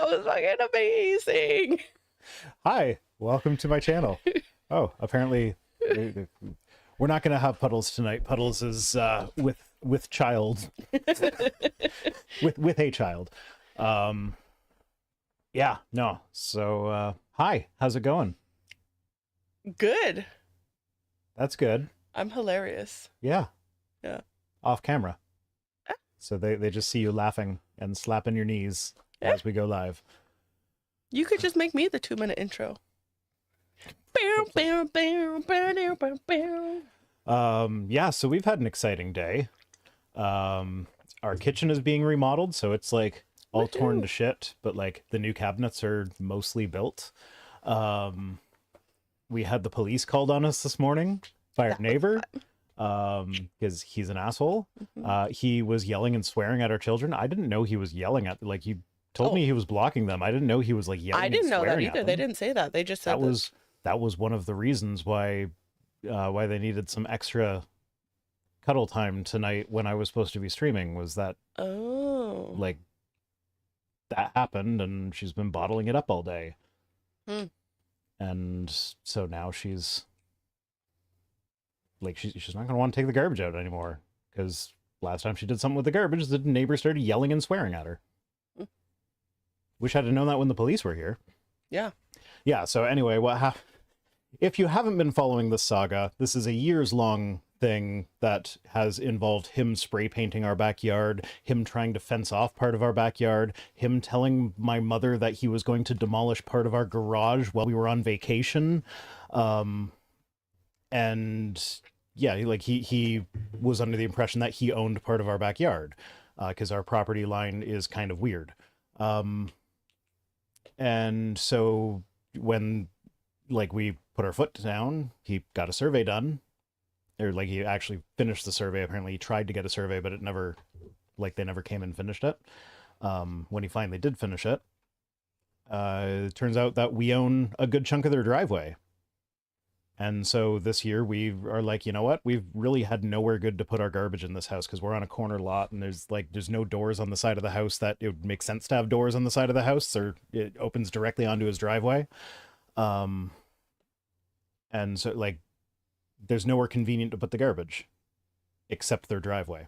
was fucking amazing. Hi, welcome to my channel. Oh, apparently we're not going to have Puddles tonight. Puddles is with child, with a child. Yeah, no. So hi, how's it going? Good. That's good. I'm hilarious. Yeah. Yeah. Off camera. Ah. So they just see you laughing and slapping your knees as we go live. You could just make me the 2-minute intro. Yeah, so we've had an exciting day. Our kitchen is being remodeled, so it's like all torn to shit, but like the new cabinets are mostly built. We had the police called on us this morning by our neighbor, because he's an asshole. He was yelling and swearing at our children. I didn't know he was yelling at, like, he told me he was blocking them. I didn't know he was like yelling. I didn't know that either. They them. didn't say that. They just said that was one of the reasons why they needed some extra cuddle time tonight when I was supposed to be streaming, was that like that happened and she's been bottling it up all day. And so now she's like, she's not gonna want to take the garbage out anymore, because last time she did something with the garbage, the neighbor started yelling and swearing at her. Wish I'd have known that when the police were here. Yeah, so anyway, if you haven't been following this saga, this is a years-long thing that has involved him spray painting our backyard, him trying to fence off part of our backyard, him telling my mother that he was going to demolish part of our garage while we were on vacation. And yeah, like he was under the impression that he owned part of our backyard, because our property line is kind of weird. And so when like we put our foot down, he got a survey done, or like he actually finished the survey. Apparently he tried to get a survey, but it never, like they never came and finished it. When he finally did finish it, it turns out that we own a good chunk of their driveway. And so this year we are like, you know what? We've really had nowhere good to put our garbage in this house, because we're on a corner lot and there's no doors on the side of the house that it would make sense to have doors on the side of the house, or it opens directly onto his driveway. And so like there's nowhere convenient to put the garbage except their driveway.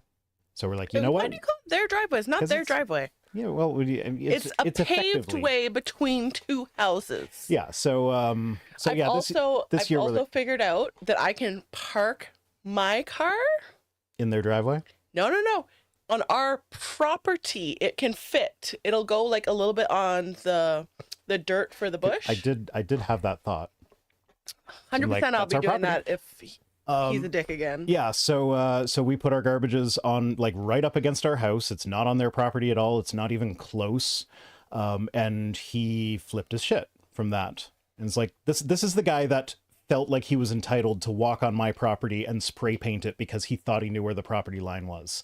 So we're like, you know what? Why do you call it their driveway? It's not their driveway. Yeah, well, It's a paved way between two houses. Yeah, so I've yeah, also year figured out that I can park my car in their driveway. No. On our property, it can fit. It'll go like a little bit on the dirt for the bush. I did have that thought. 100%, I'll be doing that if he's a dick again. Yeah, so we put our garbages on like right up against our house. It's not on their property at all. It's not even close. And he flipped his shit from that. And it's like, this is the guy that felt like he was entitled to walk on my property and spray paint it because he thought he knew where the property line was.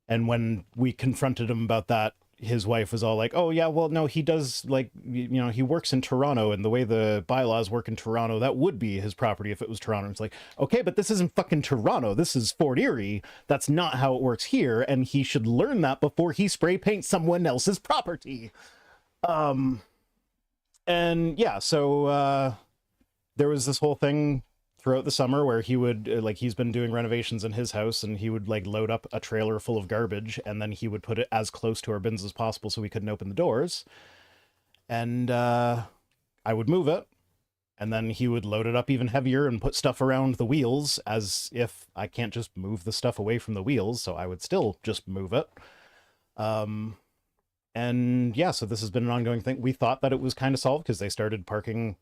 And when we confronted him about that, his wife was all like, oh yeah, well, no, he does, like, you know, he works in Toronto, and the way the bylaws work in Toronto, that would be his property if it was Toronto. It's like, okay, but this isn't fucking Toronto. This is Fort Erie. That's not how it works here. And he should learn that before he spray paints someone else's property. And yeah, so there was this whole thing throughout the summer where he would like, he's been doing renovations in his house, and he would like load up a trailer full of garbage, and then he would put it as close to our bins as possible so we couldn't open the doors. And I would move it, and then he would load it up even heavier and put stuff around the wheels, as if I can't just move the stuff away from the wheels, so I would still just move it. And yeah, so this has been an ongoing thing. We thought that it was kind of solved because they started parking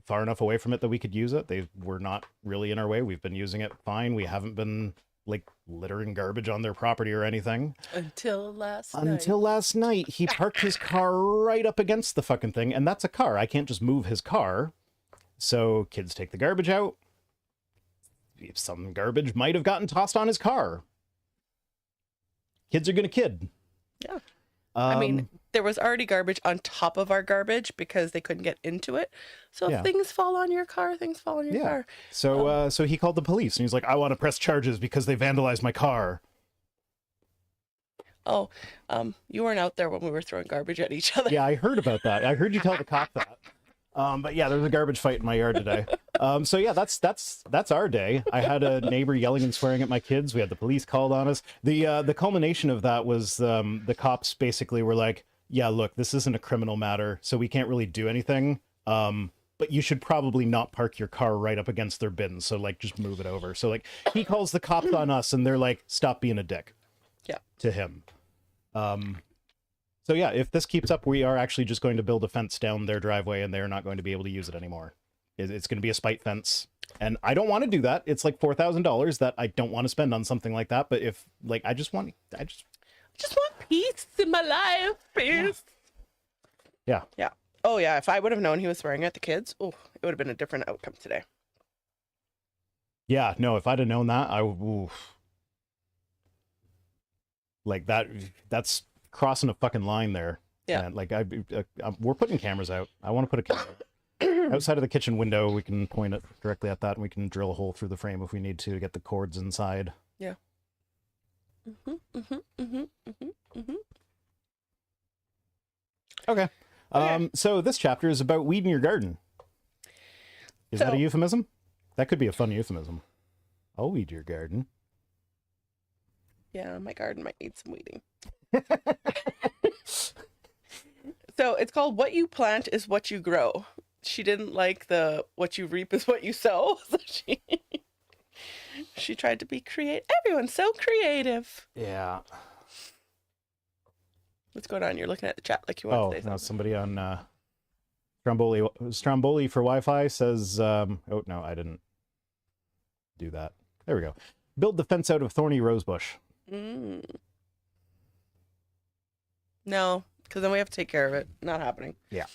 far enough away from it that we could use it. They were not really in our way. We've been using it fine. We haven't been like littering garbage on their property or anything. Until last night, he parked his car right up against the fucking thing, and that's a car. I can't just move his car. So kids take the garbage out. Some garbage might have gotten tossed on his car. Kids are gonna kid. Yeah. I mean, there was already garbage on top of our garbage because they couldn't get into it. So if things fall on your car, things fall on your car. So so he called the police, and he's like, I want to press charges because they vandalized my car. Oh, you weren't out there when we were throwing garbage at each other. Yeah, I heard about that. I heard you tell the cop that. But yeah, there was a garbage fight in my yard today. So yeah, that's our day. I had a neighbor yelling and swearing at my kids. We had the police called on us. The culmination of that was the cops basically were like, "Yeah, look, this isn't a criminal matter, so we can't really do anything. But you should probably not park your car right up against their bins. So like, just move it over." So like, he calls the cops on us, and they're like, "Stop being a dick." Yeah. To him. So yeah, if this keeps up, we are actually just going to build a fence down their driveway, and they're not going to be able to use it anymore. It's going to be a spite fence, and I don't want to do that. It's like $4,000 that I don't want to spend on something like that. But if like, I just want peace in my life, peace. Yeah. Yeah. Oh yeah. If I would have known he was swearing at the kids, oh, it would have been a different outcome today. Yeah. No, if I'd have known that, oof. Like that's crossing a fucking line there. Yeah. And like we're putting cameras out. I want to put a camera outside of the kitchen window. We can point it directly at that, and we can drill a hole through the frame if we need to get the cords inside. Yeah. Okay. So this chapter is about weeding your garden. Is that a euphemism? That could be a fun euphemism. I'll weed your garden. Yeah, my garden might need some weeding. So it's called What You Plant is What You Grow. She didn't like the what you reap is what you sow. So she tried to be creative. Everyone's so creative. Yeah. What's going on? You're looking at the chat like you want to say something. No, somebody on Stromboli for Wi-Fi says, oh no, I didn't do that. There we go. Build the fence out of thorny rosebush. No, because then we have to take care of it. Not happening. Yeah.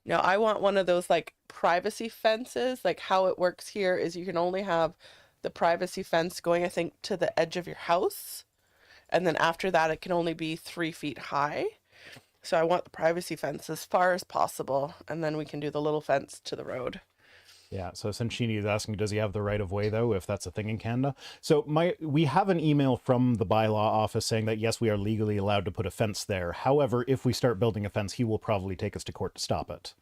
No, I want one of those like privacy fences. Like how it works here is you can only have the privacy fence going, I think, to the edge of your house. And then after that, it can only be 3 feet high. So I want the privacy fence as far as possible. And then we can do the little fence to the road. Yeah, so Sanchini is asking, does he have the right of way, though, if that's a thing in Canada? So we have an email from the bylaw office saying that, yes, we are legally allowed to put a fence there. However, if we start building a fence, he will probably take us to court to stop it.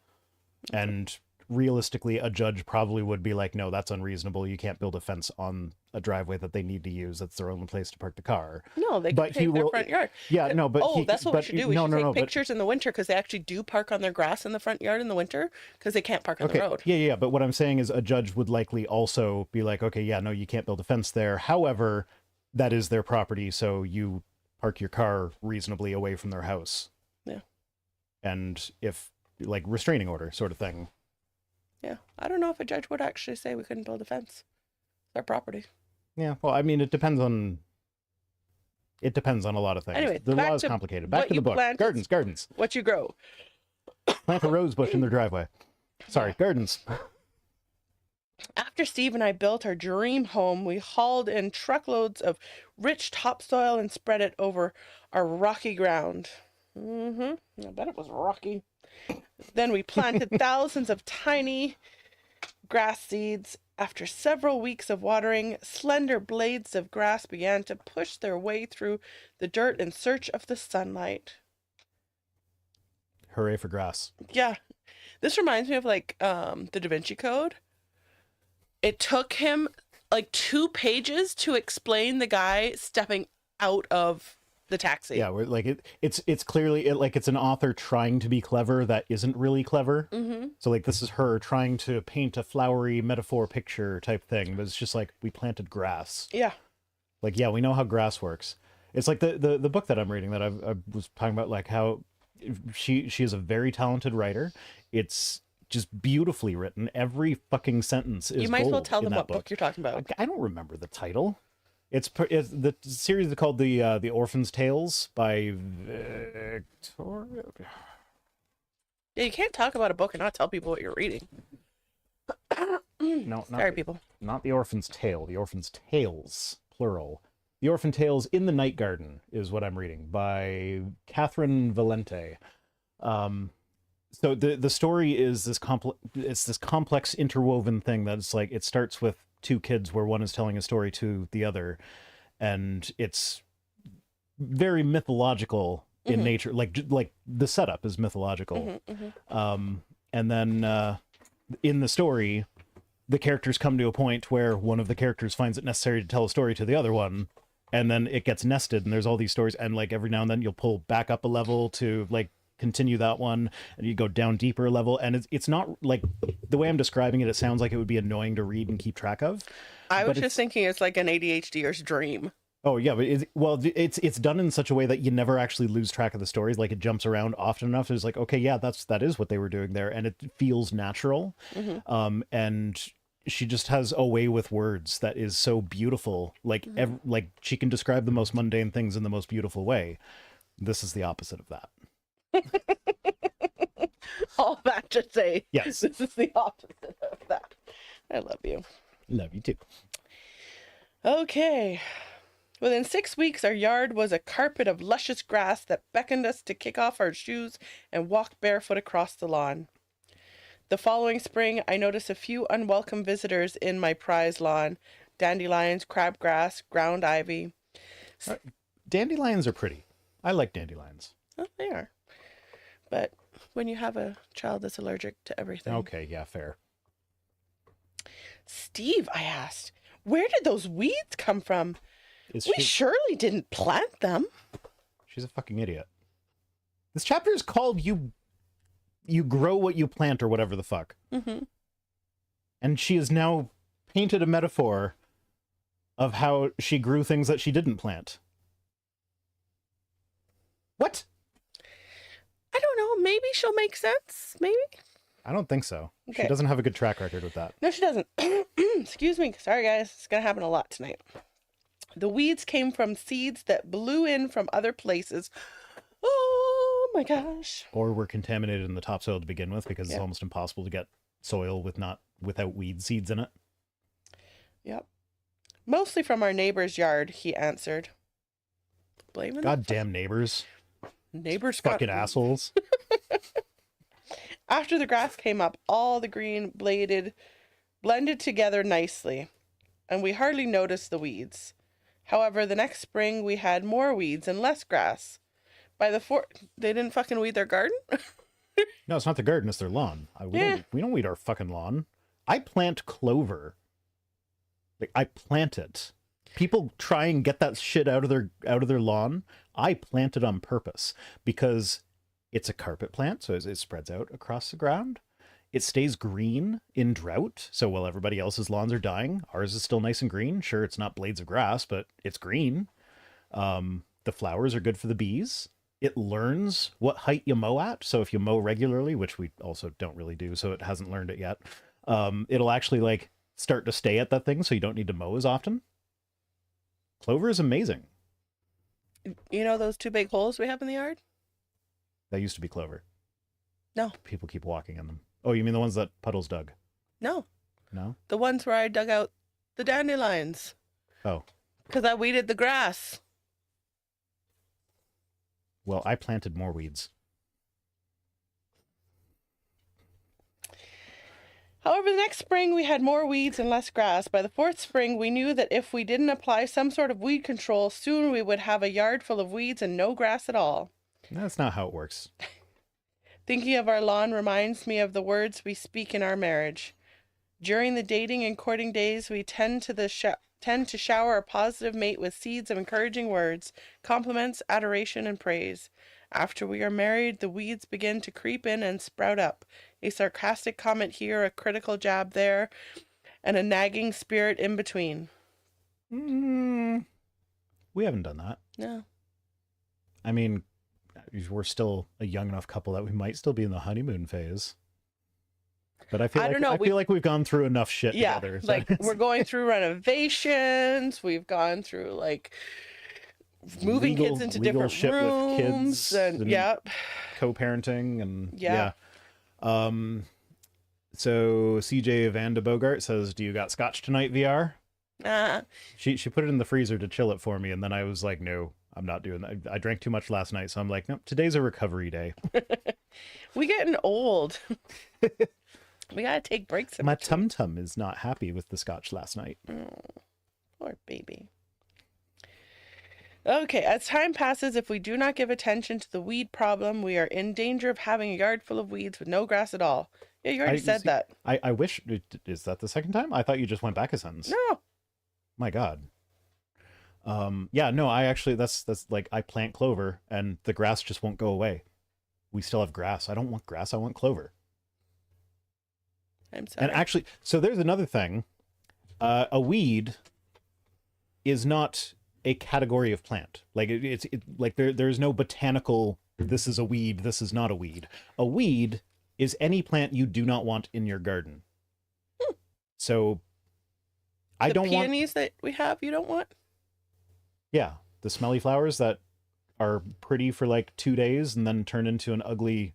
Okay. And realistically, a judge probably would be like, no, that's unreasonable. You can't build a fence on a driveway that they need to use. That's their only place to park the car. No, they can take their front yard. Yeah, no, but... that's what we should do. We should take pictures in the winter, because they actually do park on their grass in the front yard in the winter, because they can't park on the road. Yeah, but what I'm saying is a judge would likely also be like, okay, yeah, no, you can't build a fence there. However, that is their property, so you park your car reasonably away from their house. Yeah. And if, like, restraining order sort of thing. Yeah, I don't know if a judge would actually say we couldn't build a fence. It's their property. Yeah, well, I mean, it depends on a lot of things. Anyway, the law is complicated. Back to the book. Gardens. What you grow. Plant a rose bush in their driveway. Sorry, gardens. After Steve and I built our dream home, we hauled in truckloads of rich topsoil and spread it over our rocky ground. I bet it was rocky. Then we planted thousands of tiny grass seeds. After several weeks of watering, slender blades of grass began to push their way through the dirt in search of the sunlight. Hooray for grass. Yeah. This reminds me of like the Da Vinci Code. It took him like 2 pages to explain the guy stepping out of the taxi. Yeah, like it's clearly it's an author trying to be clever that isn't really clever. So like this is her trying to paint a flowery metaphor picture type thing, but it's just like, we planted grass. Yeah. Like, yeah, we know how grass works. It's like the book that I'm reading that I was talking about, like how she is a very talented writer. It's just beautifully written. Every fucking sentence is You might as well tell them what book you're talking about. I don't remember the title. It's the series is called the Orphan's Tales by Victoria. Yeah, you can't talk about a book and not tell people what you're reading. No, sorry, people. Not The Orphan's Tale. The Orphan's Tales, plural. The Orphan Tales in the Night Garden is what I'm reading by Catherine Valente. So the story is this complex interwoven thing that's like, it starts with 2 kids where one is telling a story to the other, and it's very mythological in nature. Like the setup is mythological. And then in the story, the characters come to a point where one of the characters finds it necessary to tell a story to the other one, and then it gets nested, and there's all these stories, and like every now and then you'll pull back up a level to like continue that one, and you go down deeper level, and it's not like the way I'm describing it, it sounds like it would be annoying to read and keep track of. I was just thinking it's like an ADHDer's dream. Oh yeah, but it's done in such a way that you never actually lose track of the stories. Like it jumps around often enough. It's like, okay, yeah, that is what they were doing there, and it feels natural. And she just has a way with words that is so beautiful. Like like she can describe the most mundane things in the most beautiful way. This is the opposite of that. All that to say, Yes, this is the opposite of that. I love you. love you too. Okay. Within 6 weeks, our yard was a carpet of luscious grass that beckoned us to kick off our shoes and walk barefoot across the lawn. The following spring, I noticed a few unwelcome visitors in my prized lawn: dandelions, crabgrass, ground ivy. Dandelions are pretty. I like dandelions. Oh, they are. But when you have a child that's allergic to everything. Okay, yeah, fair. Steve, I asked, where did those weeds come from? We surely didn't plant them. She's a fucking idiot. This chapter is called You Grow What You Plant, or whatever the fuck. And she has now painted a metaphor of how she grew things that she didn't plant. What? I don't know. Maybe she'll make sense. Maybe. I don't think so. Okay. She doesn't have a good track record with that. No, she doesn't. Excuse me. Sorry, guys. It's going to happen a lot tonight. The weeds came from seeds that blew in from other places. Oh my gosh. Or were contaminated in the topsoil to begin with, because it's almost impossible to get soil without weed seeds in it. Yep. Mostly from our neighbor's yard, he answered. Blaming Goddamn neighbors. Neighbors fucking assholes. After the grass came up, all the green blended together nicely, and we hardly noticed the weeds. However, the next spring we had more weeds and less grass. By the they didn't fucking weed their garden? No, it's not the garden, it's their lawn. We don't weed our fucking lawn. I plant clover. Like, I plant it. People try and get that shit out of their lawn. I plant it on purpose because it's a carpet plant, so it spreads out across the ground. It stays green in drought, so while everybody else's lawns are dying, ours is still nice and green. Sure, it's not blades of grass, but it's green. The flowers are good for the bees. It learns what height you mow at, so if you mow regularly, which we also don't really do, so it hasn't learned it yet, it'll actually like start to stay at that thing, so you don't need to mow as often. Clover is amazing. You know those 2 big holes we have in the yard? That used to be clover. No. People keep walking in them. Oh, you mean the ones that Puddles dug? No. No? The ones where I dug out the dandelions. Oh. Because I weeded the grass. Well, I planted more weeds. However, the next spring we had more weeds and less grass. By the 4th spring, we knew that if we didn't apply some sort of weed control, soon we would have a yard full of weeds and no grass at all. That's not how it works. Thinking of our lawn reminds me of the words we speak in our marriage. During the dating and courting days, we tend to shower a positive mate with seeds of encouraging words, compliments, adoration, and praise. After we are married, the weeds begin to creep in and sprout up. A sarcastic comment here, a critical jab there, and a nagging spirit in between. We haven't done that. No. I mean, we're still a young enough couple that we might still be in the honeymoon phase. But I feel like we've gone through enough shit together. So like we're going through renovations. We've gone through like moving kids into different rooms with kids and co-parenting and so CJ Vanda Bogart says, "Do you got scotch tonight, VR?" She put it in the freezer to chill it for me, and then I was like, "No, I'm not doing that. I drank too much last night, so I'm like, nope, today's a recovery day." We getting old. We gotta take breaks. My tum-tum is not happy with the scotch last night. Oh, poor baby. Okay, as time passes, if we do not give attention to the weed problem, we are in danger of having a yard full of weeds with no grass at all. Yeah, you already I said see. that. I wish. Is that the second time? I thought you just went back a sentence. No. My God. Yeah, no, I actually that's like I plant clover and the grass just won't go away. We still have grass. I don't want grass. I want clover. I'm sorry. And actually, so there's another thing. A weed is not a category of plant. Like it's like there's no botanical. This is a weed. This is not a weed. A weed is any plant you do not want in your garden. So I don't want. The peonies that we have, you don't want? Yeah, the smelly flowers that are pretty for like 2 days and then turn into an ugly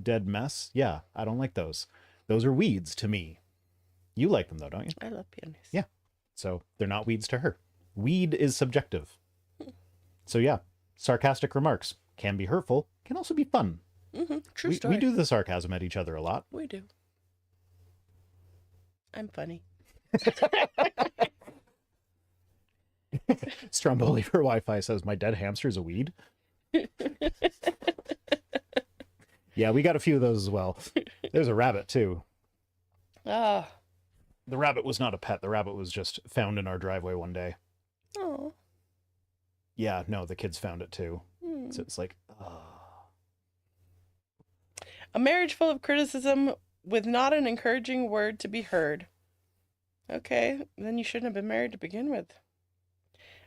dead mess. Yeah, I don't like those. Those are weeds to me. You like them though, don't you? I love peonies. Yeah. So they're not weeds to her. Weed is subjective. So yeah, sarcastic remarks can be hurtful, can also be fun. True story. We do the sarcasm at each other a lot. We do. I'm funny. Stromboli for Wi-Fi says, my dead hamster is a weed. Yeah, we got a few of those as well. There's a rabbit too. Ah. The rabbit was not a pet. The rabbit was just found in our driveway one day. Oh. Yeah, no, the kids found it too. So it's like, A marriage full of criticism with not an encouraging word to be heard. Okay, then you shouldn't have been married to begin with.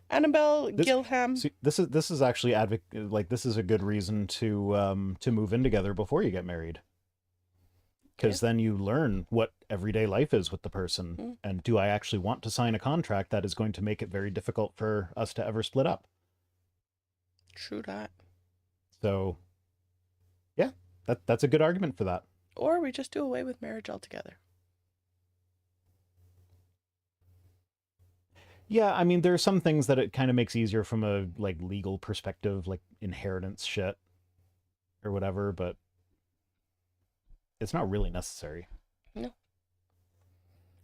Annabelle Gilham. See, this is actually this is a good reason to move in together before you get married. Because then you learn what everyday life is with the person. And do I actually want to sign a contract that is going to make it very difficult for us to ever split up? True that. So, yeah, that's a good argument for that. Or we just do away with marriage altogether. Yeah, I mean, there are some things that it kind of makes easier from a like legal perspective, like inheritance shit or whatever, but it's not really necessary. No.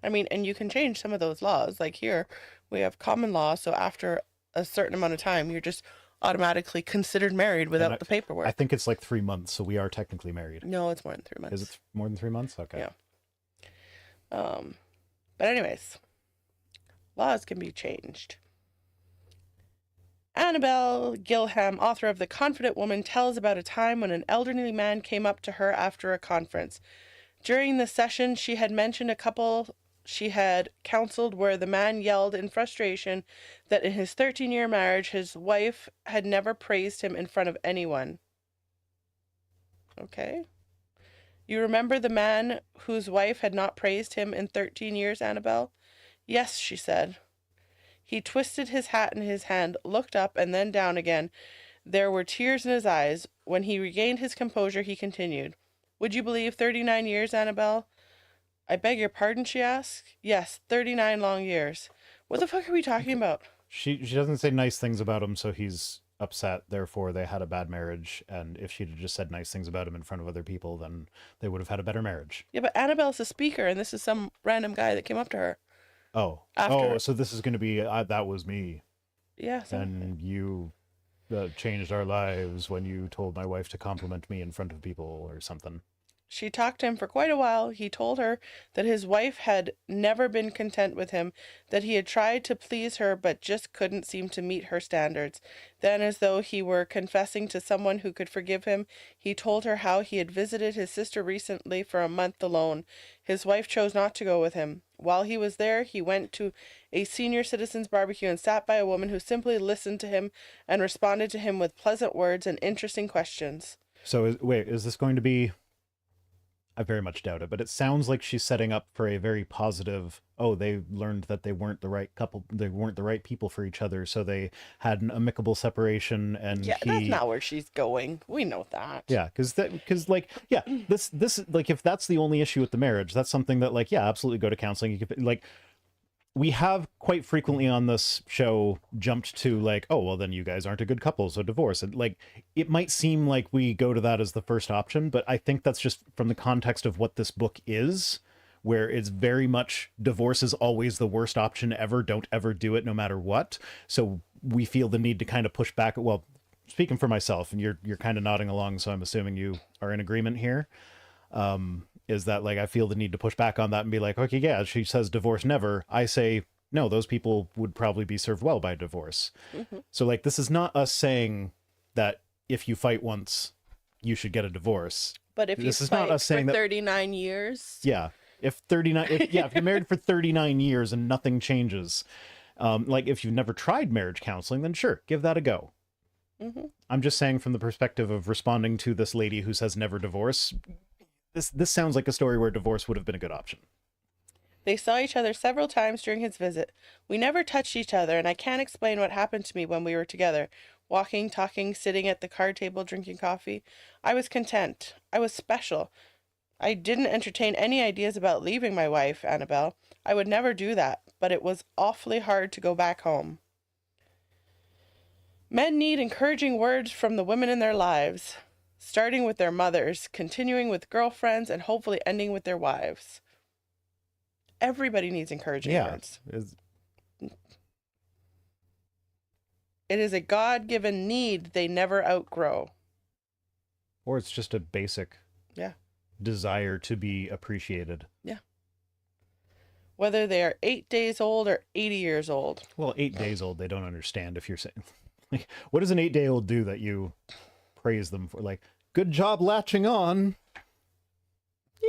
I mean, and you can change some of those laws. Like here, we have common law, so after a certain amount of time, you're just automatically considered married without the paperwork. I think it's like 3 months, so we are technically married. No, it's more than 3 months. Is it more than 3 months? Okay. Yeah. But anyways, laws can be changed. Annabelle Gilham, author of The Confident Woman, tells about a time when an elderly man came up to her after a conference. During the session, she had mentioned a couple she had counseled where the man yelled in frustration that in his 13-year marriage, his wife had never praised him in front of anyone. Okay. You remember the man whose wife had not praised him in 13 years, Annabelle? Yes, she said. He twisted his hat in his hand, looked up and then down again. There were tears in his eyes. When he regained his composure, he continued. Would you believe 39 years, Annabelle? I beg your pardon, she asked. Yes, 39 long years. What the fuck are we talking about? She doesn't say nice things about him, so he's upset. Therefore, they had a bad marriage. And if she'd just said nice things about him in front of other people, then they would have had a better marriage. Yeah, but Annabelle's a speaker, and this is some random guy that came up to her. Oh, so this is going to be, that was me. Yeah. And you changed our lives when you told my wife to compliment me in front of people or something. She talked to him for quite a while. He told her that his wife had never been content with him, that he had tried to please her but just couldn't seem to meet her standards. Then, as though he were confessing to someone who could forgive him, he told her how he had visited his sister recently for a month alone. His wife chose not to go with him. While he was there, he went to a senior citizens barbecue and sat by a woman who simply listened to him and responded to him with pleasant words and interesting questions. So, is this going to be... I very much doubt it, but it sounds like she's setting up for a very positive, they learned that they weren't the right couple, they weren't the right people for each other, so they had an amicable separation, and that's not where she's going. We know that. Yeah, this, like, if that's the only issue with the marriage, that's something that, like, yeah, absolutely go to counseling. You could, like, we have quite frequently on this show jumped to like, oh, well, then you guys aren't a good couple, so divorce. And like, it might seem like we go to that as the first option, but I think that's just from the context of what this book is, where it's very much divorce is always the worst option ever. Don't ever do it no matter what. So we feel the need to kind of push back. Well, speaking for myself, and you're kind of nodding along, so I'm assuming you are in agreement here. Is that like I feel the need to push back on that and be like, okay, yeah, she says divorce never. I say no, those people would probably be served well by divorce. Mm-hmm. So like this is not us saying that if you fight once, you should get a divorce. But if this you is fight not us saying for that 39 years, yeah, if you're married for 39 years and nothing changes, like if you've never tried marriage counseling, then sure, give that a go. mm-hmm. I'm just saying from the perspective of responding to this lady who says never divorce, this sounds like a story where divorce would have been a good option. They saw each other several times during his visit. We never touched each other, and I can't explain what happened to me when we were together. Walking, talking, sitting at the card table, drinking coffee. I was content. I was special. I didn't entertain any ideas about leaving my wife, Annabelle. I would never do that, but it was awfully hard to go back home. Men need encouraging words from the women in their lives, starting with their mothers, continuing with girlfriends, and hopefully ending with their wives. Everybody needs encouraging words. It is a God-given need they never outgrow. Or it's just a basic desire to be appreciated. Yeah. Whether they are 8 days old or 80 years old. Well, 8 days old, they don't understand if you're saying, like, what does an 8-day-old do that you praise them for? Like, good job latching on.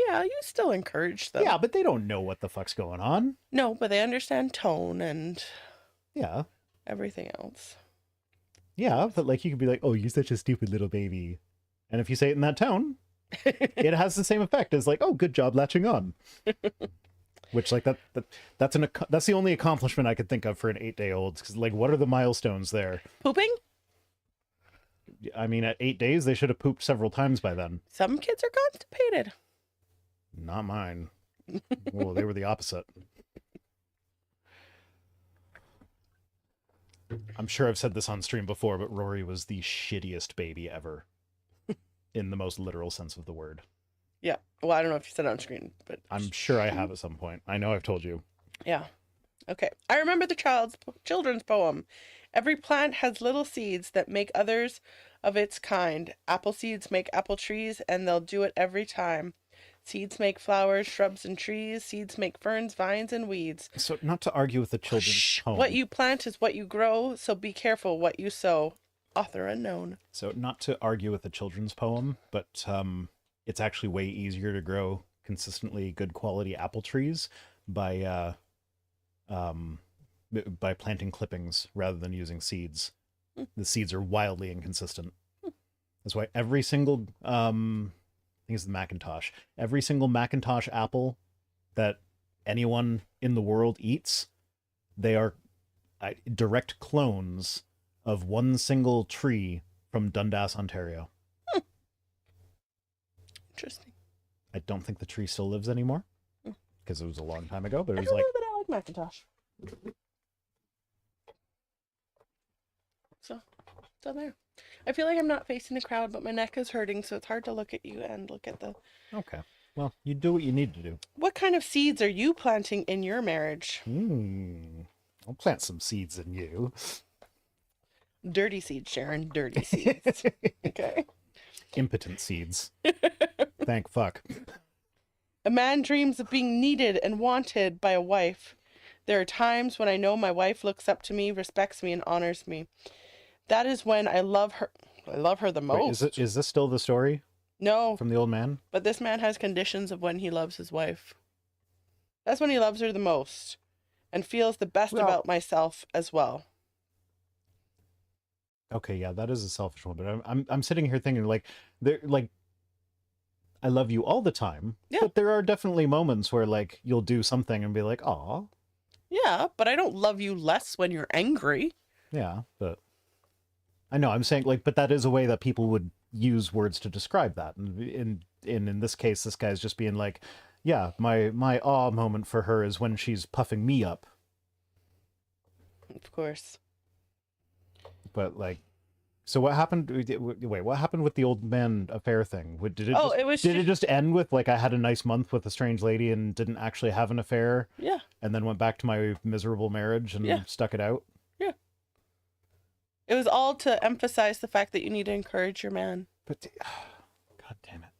Yeah, you still encourage them. Yeah, but they don't know what the fuck's going on. No, but they understand tone and everything else. Yeah, but like you could be like, oh, you're such a stupid little baby. And if you say it in that tone, it has the same effect as like, oh, good job latching on. Which like that's the only accomplishment I could think of for an 8-day-old. Because like, what are the milestones there? Pooping? I mean, at 8 days, they should have pooped several times by then. Some kids are constipated. Not mine. Well, they were the opposite. I'm sure I've said this on stream before, but Rory was the shittiest baby ever. In the most literal sense of the word. Yeah. Well, I don't know if you said it on screen, but I'm sure I have at some point. I know I've told you. Yeah. Okay. I remember the children's poem. Every plant has little seeds that make others of its kind. Apple seeds make apple trees, and they'll do it every time. Seeds make flowers, shrubs, and trees. Seeds make ferns, vines, and weeds. So not to argue with the children's poem. What you plant is what you grow, so be careful what you sow. Author unknown. So not to argue with the children's poem, but it's actually way easier to grow consistently good quality apple trees by planting clippings rather than using seeds. The seeds are wildly inconsistent. That's why every single I think it's the Macintosh. Every single Macintosh apple that anyone in the world eats, they are direct clones of one single tree from Dundas, Ontario. Interesting. I don't think the tree still lives anymore because it was a long time ago, but it was I like... know that I like Macintosh. So there. I feel like I'm not facing the crowd, but my neck is hurting, so it's hard to look at you and look at the... Okay. Well, you do what you need to do. What kind of seeds are you planting in your marriage? I'll plant some seeds in you. Dirty seeds, Sharon. Dirty seeds. Okay. Impotent seeds. Thank fuck. A man dreams of being needed and wanted by a wife. There are times when I know my wife looks up to me, respects me, and honors me. That is when I love her. I love her the most. Wait, is this still the story? No. From the old man? But this man has conditions of when he loves his wife. That's when he loves her the most and feels the best about myself as well. Okay, yeah, that is a selfish one, but I'm sitting here thinking like I love you all the time. Yeah. But there are definitely moments where like you'll do something and be like, "Aw." Yeah, but I don't love you less when you're angry. Yeah, but I know I'm saying like, but that is a way that people would use words to describe that. And in this case, this guy's just being like, yeah, my awe moment for her is when she's puffing me up. Of course. But like, So what happened? Wait, what happened with the old man affair thing? Did it Oh, just it was did it just end with like I had a nice month with a strange lady and didn't actually have an affair, yeah, and then went back to my miserable marriage and yeah, stuck it out? yeah. It was all to emphasize the fact that you need to encourage your man. But God damn it,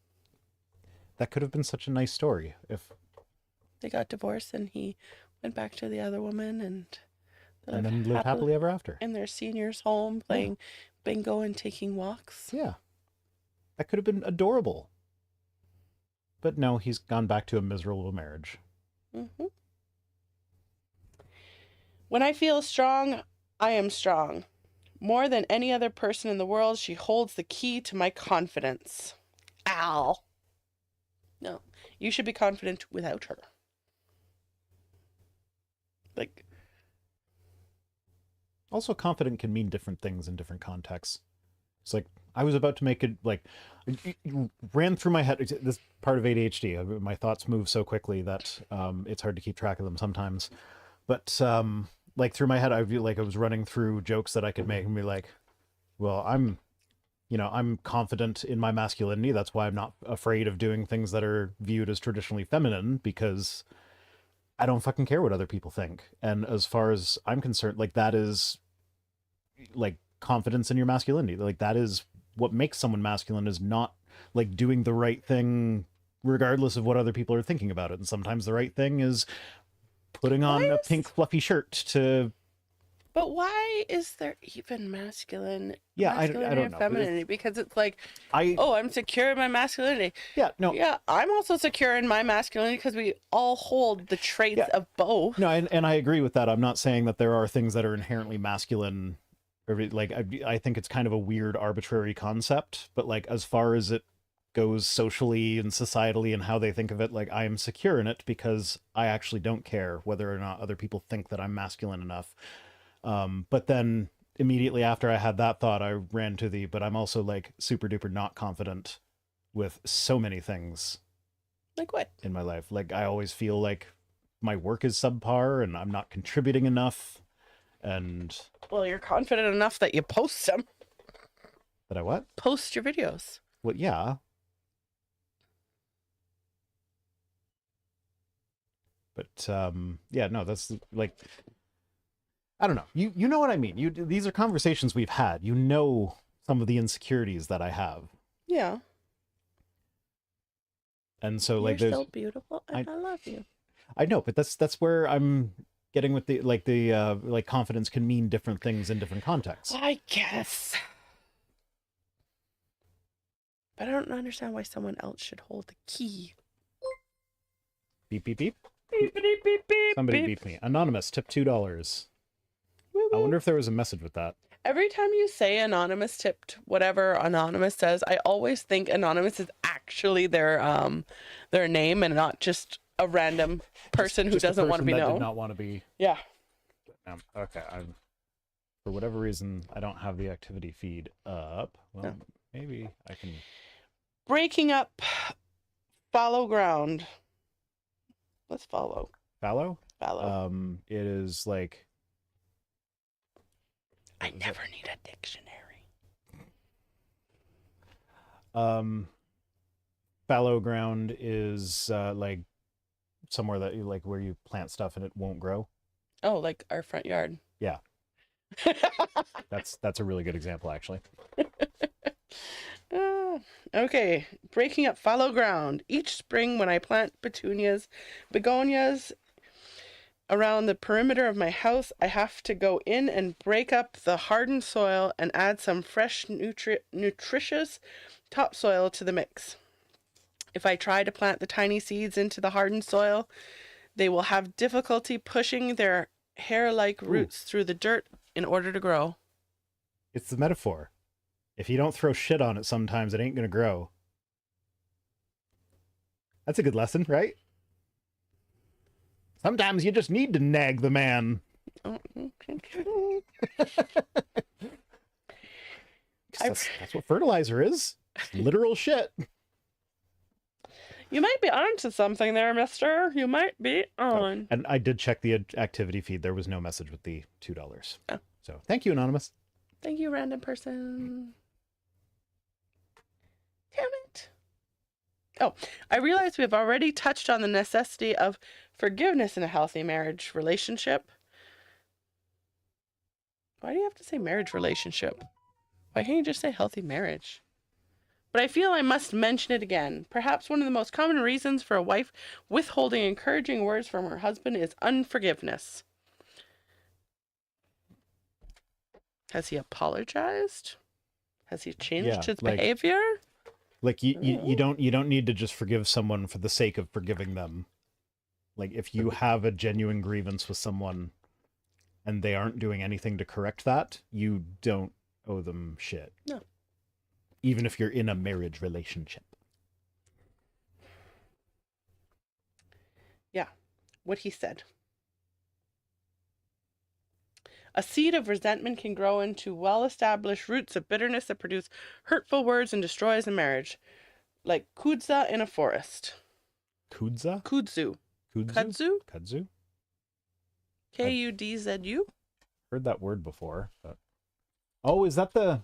that could have been such a nice story if. They got divorced and he went back to the other woman and Then lived happily ever after. in their senior's home playing bingo and taking walks. Yeah, that could have been adorable. But no, he's gone back to a miserable marriage. Mm-hmm. When I feel strong, I am strong. More than any other person in the world, she holds the key to my confidence. Ow. No, you should be confident without her. Like, also, confident can mean different things in different contexts. It's like I was about to make it like it ran through my head. This part of ADHD, my thoughts move so quickly that it's hard to keep track of them sometimes. But like through my head, I feel like I was running through jokes that I could make and be like, well, I'm confident in my masculinity. That's why I'm not afraid of doing things that are viewed as traditionally feminine, because I don't fucking care what other people think. And as far as I'm concerned, like that is like confidence in your masculinity. Like that is what makes someone masculine, is not like doing the right thing regardless of what other people are thinking about it. And sometimes the right thing is putting on a pink fluffy shirt to. but why is there even masculinity I don't and know. femininity? Because it's like, I oh, I'm secure in my masculinity. yeah no Yeah, I'm also secure in my masculinity because we all hold the traits of both. no and I agree with that. I'm not saying that there are things that are inherently masculine, or like I think it's kind of a weird arbitrary concept, but like as far as it goes socially and societally and how they think of it, like I am secure in it because I actually don't care whether or not other people think that I'm masculine enough. But then immediately after I had that thought, I ran to but I'm also like super duper not confident with so many things. Like what? In my life. Like I always feel like my work is subpar and I'm not contributing enough. And well, you're confident enough that you post them. That I what? Post your videos. Well, yeah. But yeah, no, that's like, I don't know. You know what I mean. These are conversations we've had. You know some of the insecurities that I have. Yeah. And so you're like there's so beautiful and I love you. I know, but that's where I'm getting with the like confidence can mean different things in different contexts. I guess. But I don't understand why someone else should hold the key. Beep beep beep. Beep beep beep beep. Somebody beep me. Anonymous, tip $2. I wonder if there was a message with that. Every time you say anonymous tipped whatever anonymous says, I always think anonymous is actually their name and not just a random person who doesn't want to be known. Did not want to be. Yeah. Okay. For whatever reason, I don't have the activity feed up. Well, maybe I can. Breaking up fallow ground. Let's follow. Fallow? Fallow. It is like. I never need a dictionary. Fallow ground is like somewhere that you like where you plant stuff and it won't grow. Oh, like our front yard. Yeah. That's a really good example, actually. Okay, breaking up fallow ground. Each spring when I plant begonias around the perimeter of my house, I have to go in and break up the hardened soil and add some fresh, nutritious topsoil to the mix. If I try to plant the tiny seeds into the hardened soil, they will have difficulty pushing their hair-like roots through the dirt in order to grow. It's the metaphor. If you don't throw shit on it sometimes, it ain't gonna grow. That's a good lesson, right? Sometimes you just need to nag the man. That's what fertilizer is. It's literal shit. You might be onto something there, mister. You might be on. And I did check the activity feed. There was no message with the $2. Oh. So thank you, Anonymous. Thank you, random person. Damn it. Oh, I realize we have already touched on the necessity of forgiveness in a healthy marriage relationship. Why do you have to say marriage relationship? Why can't you just say healthy marriage? But I feel I must mention it again. Perhaps one of the most common reasons for a wife withholding encouraging words from her husband is unforgiveness. Has he apologized? Has he changed his behavior? Like you don't need to just forgive someone for the sake of forgiving them. Like if you have a genuine grievance with someone and they aren't doing anything to correct that, you don't owe them shit. No. Even if you're in a marriage relationship. Yeah, what he said. A seed of resentment can grow into well-established roots of bitterness that produce hurtful words and destroys a marriage, like kudzu in a forest. Kudzu? Kudzu. Kudzu? Kudzu? Kudzu? Heard that word before. But... Oh, is that the...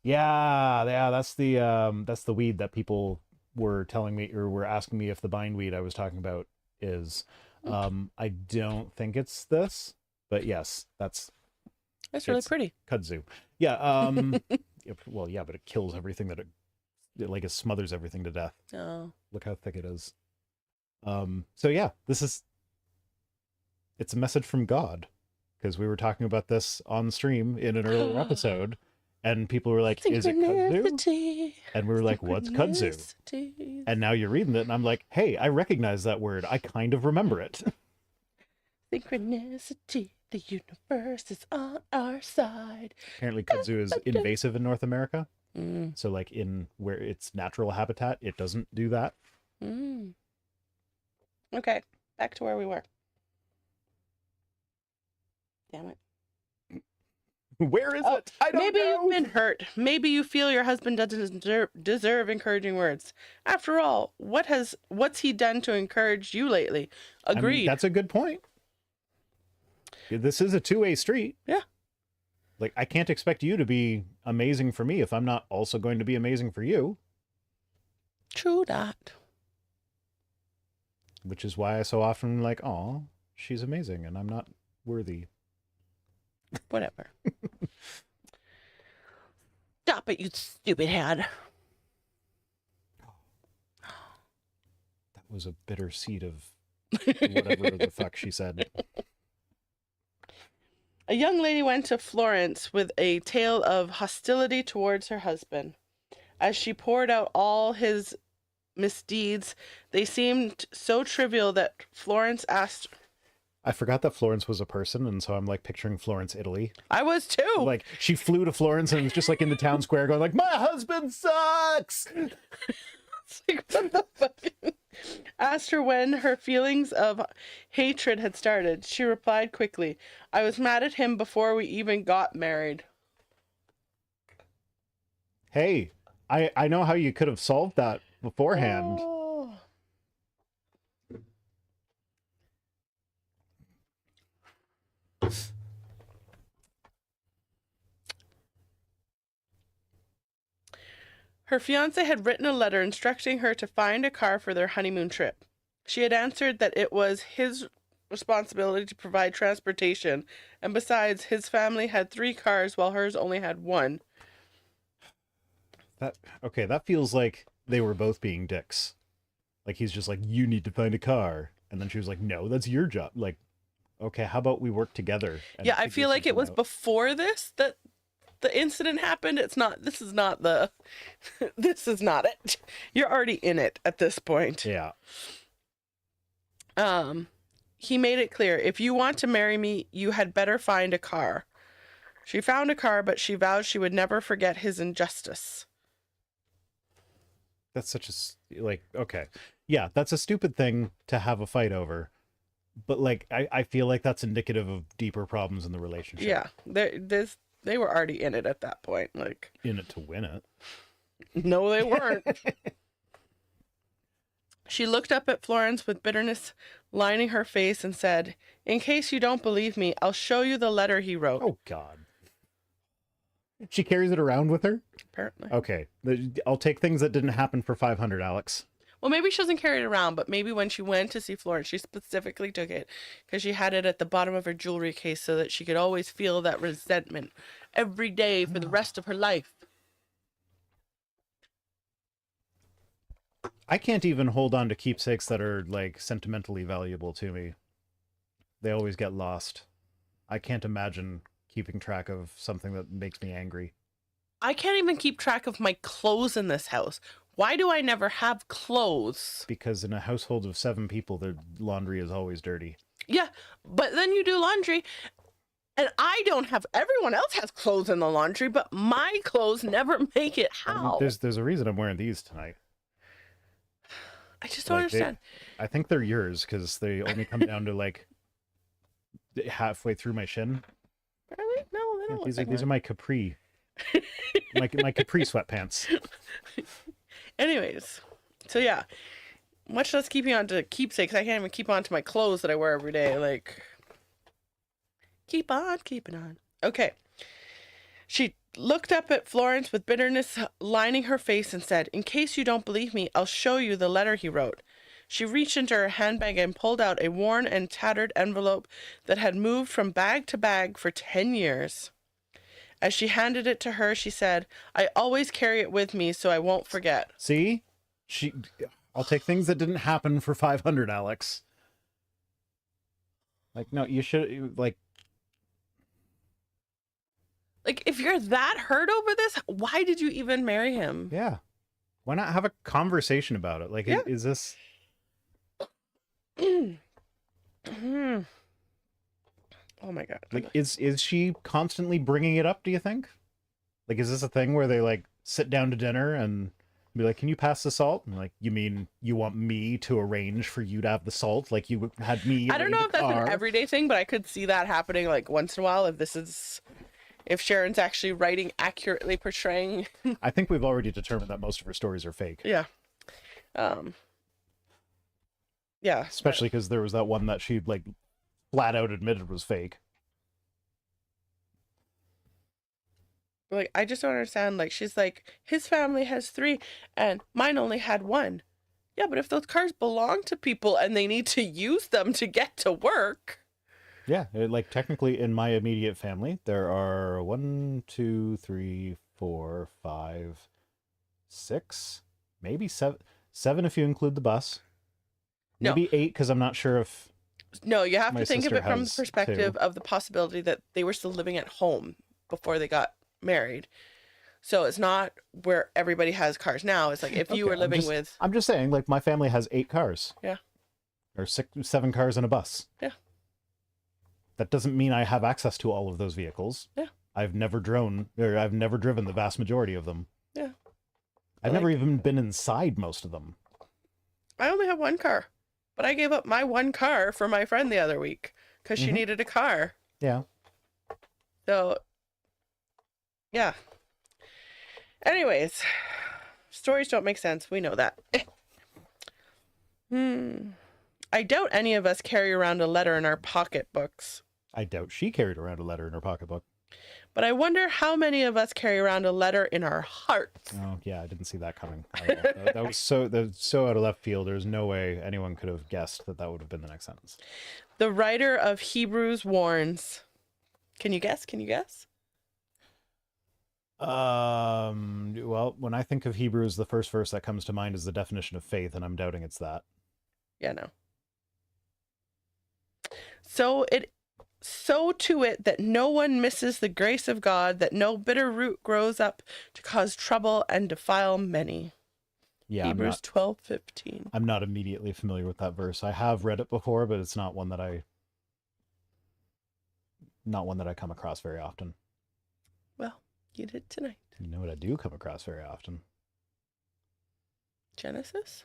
Yeah, that's the weed that people were telling me or were asking me if the bindweed I was talking about is. I don't think it's this, but yes, that's really pretty. Kudzu. Yeah. Well, yeah, but it kills everything that it smothers everything to death. Oh. Look how thick it is. So yeah, it's a message from God, because we were talking about this on stream in an earlier episode. And people were like, is it kudzu? And we were like, what's kudzu? And now you're reading it, and I'm like, hey, I recognize that word. I kind of remember it. Synchronicity, the universe is on our side. Apparently kudzu is invasive in North America. Mm. So like in where it's natural habitat, it doesn't do that. Mm. Okay, back to where we were. Damn it. Where is it? I don't know. Maybe you've been hurt. Maybe you feel your husband doesn't deserve encouraging words. After all, what's he done to encourage you lately? Agreed. I mean, that's a good point. This is a two-way street. Yeah. Like, I can't expect you to be amazing for me if I'm not also going to be amazing for you. True that. Which is why I so often like, oh, she's amazing and I'm not worthy. Whatever. Stop it, you stupid head. That was a bitter seed of whatever the fuck she said. A young lady went to Florence with a tale of hostility towards her husband. As she poured out all his misdeeds, they seemed so trivial that Florence asked... I forgot that Florence was a person, and so I'm like picturing Florence, Italy. I was too. Like she flew to Florence and was just like in the town square going like, my husband sucks. It's like, what the fuck? Asked her when her feelings of hatred had started. She replied quickly, I was mad at him before we even got married. Hey, I know how you could have solved that beforehand. Oh. Her fiancé had written a letter instructing her to find a car for their honeymoon trip. She had answered that it was his responsibility to provide transportation, and besides, his family had 3 cars while hers only had 1. That feels like they were both being dicks. Like he's just like, you need to find a car. And then she was like, no, that's your job. Like, okay, how about we work together? Yeah, I feel like it was before this that the incident happened. This is not it. You're already in it at this point. Yeah. He made it clear, if you want to marry me, you had better find a car. She found a car, but she vowed she would never forget his injustice. That's such a, like, okay. Yeah, that's a stupid thing to have a fight over. But, like, I feel like that's indicative of deeper problems in the relationship. Yeah, they were already in it at that point. Like, in it to win it. No, they weren't. She looked up at Florence with bitterness lining her face and said, "In case you don't believe me, I'll show you the letter he wrote." Oh, God. She carries it around with her? Apparently. Okay. I'll take things that didn't happen for 500, Alex. Well, maybe she doesn't carry it around, but maybe when she went to see Florence, she specifically took it because she had it at the bottom of her jewelry case so that she could always feel that resentment every day for the rest of her life. I can't even hold on to keepsakes that are, like, sentimentally valuable to me. They always get lost. I can't imagine keeping track of something that makes me angry. I can't even keep track of my clothes in this house. Why do I never have clothes? Because in a household of 7 people, their laundry is always dirty. Yeah, but then you do laundry, and I don't have, everyone else has clothes in the laundry, but my clothes never make it. How? There's a reason I'm wearing these tonight. I just don't understand. I think they're yours because they only come down to like halfway through my shin. Really? No, they don't look like These are my capri. my capri sweatpants. Anyways, so yeah, much less keeping on to keepsakes. I can't even keep on to my clothes that I wear every day. Like, keep on keeping on. Okay. She looked up at Florence with bitterness lining her face and said, "In case you don't believe me, I'll show you the letter he wrote." She reached into her handbag and pulled out a worn and tattered envelope that had moved from bag to bag for 10 years. As she handed it to her, she said, "I always carry it with me so I won't forget." See? I'll take things that didn't happen for 500, Alex. Like, no, you should, like, if you're that hurt over this, why did you even marry him? yeah. Why not have a conversation about it? Like, Yeah. is this... Oh my God. Like, is she constantly bringing it up, do you think? Like, is this a thing where they, like, sit down to dinner and be like, "Can you pass the salt?" And like, "You mean you want me to arrange for you to have the salt? Like you had me I don't know arrange if that's car?" an everyday thing, but I could see that happening like once in a while if Sharon's actually writing accurately portraying. I think we've already determined that most of her stories are fake. Yeah. Yeah. Especially because there was that one that she, like, flat out admitted was fake. Like, I just don't understand. Like, she's like, his family has 3 and mine only had 1. Yeah, but if those cars belong to people and they need to use them to get to work. Yeah, like, technically in my immediate family, there are 1, 2, 3, 4, 5, 6, maybe 7 if you include the bus. Maybe 8 because I'm not sure if... No, you have to think of sister it from the has perspective 2. of the possibility that they were still living at home before they got married. So it's not where everybody has cars now. It's like if you were living with... I'm just saying, like, my family has 8 cars. Yeah. Or 7 cars and a bus. Yeah. That doesn't mean I have access to all of those vehicles. Yeah. I've never driven the vast majority of them. Yeah. I've never even been inside most of them. I only have 1 car, but I gave up my 1 car for my friend the other week because she needed a car. Yeah. So, yeah. Anyways, stories don't make sense. We know that. I doubt any of us carry around a letter in our pocketbooks. I doubt she carried around a letter in her pocketbook. But I wonder how many of us carry around a letter in our hearts. Oh, yeah, I didn't see that coming. That was so out of left field. There's no way anyone could have guessed that would have been the next sentence. The writer of Hebrews warns. Can you guess? Well, when I think of Hebrews, the first verse that comes to mind is the definition of faith, and I'm doubting it's that. Yeah, no. So to it that no one misses the grace of God, that no bitter root grows up to cause trouble and defile many. Yeah, Hebrews 12:15. I'm not immediately familiar with that verse. I have read it before, but it's not one that I come across very often. Well, you did tonight. You know what I do come across very often? Genesis?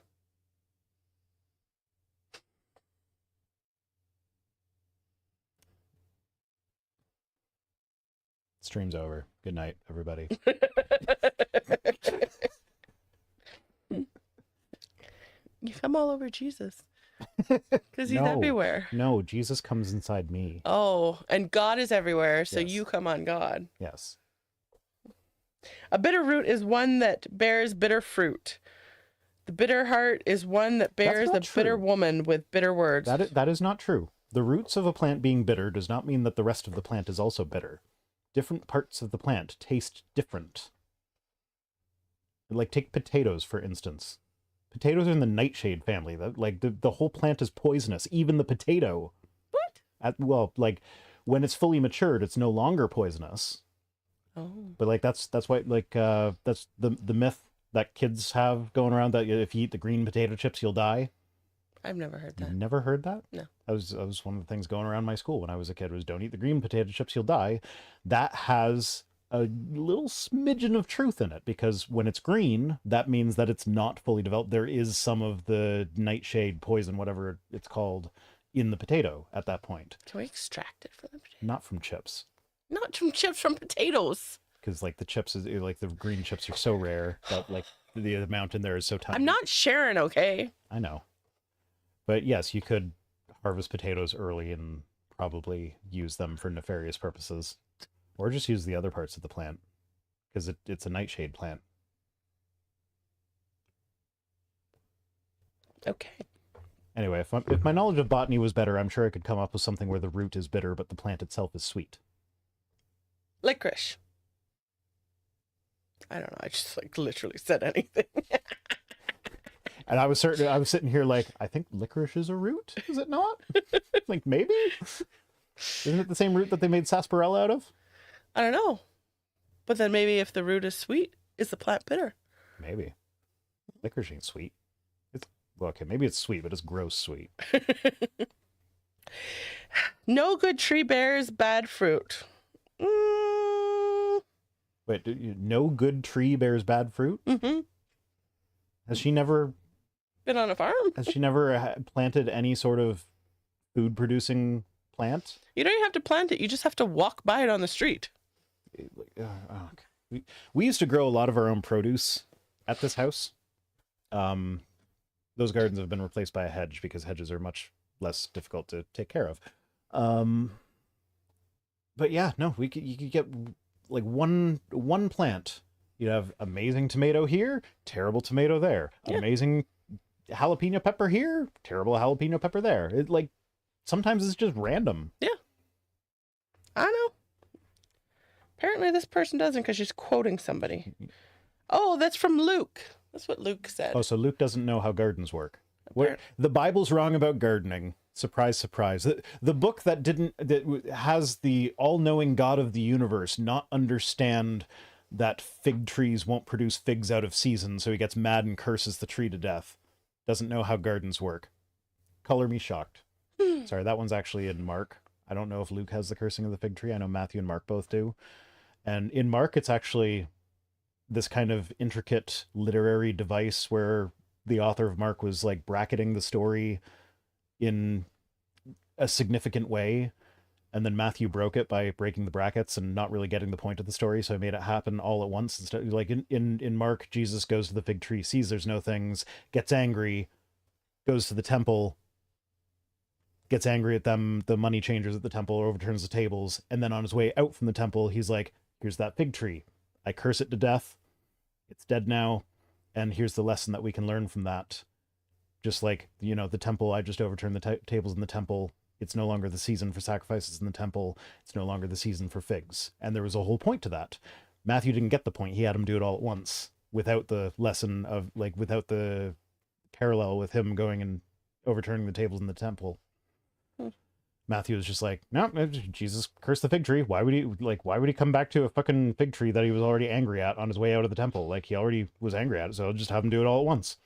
Stream's over. Good night, everybody. You found Come all over Jesus. Because he's everywhere. No, Jesus comes inside me. Oh, and God is everywhere, so Yes. you come on God. Yes. A bitter root is one that bears bitter fruit. The bitter heart is one that bears a bitter woman with bitter words. That is not true. The roots of a plant being bitter does not mean that the rest of the plant is also bitter. Different parts of the plant taste different. Like, take potatoes, for instance. Potatoes are in the nightshade family. The whole plant is poisonous, even the potato. What? Like, when it's fully matured, it's no longer poisonous. Oh. But, like, that's why, like, that's the myth that kids have going around, that if you eat the green potato chips, you'll die. I've never heard that. You've never heard that? No. That was one of the things going around my school when I was a kid, was don't eat the green potato chips, you'll die. That has a little smidgen of truth in it, because when it's green, that means that it's not fully developed. There is some of the nightshade poison, whatever it's called, in the potato at that point. Can we extract it from the potato? Not from chips. Not from chips, from potatoes. Because, like, the chips is like, the green chips are so rare that, like, the amount in there is so tiny. I'm not sharing, okay? I know. But yes, you could harvest potatoes early and probably use them for nefarious purposes. Or just use the other parts of the plant, because it's a nightshade plant. Okay. Anyway, if my knowledge of botany was better, I'm sure I could come up with something where the root is bitter, but the plant itself is sweet. Licorice. I don't know. I just, like, literally said anything. And I was sitting here like, I think licorice is a root, is it not? Like, maybe? Isn't it the same root that they made sarsaparilla out of? I don't know. But then maybe if the root is sweet, is the plant bitter? Maybe. Licorice ain't sweet. Okay, maybe it's sweet, but it's gross sweet. No good tree bears bad fruit. Wait, no good tree bears bad fruit? Mm-hmm. Has she never Been on a farm? Has she never planted any sort of food-producing plant? You don't even have to plant it. You just have to walk by it on the street. Okay. We used to grow a lot of our own produce at this house. Those gardens have been replaced by a hedge because hedges are much less difficult to take care of. But yeah, no, you could get like one plant. You have amazing tomato here, terrible tomato there. Yeah. Amazing jalapeno pepper here, terrible jalapeno pepper there. It, like, sometimes it's just random. Yeah. I know. Apparently this person doesn't, because she's quoting somebody. Oh, that's from Luke. That's what Luke said. Oh, so Luke doesn't know how gardens work. The Bible's wrong about gardening. Surprise, surprise. The book that has the all-knowing God of the universe not understand that fig trees won't produce figs out of season, so he gets mad and curses the tree to death. Doesn't know how gardens work. Color me shocked. Sorry, that one's actually in Mark. I don't know if Luke has the cursing of the fig tree. I know Matthew and Mark both do. And in Mark, it's actually this kind of intricate literary device where the author of Mark was like bracketing the story in a significant way, and then Matthew broke it by breaking the brackets and not really getting the point of the story, so he made it happen all at once. Instead, like in Mark, Jesus goes to the fig tree, sees there's no things, gets angry, goes to the temple, gets angry at them, the money changers at the temple, overturns the tables, and then on his way out from the temple, he's like, here's that fig tree. I curse it to death. It's dead now. And here's the lesson that we can learn from that. Just like, you know, the temple, I just overturned the tables in the temple. It's no longer the season for sacrifices in the temple. It's no longer the season for figs. And there was a whole point to that. Matthew didn't get the point. He had him do it all at once without the lesson of, like, without the parallel with him going and overturning the tables in the temple. Matthew was just like, no, Jesus cursed the fig tree. Why would he come back to a fucking fig tree that he was already angry at on his way out of the temple? Like, he already was angry at it, so I'll just have him do it all at once.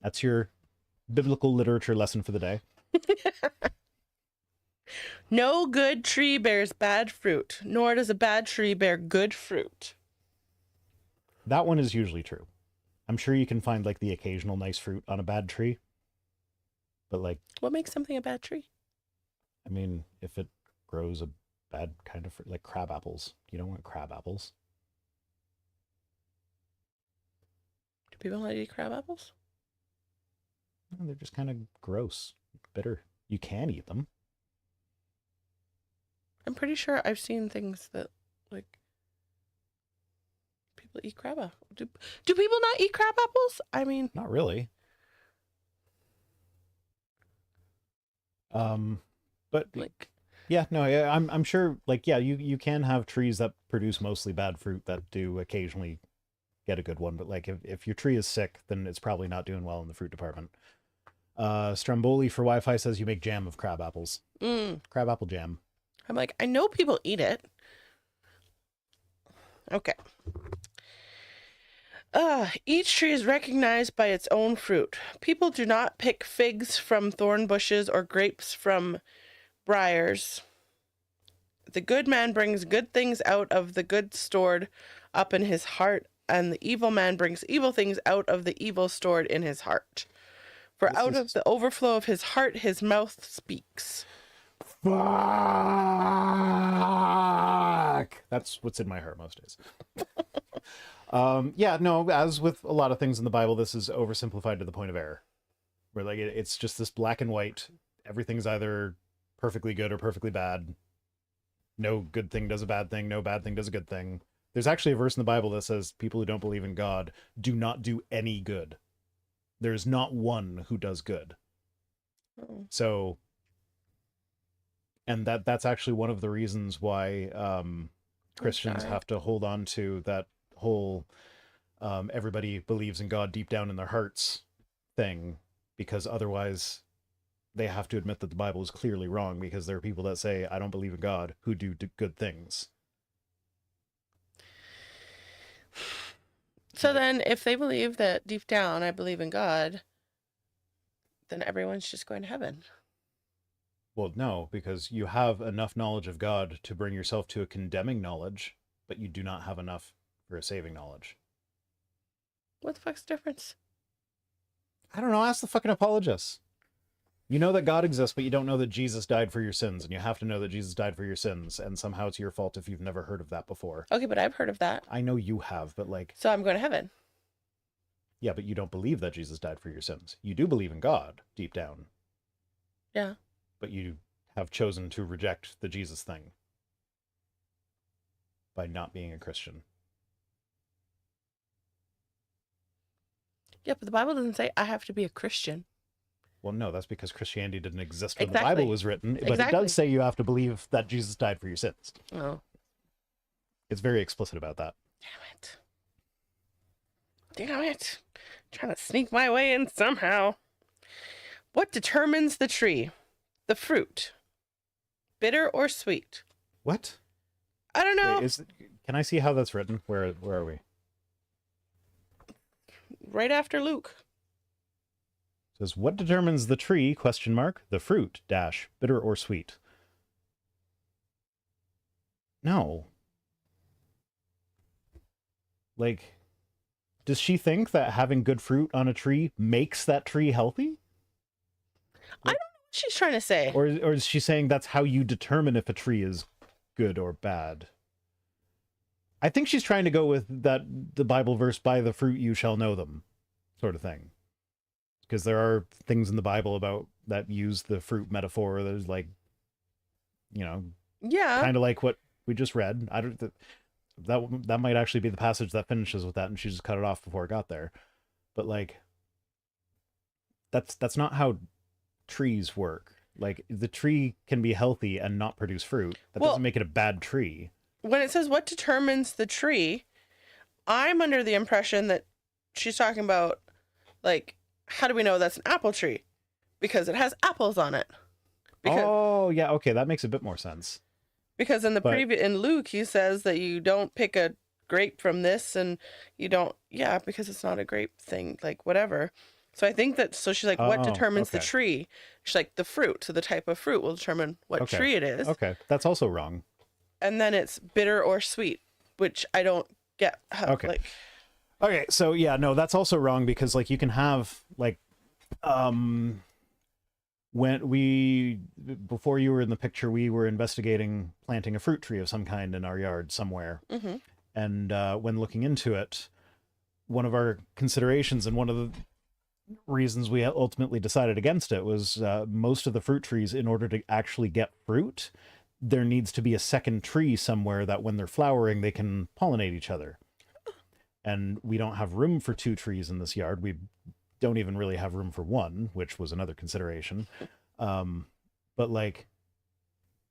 That's your biblical literature lesson for the day. No good tree bears bad fruit, nor does a bad tree bear good fruit. That one is usually true. I'm sure you can find, like, the occasional nice fruit on a bad tree. But, like... What makes something a bad tree? I mean, if it grows a bad kind of fruit, like crab apples. You don't want crab apples. People not eat crab apples? They're just kind of gross, bitter. You can eat them. I'm pretty sure I've seen things that, like, people eat crab apples. Do people not eat crab apples? I mean, Not really. But like, yeah, no, yeah, I'm sure. Like, yeah, you can have trees that produce mostly bad fruit that do occasionally get a good one. But like, if your tree is sick, then it's probably not doing well in the fruit department. Stromboli for Wi-Fi says you make jam of crab apples. Crab apple jam. I'm like, I know people eat it. Okay. Each tree is recognized by its own fruit. People do not pick figs from thorn bushes or grapes from briars. The good man brings good things out of the good stored up in his heart, and the evil man brings evil things out of the evil stored in his heart. For out of the overflow of his heart, his mouth speaks. Fuck! That's what's in my heart most days. Yeah, no, as with a lot of things in the Bible, this is oversimplified to the point of error. Where like it's just this black and white. Everything's either perfectly good or perfectly bad. No good thing does a bad thing. No bad thing does a good thing. There's actually a verse in the Bible that says people who don't believe in God do not do any good. There's not one who does good. So, and that's actually one of the reasons why Christians have to hold on to that whole everybody believes in God deep down in their hearts thing, because otherwise they have to admit that the Bible is clearly wrong, because there are people that say, I don't believe in God, who do good things. So then, if they believe that deep down I believe in God, then everyone's just going to heaven. Well, no, because you have enough knowledge of God to bring yourself to a condemning knowledge, but you do not have enough for a saving knowledge. What the fuck's the difference? I don't know. Ask the fucking apologists. You know that God exists, but you don't know that Jesus died for your sins, and you have to know that Jesus died for your sins, and somehow it's your fault if you've never heard of that before. Okay, but I've heard of that. I know you have, but like... So I'm going to heaven. Yeah, but you don't believe that Jesus died for your sins. You do believe in God, deep down. Yeah. But you have chosen to reject the Jesus thing by not being a Christian. Yeah, but the Bible doesn't say I have to be a Christian. Well, no, that's because Christianity didn't exist when Exactly. the Bible was written, but Exactly. it does say you have to believe that Jesus died for your sins. Oh. It's very explicit about that. Damn it. Trying to sneak my way in somehow. What determines the tree? The fruit. Bitter or sweet? What? I don't know. Wait, can I see how that's written? Where are we? Right after Luke. It says, what determines the tree, question mark, the fruit, dash, bitter or sweet? No. Like, does she think that having good fruit on a tree makes that tree healthy? I don't know what she's trying to say. Or is she saying that's how you determine if a tree is good or bad? I think she's trying to go with the Bible verse, by the fruit you shall know them, sort of thing. Because there are things in the Bible about that use the fruit metaphor. There's like, you know, yeah, kind of like what we just read. I don't that might actually be the passage that finishes with that, and she just cut it off before it got there. But like, that's not how trees work. Like, the tree can be healthy and not produce fruit. That doesn't make it a bad tree. When it says what determines the tree, I'm under the impression that she's talking about, like, how do we know that's an apple tree? Because it has apples on it. Oh, yeah, okay, that makes a bit more sense. Because in in Luke, he says that you don't pick a grape from this, and you don't, because it's not a grape thing, like, whatever. So I think that, so she's like, what determines the tree? She's like, the fruit. So the type of fruit will determine what tree it is. Okay, that's also wrong. And then it's bitter or sweet, which I don't get. Okay. Okay, so yeah, no, that's also wrong, because like you can have like before you were in the picture, we were investigating planting a fruit tree of some kind in our yard somewhere. Mm-hmm. And when looking into it, one of our considerations and one of the reasons we ultimately decided against it was most of the fruit trees, in order to actually get fruit, there needs to be a second tree somewhere that when they're flowering, they can pollinate each other. And we don't have room for 2 trees in this yard. We don't even really have room for 1, which was another consideration. But like,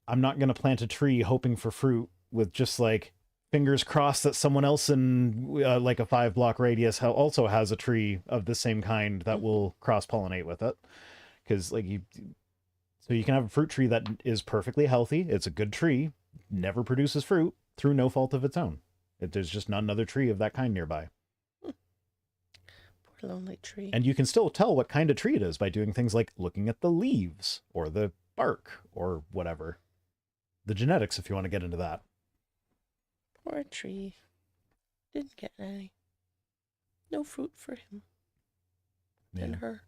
I'm not going to plant a tree hoping for fruit with just like fingers crossed that someone else in like a 5-block radius also has a tree of the same kind that will cross pollinate with it. Because like so you can have a fruit tree that is perfectly healthy. It's a good tree, never produces fruit through no fault of its own. There's just not another tree of that kind nearby. Poor lonely tree. And you can still tell what kind of tree it is by doing things like looking at the leaves or the bark or whatever. The genetics, if you want to get into that. Poor tree. Didn't get any. No fruit for him. Yeah. And her.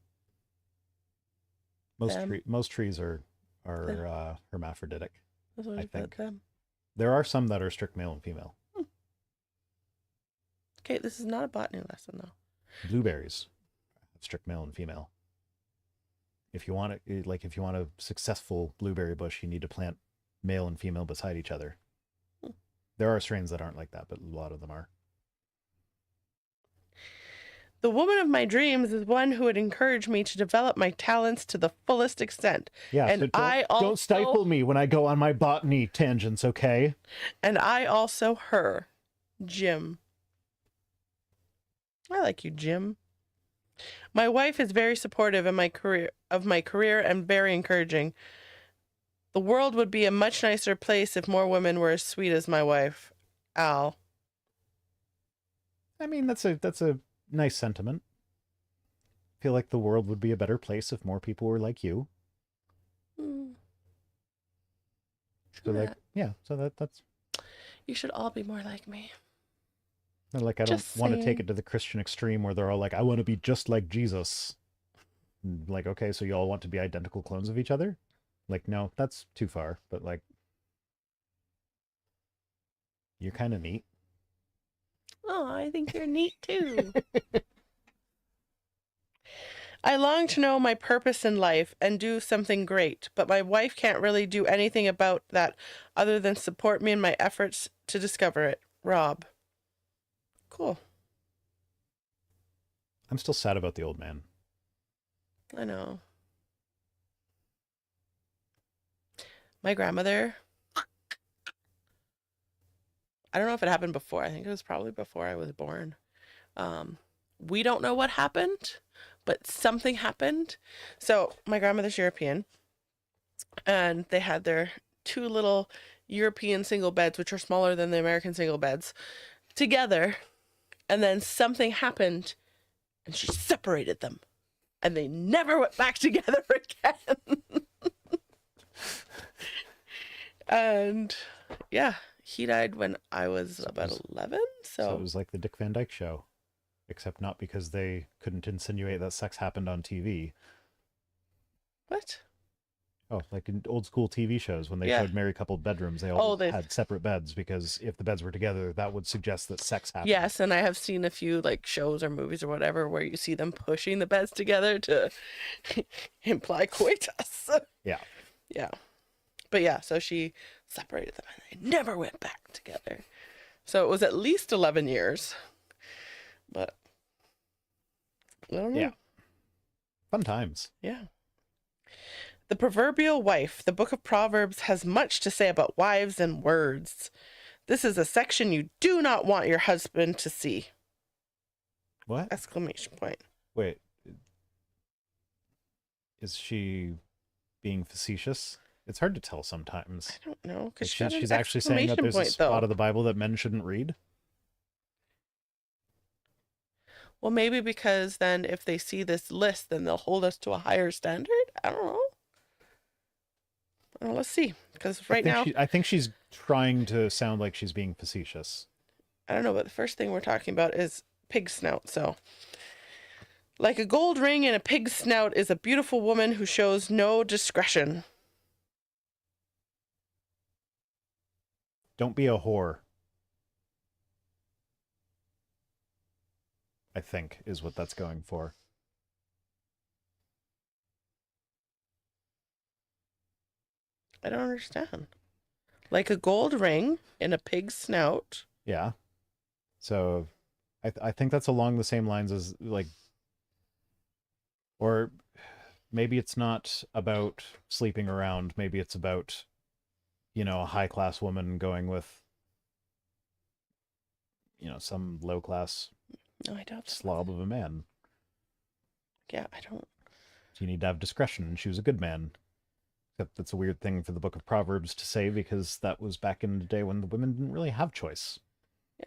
Most trees are hermaphroditic. I think. Them. There are some that are strict male and female. Okay, this is not a botany lesson though. Blueberries, strict male and female. If you want it, like if you want a successful blueberry bush, you need to plant male and female beside each other. There are strains that aren't like that, but a lot of them are. The woman of my dreams is one who would encourage me to develop my talents to the fullest extent. Yeah, and so don't stifle me when I go on my botany tangents, okay? And I also her, Jim. I like you, Jim. My wife is very supportive of my career and very encouraging. The world would be a much nicer place if more women were as sweet as my wife, Al. I mean, that's a nice sentiment. I feel like the world would be a better place if more people were like you. So like, yeah, so that's. You should all be more like me. Like, I don't want to take it to the Christian extreme where they're all like, I want to be just like Jesus. Like, okay, so you all want to be identical clones of each other? Like, no, that's too far. But like, you're kind of neat. Oh, I think you're neat too. I long to know my purpose in life and do something great, but my wife can't really do anything about that other than support me in my efforts to discover it. Rob. Cool. I'm still sad about the old man. I know. My grandmother, I don't know if it happened before. I think it was probably before I was born. We don't know what happened, but something happened. So my grandmother's European, and they had their 2 little European single beds, which are smaller than the American single beds, together. And then something happened, and she separated them, and they never went back together again. And yeah, he died when I was about 11. So it was like the Dick Van Dyke Show, except not because they couldn't insinuate that sex happened on TV. What? Oh, like in old school TV shows when they showed married couple bedrooms, they all had separate beds because if the beds were together, that would suggest that sex happened. Yes, and I have seen a few like shows or movies or whatever where you see them pushing the beds together to imply coitus. Yeah. Yeah. But yeah, so she separated them and they never went back together. So it was at least 11 years. But I don't know. Yeah. Fun times. Yeah. The proverbial wife. The book of Proverbs has much to say about wives and words. This is a section you do not want your husband to see. What? Exclamation point. Wait. Is she being facetious? It's hard to tell sometimes. I don't know. Because she's actually saying that there's a spot of the Bible that men shouldn't read. Well, maybe because then if they see this list, then they'll hold us to a higher standard. I don't know. Well, let's see. Because now... I think she's trying to sound like she's being facetious. I don't know, but the first thing we're talking about is pig snout. So, like a gold ring in a pig's snout is a beautiful woman who shows no discretion. Don't be a whore. I think, is what that's going for. I don't understand. Like a gold ring in a pig's snout. Yeah. So I think that's along the same lines as like, or maybe it's not about sleeping around. Maybe it's about, a high class woman going with, some low class No, I don't. slob of a man. Yeah, I don't. So you need to have discretion, and she was a good man. Except that's a weird thing for the book of Proverbs to say because that was back in the day when the women didn't really have choice.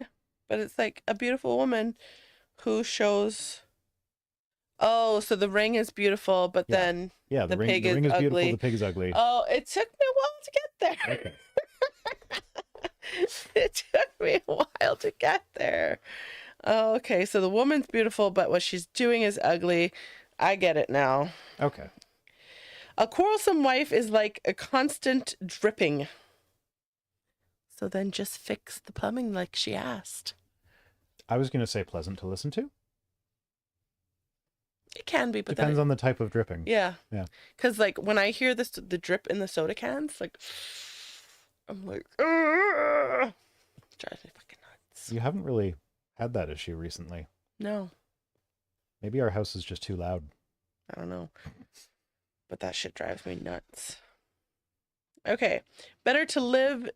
Yeah. But it's like a beautiful woman who shows. Oh, so the ring is beautiful, but Yeah. then Yeah, the ring is is beautiful, ugly. the pig is ugly. Oh, it took me a while to get there. Okay. It took me a while to get there. Oh, okay, so the woman's beautiful, but what she's doing is ugly. I get it now. Okay. A quarrelsome wife is like a constant dripping. So then just fix the plumbing like she asked. I was going to say pleasant to listen to. It can be, but Depends on the type of dripping. Yeah. Yeah. Because like when I hear this, the drip in the soda cans, like I'm like, ugh! It drives me fucking nuts. You haven't really had that issue recently. No, Maybe our house is just too loud. I don't know. But that shit drives me nuts. Okay. Better to live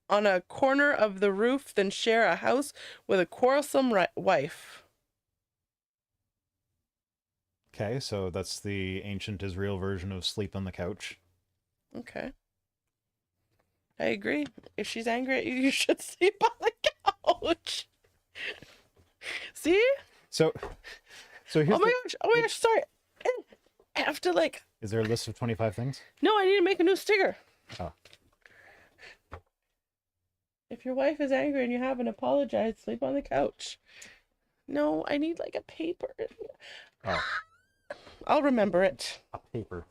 on a corner of the roof than share a house with a quarrelsome wife. Okay, so that's the ancient Israel version of sleep on the couch. Okay. I agree. If she's angry at you, you should sleep on the couch. See? So here's Oh my gosh, sorry. I have to like, Is there a list of 25 things? no, I need to make a new sticker. Oh. If your wife is angry and you haven't apologized, sleep on the couch. No, I need like a paper. Oh. I'll remember it. A paper.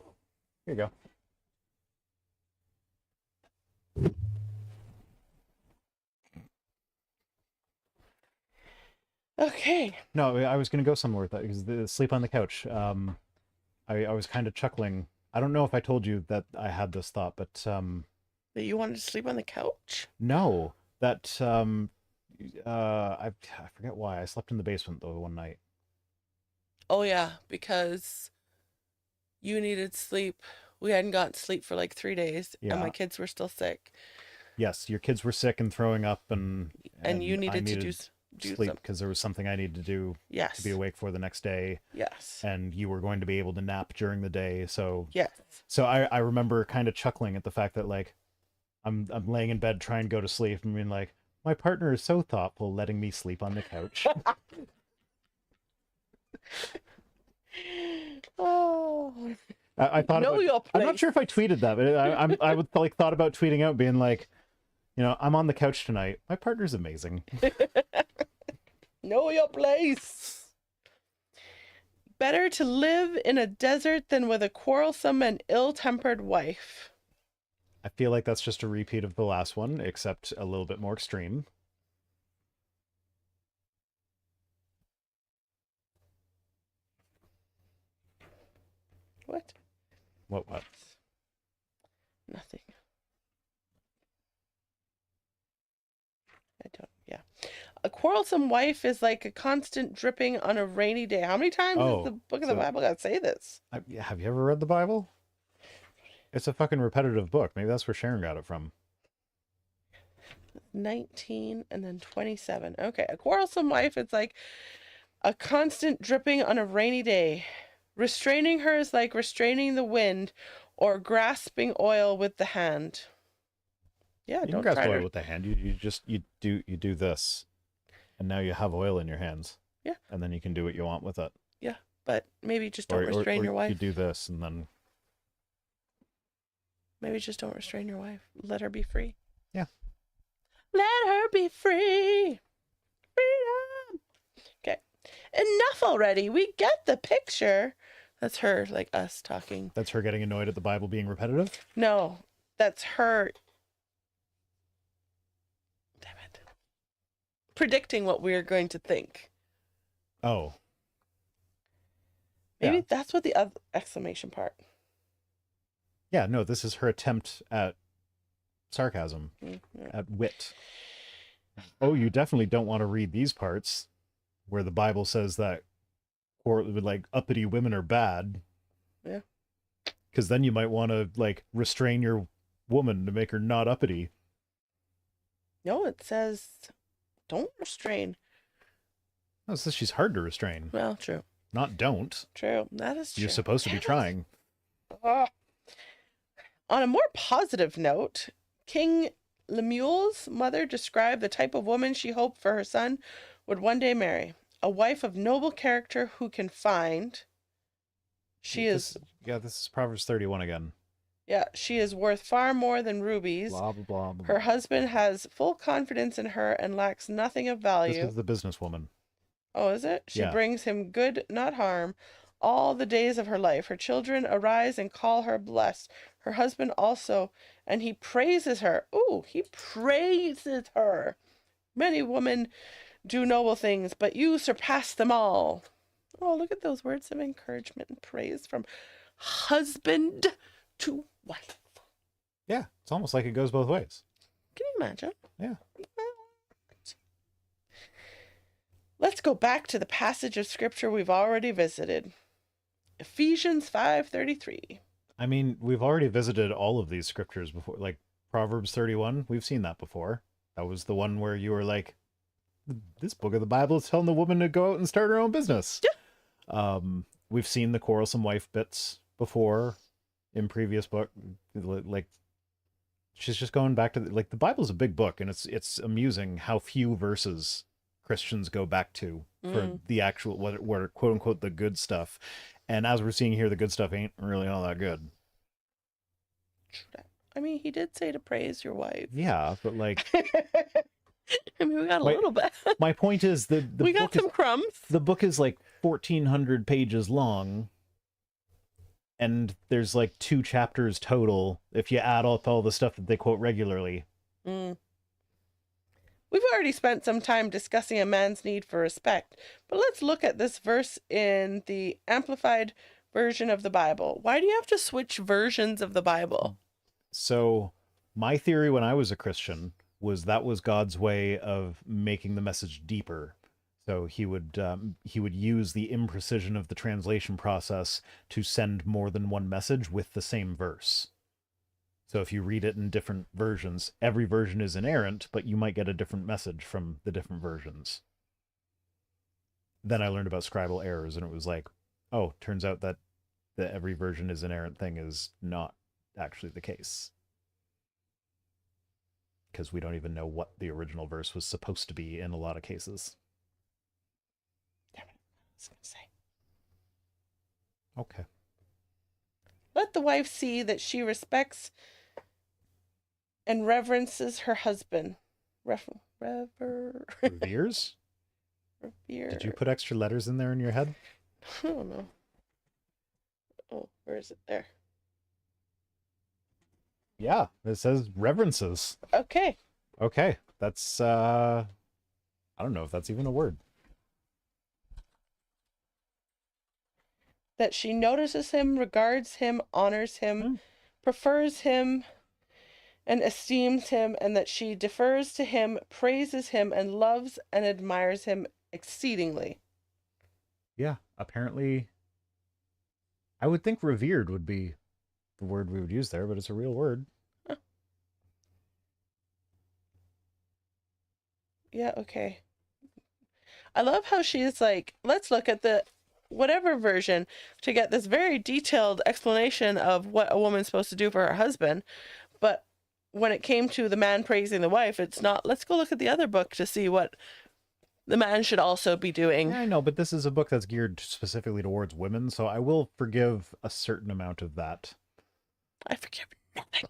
Here you go. Okay. No, I was going to go somewhere with that because the sleep on the couch. I was kind of chuckling. I don't know if I told you that I had this thought, but That you wanted to sleep on the couch? no, that I forget why I slept in the basement though one night. Oh yeah, because you needed sleep. We hadn't gotten sleep for like 3 days, and my Yeah. kids were still sick. Yes, your kids were sick and throwing up, and You I needed to needed do sleep some. because there was something I needed to do to Yes. be awake for the next day, Yes. and you were going to be able to nap during the day. So Yes. I remember kind of chuckling at the fact that like I'm laying in bed trying to go to sleep and being like, my partner is so thoughtful letting me sleep on the couch. Oh. I thought Know about, your I'm not place. sure if I tweeted that, but I would like thought about tweeting out being like, I'm on the couch tonight. My partner's amazing. Know your place. Better to live in a desert than with a quarrelsome and ill-tempered wife. I feel like that's just a repeat of the last one, except a little bit more extreme. What? What? Nothing. Yeah. A quarrelsome wife is like a constant dripping on a rainy day. How many times Oh, does the book of the Bible got to say this? Have you ever read the Bible? It's a fucking repetitive book. Maybe that's where Sharon got it from. 19 and then 27. Okay. A quarrelsome wife is like a constant dripping on a rainy day. Restraining her is like restraining the wind or grasping oil with the hand. Yeah, You can don't grasp try oil to. with the hand. You do this, and now you have oil in your hands. Yeah. And then you can do what you want with it. Yeah, but maybe just don't restrain your wife. You do this, and then Maybe just don't restrain your wife. Let her be free. Yeah. Let her be free. Freedom. Okay. Enough already. We get the picture. That's her, like us talking. that's her getting annoyed at the Bible being repetitive. No, that's her. Damn it. Predicting what we're going to think. Oh, Maybe yeah. that's what the other exclamation part. Yeah, no, this is her attempt at sarcasm, Yeah. at wit. Oh, you definitely don't want to read these parts where the Bible says that or like uppity women are bad, Yeah. because then you might want to like restrain your woman to make her not uppity. No, it says don't restrain. No, it says she's hard to restrain, Well, true. not don't. True. That is true. You're supposed to be Damn it. trying. Ah. On a more positive note, King Lemuel's mother described the type of woman she hoped for her son would one day marry. A wife of noble character who can find. She is, Yeah, this is Proverbs 31 again. yeah, she is worth far more than rubies. Blah blah blah. Blah Her blah. husband has full confidence in her and lacks nothing of This value. is the businesswoman. Oh, is it? She Yeah. brings him good, not harm, all the days of her life. Her children arise and call her blessed. Her husband also, and he praises her. Ooh, he praises her. Many women do noble things, but you surpass them all. Oh, look at those words of encouragement and praise from husband to wife. Yeah, it's almost like it goes both ways. Can you imagine? Yeah. Let's go back to the passage of scripture we've already visited. Ephesians 5:33. I mean, we've already visited all of these scriptures before, like Proverbs 31. We've seen that before. That was the one where you were like, this book of the Bible is telling the woman to go out and start her own business. Yeah. We've seen the quarrelsome wife bits before in previous book. Like, she's just going back to like the Bible's a big book, and it's amusing how few verses Christians go back to for the actual what are quote unquote the good stuff. And as we're seeing here, the good stuff ain't really all that good. I mean, he did say to praise your wife. Yeah, but like, I mean, we got a little bit. my point is the we got some crumbs. The book is like 1,400 pages long, and there's like 2 chapters total if you add up all the stuff that they quote regularly. We've already spent some time discussing a man's need for respect, but let's look at this verse in the Amplified version of the Bible. Why do you have to switch versions of the Bible? So my theory when I was a Christian was that was God's way of making the message deeper. So he would use the imprecision of the translation process to send more than one message with the same verse. So if you read it in different versions, every version is inerrant, but you might get a different message from the different versions. Then I learned about scribal errors, and it was like, oh, turns out that the every version is inerrant thing is not actually the case. Because we don't even know what the original verse was supposed to be in a lot of cases. Damn it. I was going to say. Okay. Let the wife see that she respects and reverences her husband. Reveres? Revere. Did you put extra letters in there in your head? I don't know. Oh, where is it? There. Yeah, it says reverences. Okay. Okay, that's, I don't know if that's even a word. That she notices him, regards him, honors him, prefers him, and esteems him, and that she defers to him, praises him, and loves and admires him exceedingly. Yeah, apparently, I would think revered would be the word we would use there, but it's a real word. Huh. Yeah, okay. I love how she's like, let's look at the whatever version to get this very detailed explanation of what a woman's supposed to do for her husband. But when it came to the man praising the wife, it's not, let's go look at the other book to see what the man should also be doing. Yeah, I know, but this is a book that's geared specifically towards women, so I will forgive a certain amount of that. I forgive nothing.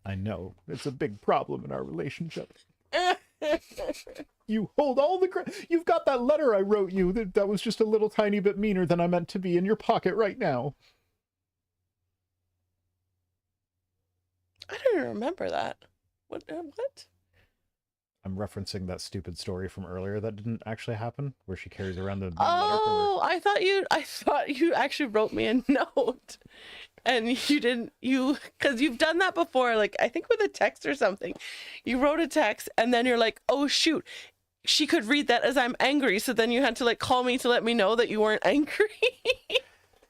I know. It's a big problem in our relationship. You hold all the you've got that letter I wrote you that was just a little tiny bit meaner than I meant to be in your pocket right now. I don't even remember that. What? I'm referencing that stupid story from earlier that didn't actually happen, where she carries around the letter from her. Oh, I thought you actually wrote me a note. And you didn't, because you've done that before, like I think with a text or something. You wrote a text and then you're like, oh shoot, she could read that as I'm angry. So then you had to like call me to let me know that you weren't angry.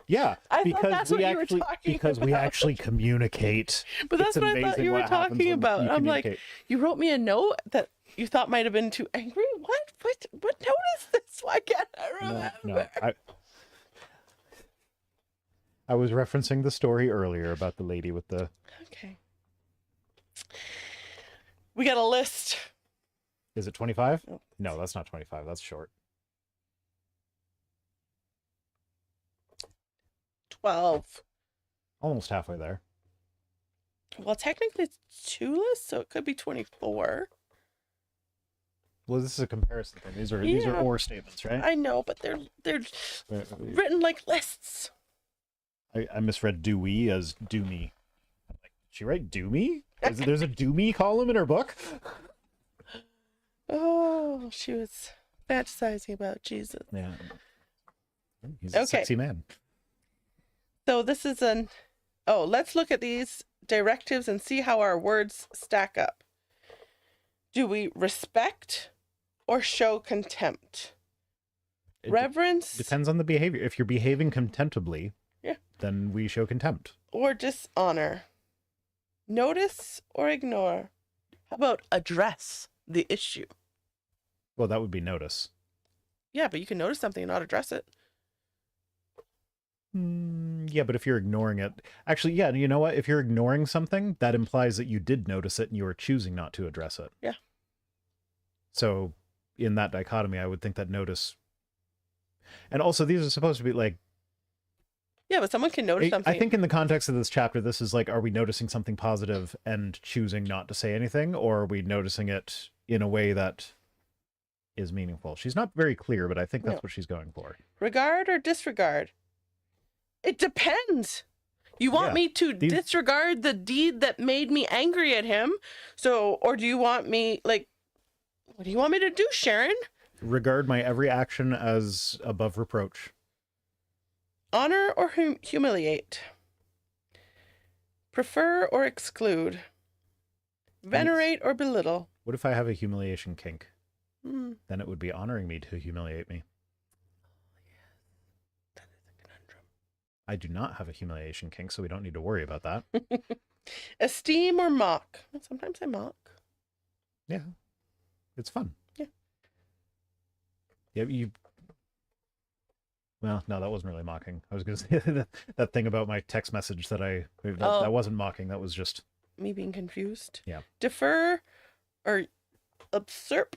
Yeah, I thought because that's we what you were actually talking we about. actually communicate. But that's It's what I thought amazing you were what happens talking when about. you I'm like, communicate. you wrote me a note that you thought might have been too angry. What note is this? Why can't I remember? No, I was referencing the story earlier about the lady with the... Okay. We got a list. Is it 25? Oh. No, that's not 25. That's short. 12. Almost halfway there. Well, technically it's 2 lists, so it could be 24. Well, this is a comparison thing. These are or statements, right? I know, but they're written like lists. I misread do we as do me. I'm like, did she write do me? There's a do me column in her book? Oh, she was fantasizing about Jesus. Yeah. He's a sexy man. So this is let's look at these directives and see how our words stack up. Do we respect or show contempt? Reverence Depends on the behavior. If you're behaving contemptibly, then we show contempt. or dishonor? Notice or ignore? How about address the issue? Well, that would be notice. Yeah, but you can notice something and not address it. Yeah, but if you're ignoring it... Actually, yeah, you know what? If you're ignoring something, that implies that you did notice it and you were choosing not to address it. Yeah. So, in that dichotomy, I would think that notice... And also, these are supposed to be like... Yeah, but someone can notice something. I think in the context of this chapter, this is like, are we noticing something positive and choosing not to say anything? Or are we noticing it in a way that is meaningful? She's not very clear, but I think that's what she's going for. Regard or disregard? It depends. You want me to disregard the deed that made me angry at him? So, or do you want me, like, what do you want me to do, Sharon? Regard my every action as above reproach. Honor or humiliate? Prefer or exclude? Venerate or belittle? What if I have a humiliation kink? Then it would be honoring me to humiliate me. that is a conundrum. I do not have a humiliation kink, so we don't need to worry about that. Esteem or mock? Sometimes I mock. Yeah. It's fun. Yeah. Yeah, well, no, that wasn't really mocking. I was going to say that thing about my text message that that wasn't mocking. That was just... Me being confused. Yeah. Defer or usurp?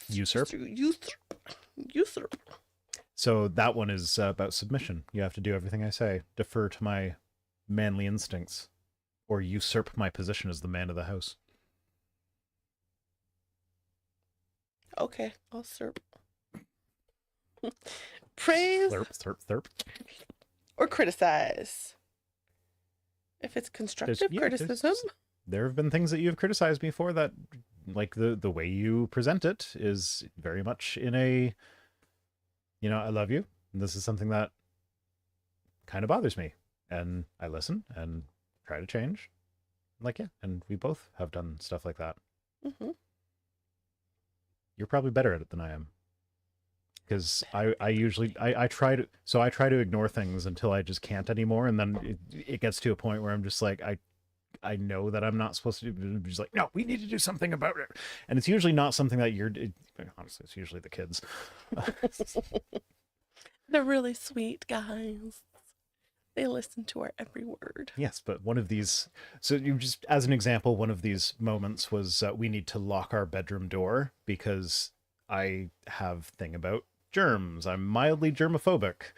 Usurp. Usurp. So that one is about submission. You have to do everything I say. Defer to my manly instincts. Or usurp my position as the man of the house. Okay, I'll usurp. Praise Slurp. or criticize. If it's constructive criticism. There have been things that you've criticized me for that, like the way you present it is very much in a, I love you. And this is something that kind of bothers me. And I listen and try to change. Like, yeah, and we both have done stuff like that. Mm-hmm. You're probably better at it than I am. Because I usually try to ignore things until I just can't anymore, and then it gets to a point where I'm just like, I know that I'm not supposed to do, I'm just like, no, we need to do something about it, and it's usually not something that honestly, it's usually the kids. They're really sweet guys. They listen to our every word. Yes, but one of these, so you just, as an example, one of these moments was we need to lock our bedroom door because I have thing about germs. I'm mildly germophobic.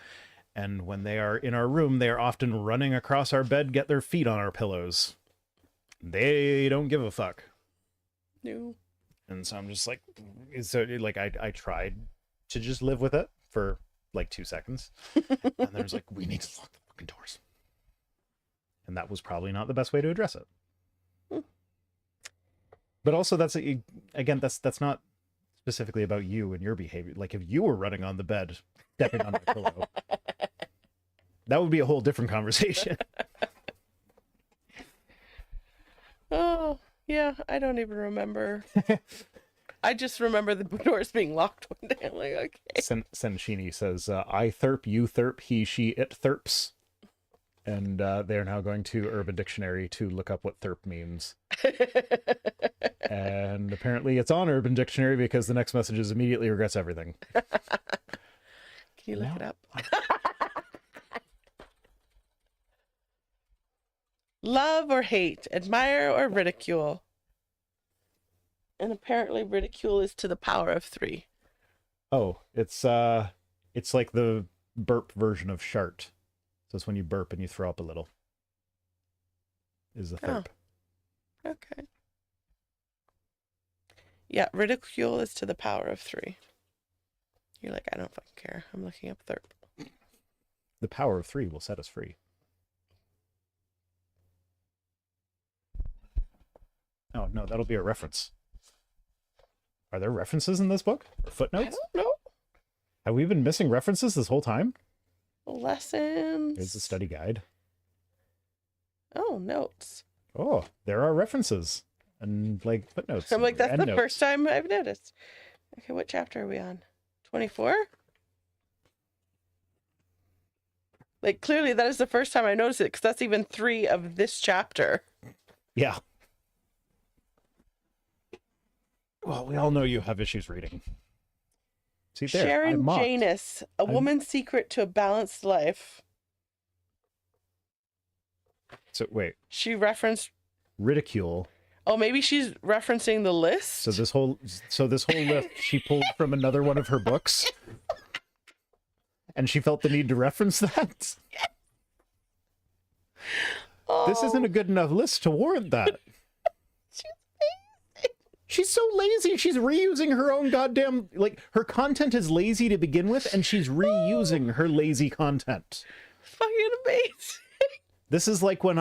And when they are in our room, they are often running across our bed, get their feet on our pillows. They don't give a fuck. No. And so I'm just like, I tried to just live with it for like 2 seconds. And there's like, we need to lock the fucking doors. And that was probably not the best way to address it. But also again, that's not specifically about you and your behavior. Like if you were running on the bed, stepping on my pillow, that would be a whole different conversation. Oh, yeah, I don't even remember. I just remember the doors being locked one day. I'm like, okay. Senshini says, I thirp, you thirp, he, she, it thirps. And they're now going to Urban Dictionary to look up what thirp means. And apparently it's on Urban Dictionary because the next message is immediately regrets everything. Can you look it up? Love or hate, admire or ridicule. And apparently ridicule is to the power of 3. Oh, it's like the burp version of shart. So it's when you burp and you throw up a little. Is the thirp. Oh, okay. Yeah, ridicule is to the power of 3. You're like, I don't fucking care. I'm looking up thirp. The power of 3 will set us free. Oh, no, that'll be a reference. Are there references in this book? Or footnotes? I don't know. Have we been missing references this whole time? Lessons. Here's the study guide. Oh, notes. Oh, there are references and like footnotes. I'm like, that's the notes. first time I've noticed. Okay, what chapter are we on? 24? Like, clearly that is the first time I noticed it, because that's even 3 of this chapter. Yeah. Well, we all know you have issues reading. See there, Sharon Janus, A Woman's Secret to a Balanced Life. So wait. She referenced ridicule. Oh, maybe she's referencing the list. So this whole list she pulled from another one of her books, and she felt the need to reference that. Oh. This isn't a good enough list to warrant that. She's so lazy. She's reusing her own goddamn, like, her content is lazy to begin with, and she's reusing her lazy content. Fucking amazing. This is like when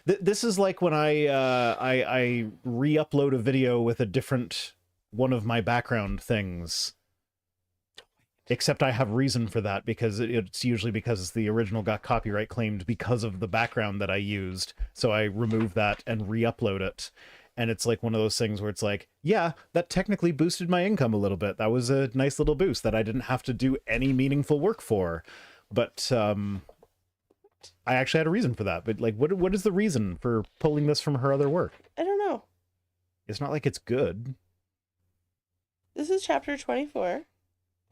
this is like when I re-upload a video with a different one of my background things. Except I have reason for that, because it's usually because the original got copyright claimed because of the background that I used. So I remove that and re-upload it. And it's like one of those things where it's like, yeah, that technically boosted my income a little bit. That was a nice little boost that I didn't have to do any meaningful work for. But I actually had a reason for that. But like, what is the reason for pulling this from her other work? I don't know. It's not like it's good. This is chapter 24.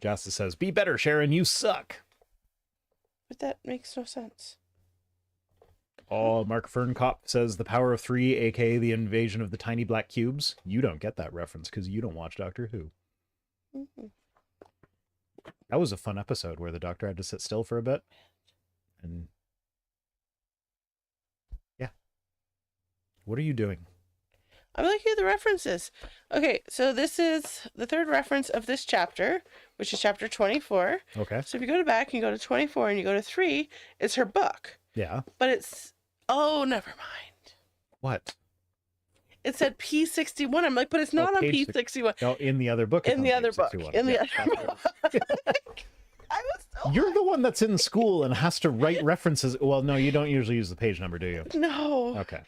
Justice says, be better, Sharon, you suck. But that makes no sense. Oh, Mark Ferncop says the power of 3, aka the invasion of the tiny black cubes. You don't get that reference because you don't watch Doctor Who. Mm-hmm. That was a fun episode where the Doctor had to sit still for a bit. And yeah. What are you doing? I'm looking at the references. Okay, so this is the third reference of this chapter, which is chapter 24. Okay. So if you go to back and you go to 24 and you go to 3, it's her book. Yeah. But it's... Oh, never mind. What? It said P61. I'm like, but it's not on P61. No, in the other book. In the other book. In the other book. I was so You're the one that's in school and has to write references. Well, no, you don't usually use the page number, do you? No. Okay.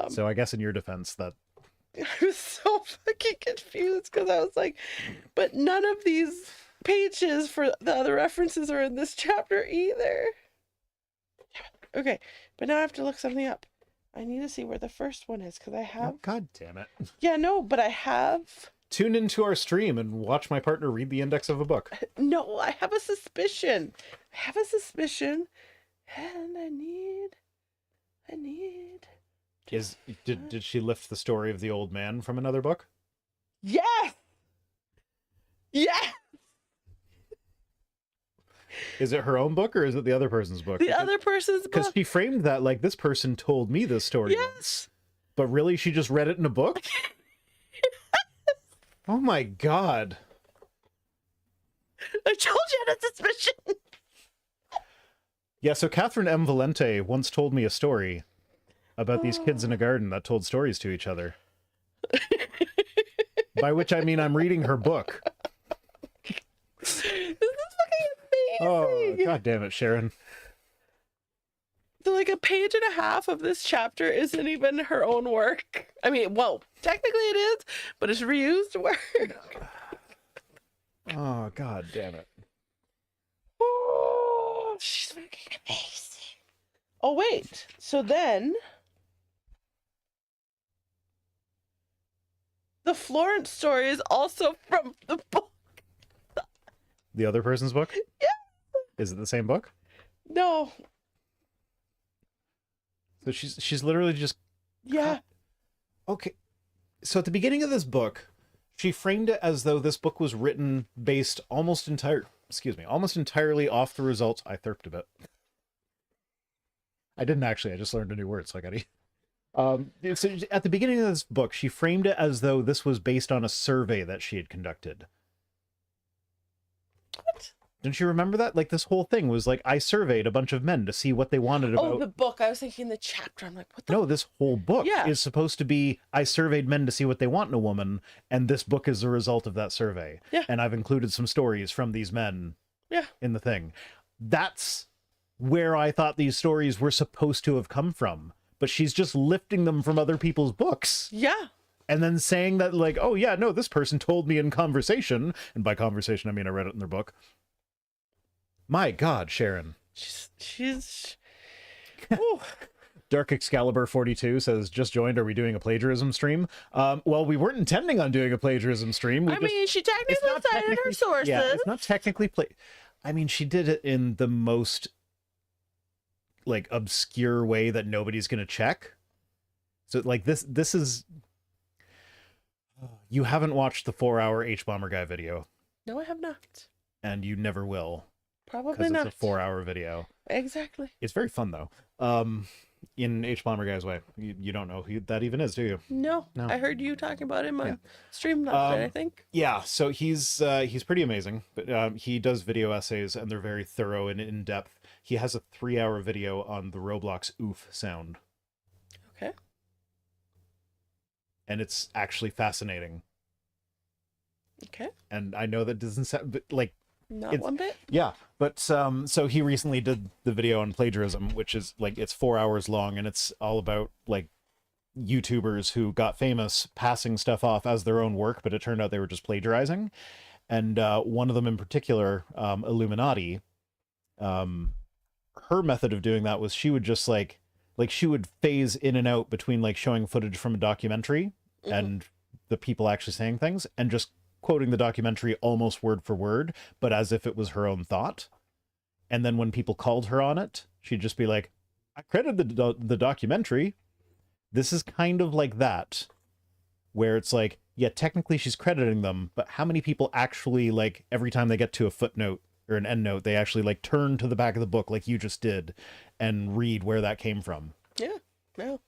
So I guess in your defense that... I was so fucking confused because I was like, but none of these pages for the other references are in this chapter either. Okay, but now I have to look something up. I need to see where the first one is because I have... Oh, God damn it. Yeah, no, but I have... Tune into our stream and watch my partner read the index of a book. No, I have a suspicion. And I need... Did she lift the story of the old man from another book? Yes! Yes! Is it her own book or is it the other person's book? The other person's book. Because she framed that like this person told me this story. Yes! Once. But really, she just read it in a book? Oh my God. I told you I had a suspicion. Yeah, so Catherine M. Valente once told me a story about these kids in a garden that told stories to each other. By which I mean I'm reading her book. This is fucking Oh, amazing. God damn it, Sharon. So like a page and a half of this chapter isn't even her own work. I mean, well, technically it is, but it's reused work. Oh, God damn it. Oh, she's fucking amazing. Oh, wait. So then the Florence story is also from the book. The other person's book? Yeah. Is it the same book? No. So she's literally just... Yeah. Okay. So at the beginning of this book, she framed it as though this book was written based almost entirely off the results. I thirped a bit. I didn't actually. I just learned a new word, so I got to... So at the beginning of this book, she framed it as though this was based on a survey that she had conducted. What? Don't you remember that? Like, this whole thing was like, I surveyed a bunch of men to see what they wanted about... Oh, the book. I was thinking the chapter. I'm like, what the... No, this whole book Yeah. is supposed to be, I surveyed men to see what they want in a woman, and this book is a result of that survey. Yeah. And I've included some stories from these men Yeah. in the thing. That's where I thought these stories were supposed to have come from. But she's just lifting them from other people's books. Yeah. And then saying that, like, oh yeah, no, this person told me in conversation, and by conversation I mean I read it in their book. My God, Sharon. She's Ooh. Dark Excalibur 42 says, just joined, are we doing a plagiarism stream? Well, we weren't intending on doing a plagiarism stream. I mean, she technically cited her sources. Yeah, it's not technically I mean, she did it in the most, like, obscure way that nobody's gonna check. So, like, this is... You haven't watched the 4-hour H-Bomber Guy video. No, I have not. And you never will. Probably Because not. it's a 4-hour video. Exactly. It's very fun, though. In H-Bomber Guy's way. You don't know who that even is, do you? No. No. I heard you talking about him on stream last night, I think. Yeah, so he's pretty amazing, but he does video essays, and they're very thorough and in-depth. He has a 3-hour video on the Roblox oof sound. Okay. And it's actually fascinating. Okay. And I know that doesn't sound, but, like... Not one bit? Yeah, but so he recently did the video on plagiarism, which is, like, it's 4 hours long, and it's all about, like, YouTubers who got famous passing stuff off as their own work, but it turned out they were just plagiarizing. And one of them in particular, Illuminati, her method of doing that was she would just, like she would phase in and out between, like, showing footage from a documentary and the people actually saying things, and just quoting the documentary almost word for word, but as if it was her own thought. And then when people called her on it, she'd just be like, I credited the documentary. This is kind of like that, where it's like, yeah, technically she's crediting them, but how many people actually, like, every time they get to a footnote or an endnote, they actually, like, turn to the back of the book like you just did and read where that came from? Yeah. No.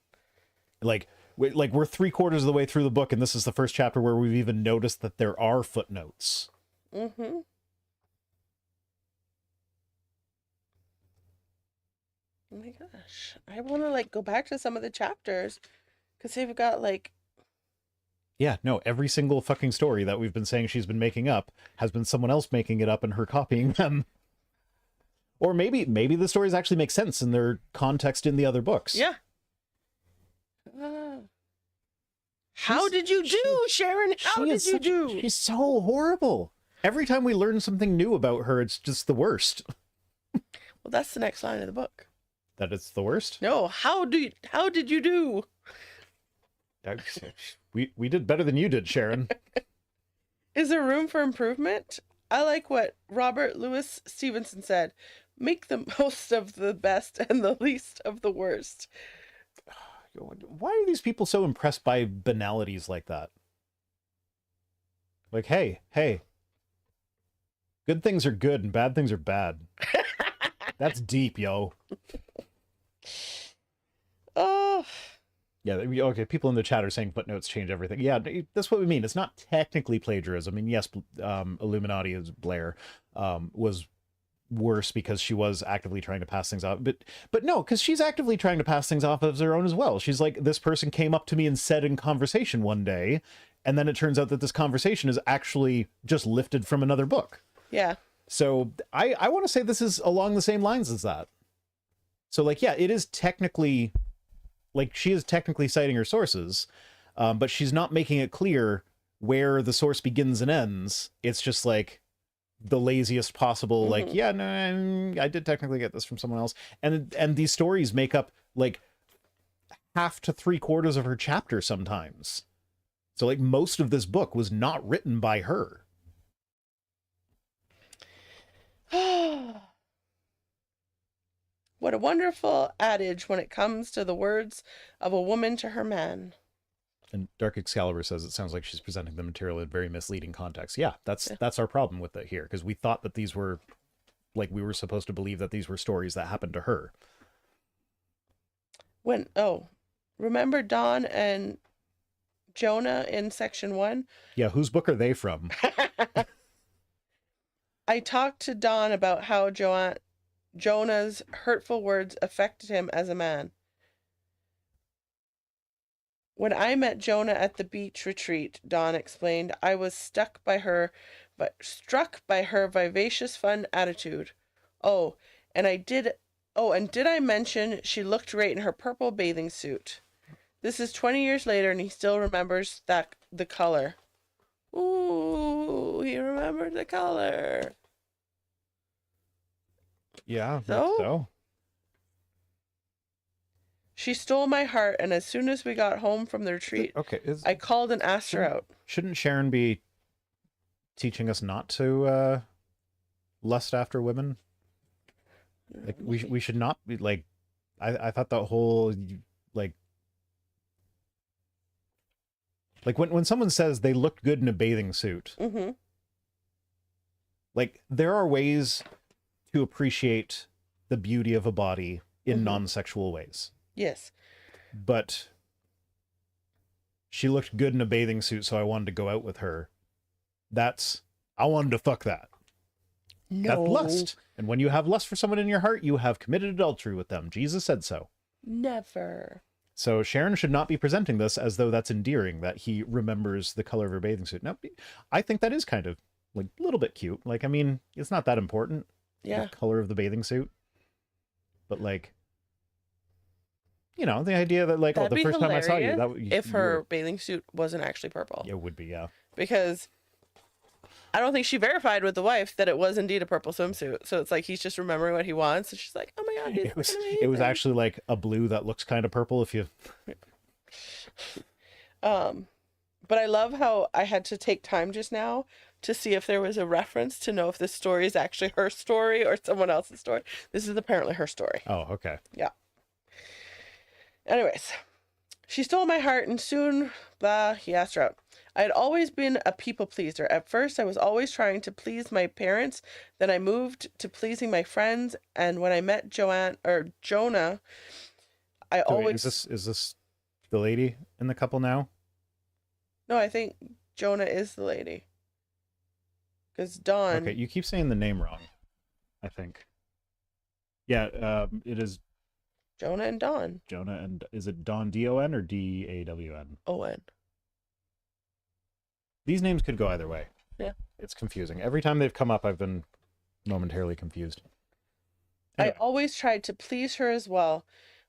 Like, we're 3/4 of the way through the book, and this is the first chapter where we've even noticed that there are footnotes. Mm-hmm. Oh my gosh. I want to, like, go back to some of the chapters because they've got, like... Yeah, no, every single fucking story that we've been saying she's been making up has been someone else making it up and her copying them. Or maybe the stories actually make sense in their context in the other books. Yeah. How did you do, Sharon? How did you do? She's so horrible. Every time we learn something new about her, it's just the worst. Well, that's the next line of the book. That it's the worst? No, how did you do? We did better than you did, Sharon. Is there room for improvement? I like what Robert Louis Stevenson said. Make the most of the best and the least of the worst. Why are these people so impressed by banalities like that? Like, hey, good things are good and bad things are bad. That's deep, yo. Oh. Yeah, okay, people in the chat are saying footnotes change everything. Yeah, that's what we mean. It's not technically plagiarism. I mean, yes, Illuminati is Blair, was worse because she was actively trying to pass things off. But no, because she's actively trying to pass things off as her own as well. She's like, this person came up to me and said in conversation one day, and then it turns out that this conversation is actually just lifted from another book. Yeah. So I want to say this is along the same lines as that. So like, yeah, it is technically, like, she is technically citing her sources, but she's not making it clear where the source begins and ends. It's just like the laziest possible, like, yeah, no, I did technically get this from someone else. And these stories make up like half to 3/4 of her chapter sometimes. So like most of this book was not written by her. What a wonderful adage when it comes to the words of a woman to her man. And Dark Excalibur says it sounds like she's presenting the material in very misleading context. Yeah, that's our problem with it here, because we thought that these were, like, we were supposed to believe that these were stories that happened to her. Remember Don and Jonah in section 1? Yeah, whose book are they from? I talked to Don about how Jonah's hurtful words affected him as a man. When I met Jonah at the beach retreat, Don explained, I was struck by her vivacious, fun attitude. And did I mention she looked great in her purple bathing suit? This is 20 years later, and he still remembers the color. Ooh, he remembered the color. Yeah, so? She stole my heart, and as soon as we got home from the retreat, I called and asked her out. Shouldn't Sharon be teaching us not to lust after women? Like, we should not be, like, I thought that whole, like when someone says they looked good in a bathing suit, like, there are ways to appreciate the beauty of a body in non-sexual ways. Yes. But she looked good in a bathing suit, so I wanted to go out with her. I wanted to fuck that. No. That's lust. And when you have lust for someone in your heart, you have committed adultery with them. Jesus said so. Never. So Sharon should not be presenting this as though that's endearing, that he remembers the color of her bathing suit. No, I think that is kind of, like, a little bit cute. Like, I mean, it's not that important. Yeah. The color of the bathing suit. But, like, you know, the idea that, like, the first time I saw you, if her bathing suit wasn't actually purple. It would be, yeah. Because I don't think she verified with the wife that it was indeed a purple swimsuit. So it's like he's just remembering what he wants, and she's like, "Oh my god, it was actually like a blue that looks kind of purple if you." But I love how I had to take time just now to see if there was a reference to know if this story is actually her story or someone else's story. This is apparently her story. Oh, okay. Yeah. Anyways, she stole my heart, and soon, he asked her out. I had always been a people pleaser. At first, I was always trying to please my parents. Then I moved to pleasing my friends. And when I met Jonah, Is this the lady in the couple now? No, I think Jonah is the lady. Because Dawn... Okay, you keep saying the name wrong, I think. Yeah, it is... Jonah and Dawn. Jonah and... Is it Dawn, D-O-N or D-A-W-N? O-N. These names could go either way. Yeah. It's confusing. Every time they've come up, I've been momentarily confused. Anyway. I always tried to please her as well.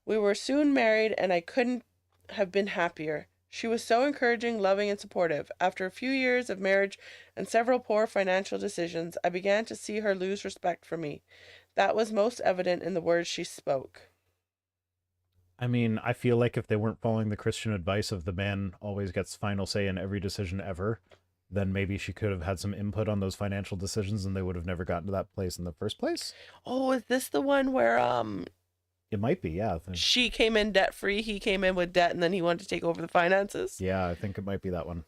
We were soon married, and I couldn't have been happier. She was so encouraging, loving, and supportive. After a few years of marriage and several poor financial decisions, I began to see her lose respect for me. That was most evident in the words she spoke. I mean, I feel like if they weren't following the Christian advice of the man always gets final say in every decision ever, then maybe she could have had some input on those financial decisions and they would have never gotten to that place in the first place. Oh, is this the one where it might be, yeah. She came in debt free, he came in with debt, and then he wanted to take over the finances? Yeah, I think it might be that one.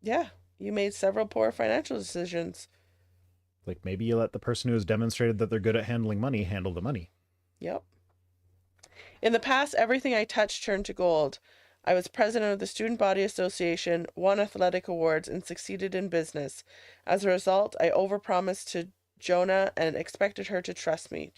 Yeah, you made several poor financial decisions. Like, maybe you let the person who has demonstrated that they're good at handling money handle the money. Yep. In the past, everything I touched turned to gold. I was president of the Student Body Association, won athletic awards, and succeeded in business. As a result, I overpromised to Jonah and expected her to trust me.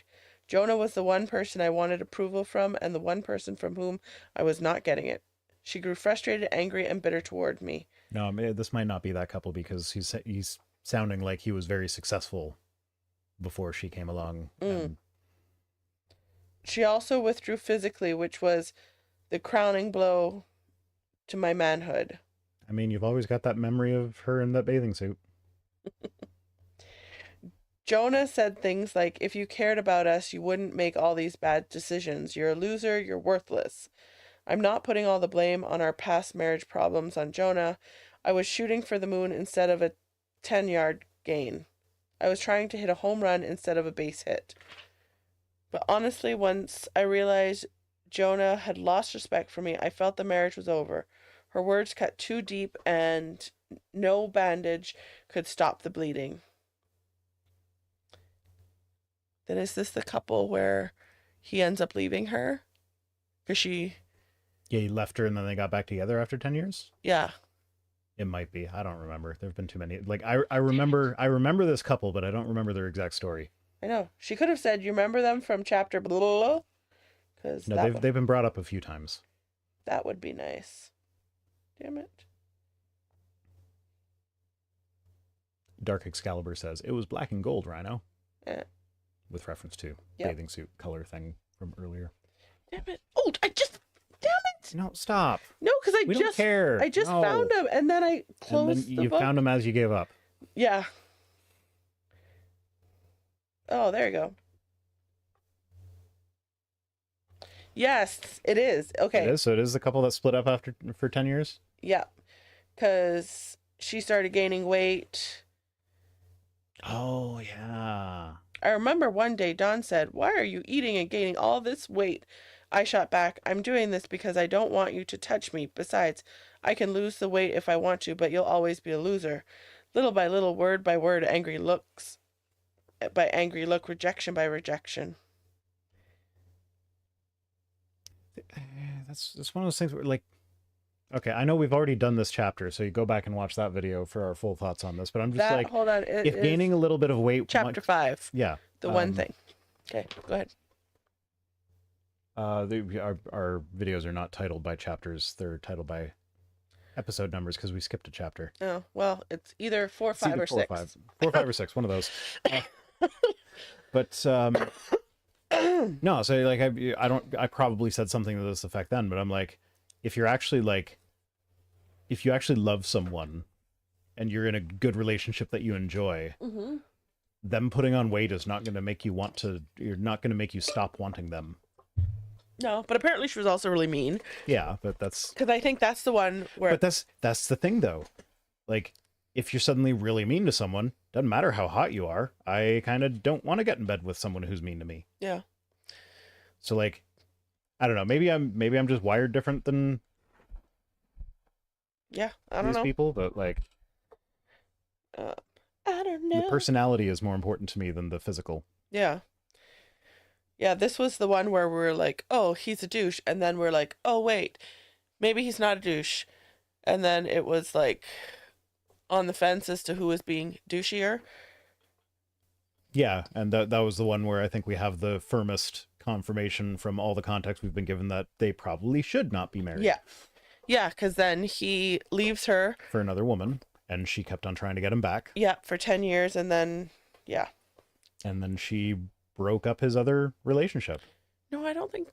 Jonah was the one person I wanted approval from and the one person from whom I was not getting it. She grew frustrated, angry, and bitter toward me. No, this might not be that couple because he's sounding like he was very successful before she came along. And She also withdrew physically, which was the crowning blow to my manhood. I mean, you've always got that memory of her in that bathing suit. Jonah said things like, if you cared about us, you wouldn't make all these bad decisions. You're a loser. You're worthless. I'm not putting all the blame on our past marriage problems on Jonah. I was shooting for the moon instead of a 10-yard gain. I was trying to hit a home run instead of a base hit. But honestly, once I realized Jonah had lost respect for me, I felt the marriage was over. Her words cut too deep and no bandage could stop the bleeding. Then is this the couple where he ends up leaving her? Because she... Yeah, he left her and then they got back together after 10 years? Yeah. It might be. I don't remember. There've been too many. Like I remember this couple, but I don't remember their exact story. I know. She could have said, you remember them from chapter blah, blah, blah? Because no, they've been brought up a few times. That would be nice. Damn it. Dark Excalibur says, it was black and gold, Rhino. Eh. With reference to bathing suit color thing from earlier. Damn it. Oh, damn it. No, stop. No, because we don't care. I just found him and then I closed and then the you book. Found him as you gave up. Yeah. Oh, there you go. Yes, it is. Okay. It is. So it is the couple that split up for 10 years? Yeah. Because she started gaining weight. Oh, yeah. I remember one day Dawn said, why are you eating and gaining all this weight? I shot back, I'm doing this because I don't want you to touch me. Besides, I can lose the weight if I want to, but you'll always be a loser. Little by little, word by word, angry looks by angry look, rejection by rejection. That's one of those things where, like, okay, I know we've already done this chapter, so you go back and watch that video for our full thoughts on this, but I'm just like, hold on, if gaining a little bit of weight... Chapter 5. Yeah. The one thing. Okay, go ahead. Our videos are not titled by chapters, they're titled by episode numbers because we skipped a chapter. Oh, well, it's either 4, 5, or 6. 4, 5, or 6, one of those. But no, so like I probably said something to this effect then, but I'm like, if you actually love someone and you're in a good relationship that you enjoy, them putting on weight is not going to make you you're not going to make you stop wanting them. No, but apparently she was also really mean. Yeah, but that's... Because I think that's the one where... But that's the thing, though. Like, if you're suddenly really mean to someone, doesn't matter how hot you are, I kind of don't want to get in bed with someone who's mean to me. Yeah. So, like, I don't know. Maybe I'm just wired different than... Yeah, I don't know. These people, but, like... I don't know. The personality is more important to me than the physical. Yeah. Yeah, this was the one where we were like, oh, he's a douche. And then we're like, oh, wait, maybe he's not a douche. And then it was like on the fence as to who was being douchier. Yeah, and that was the one where I think we have the firmest confirmation from all the context we've been given that they probably should not be married. Yeah. Yeah, because then he leaves her. For another woman, and she kept on trying to get him back. Yeah, for 10 years, and then, yeah. And then she broke up his other relationship. No, I don't think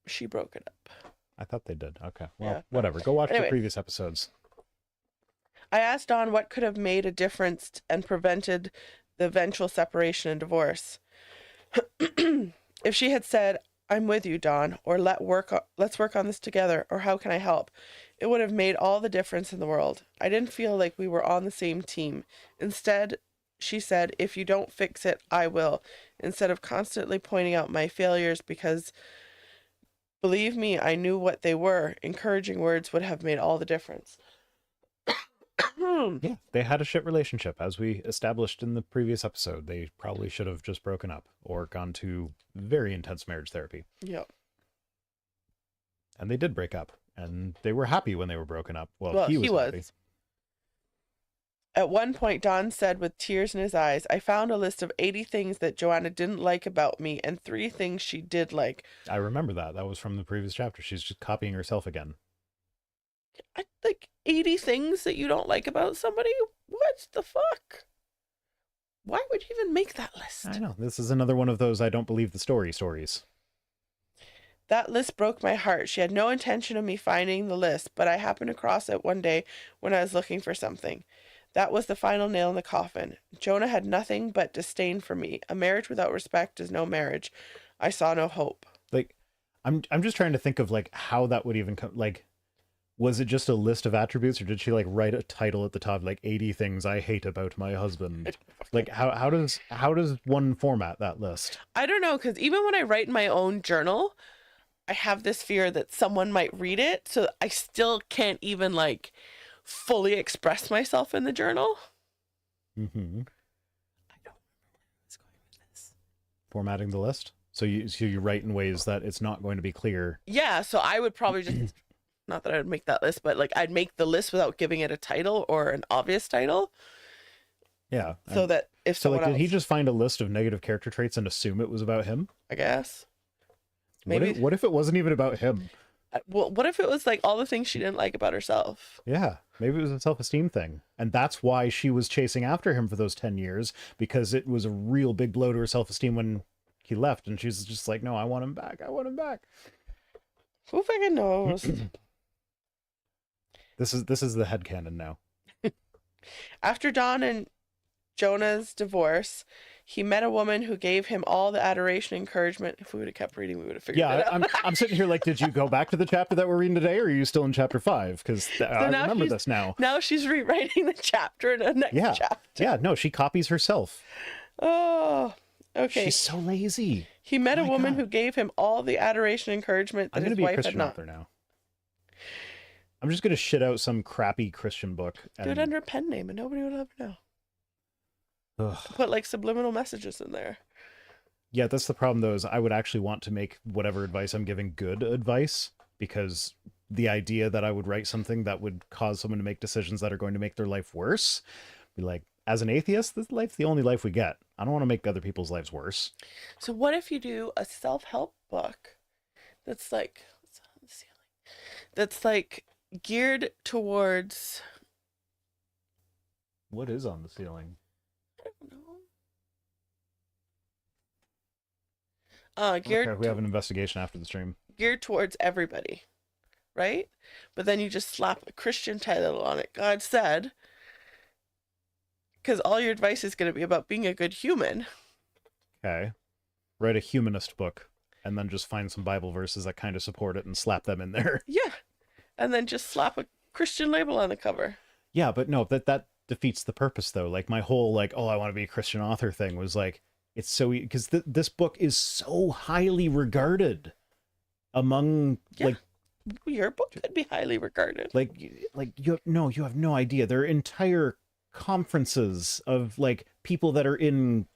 she broke it up. I thought they did. Okay, well, Yeah. whatever. Go watch the previous episodes. I asked Dawn what could have made a difference and prevented the eventual separation and divorce. If she had said, I'm with you, Dawn, or let's work on this together, or how can I help? It would have made all the difference in the world. I didn't feel like we were on the same team. Instead, she said, if you don't fix it, I will, instead of constantly pointing out my failures because, believe me, I knew what they were. Encouraging words would have made all the difference. Yeah, they had a shit relationship, as we established in the previous episode. They probably should have just broken up or gone to very intense marriage therapy. Yep. And they did break up. And they were happy when they were broken up. Well, Well, he he was happy. was. At one point, Don said with tears in his eyes, I found a list of 80 things that Joanna didn't like about me and 3 things she did like. I remember that. That was from the previous chapter. She's just copying herself again. Like 80 things that you don't like about somebody? What the fuck? Why would you even make that list? I know. This is another one of those I don't believe the stories. That list broke my heart. She had no intention of me finding the list, but I happened across it one day when I was looking for something. That was the final nail in the coffin. Jonah had nothing but disdain for me. A marriage without respect is no marriage. I saw no hope. Like, I'm just trying to think of like how that would even come. Like, was it just a list of attributes, or did she like write a title at the top, like 80 things I hate about my husband? Like, how does one format that list? I don't know, because even when I write in my own journal, I have this fear that someone might read it, so I still can't even like fully express myself in the journal. Mm-hmm. I don't remember where I was going with this. Formatting the list, so you write in ways that it's not going to be clear. Yeah, so I would probably just not that I would make that list, but like I'd make the list without giving it a title or an obvious title. Yeah. So that if So someone like, did he else, just find a list of negative character traits and assume it was about him? I guess. Maybe. What if it wasn't even about him? Well, what if it was like all the things she didn't like about herself? Yeah, maybe it was a self-esteem thing. And that's why she was chasing after him for those 10 years, because it was a real big blow to her self-esteem when he left. And she's just like, no, I want him back. I want him back. Who fucking knows? This is the headcanon now. After Don and Jonah's divorce, he met a woman who gave him all the adoration and encouragement. If we would have kept reading, we would have figured it out. I'm sitting here like, did you go back to the chapter that we're reading today, or are you still in chapter 5? Because I remember this now. Now she's rewriting the chapter in the next chapter. Yeah, no, she copies herself. Oh, okay. She's so lazy. He met a woman who gave him all the adoration and encouragement that his wife had not. I'm going to be a Christian author now. I'm just going to shit out some crappy Christian book. Do it under a pen name and nobody would ever know. Ugh. Put like subliminal messages in there. Yeah, that's the problem though, is I would actually want to make whatever advice I'm giving good advice, because the idea that I would write something that would cause someone to make decisions that are going to make their life worse, be like, as an atheist, this life's the only life we get. I don't want to make other people's lives worse. So what if you do a self-help book that's like, what's on the ceiling? That's like geared towards... What is on the ceiling? I don't know. Okay, we have an investigation after the stream. Geared towards everybody, right? But then you just slap a Christian title on it. God said, because all your advice is going to be about being a good human. Okay. Write a humanist book and then just find some Bible verses that kind of support it and slap them in there. Yeah. And then just slap a Christian label on the cover. Yeah, but no, that defeats the purpose though. Like my whole like, oh, I want to be a Christian author thing was like, it's so, because this book is so highly regarded among like, your book could be highly regarded. Like you have no idea. There are entire conferences of like people that are in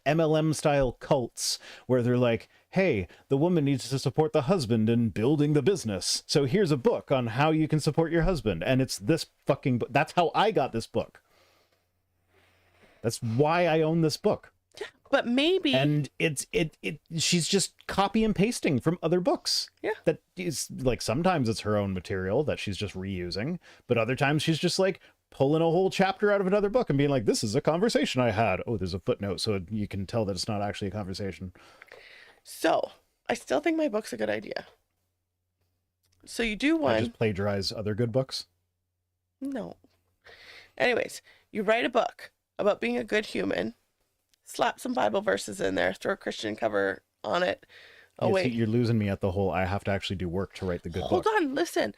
MLM style cults where they're like, hey, the woman needs to support the husband in building the business, so here's a book on how you can support your husband. And it's this fucking book. That's how I got this book. That's why I own this book. Yeah, but maybe, and she's just copy and pasting from other books. Yeah, that is like, sometimes it's her own material that she's just reusing, but other times she's just like pulling a whole chapter out of another book and being like, this is a conversation I had. Oh, there's a footnote, so you can tell that it's not actually a conversation. So I still think my book's a good idea. So you do one. I just plagiarize other good books? No. Anyways, you write a book about being a good human, slap some Bible verses in there, throw a Christian cover on it. Oh, wait. You're losing me at the whole, I have to actually do work to write the good book. Hold on, listen.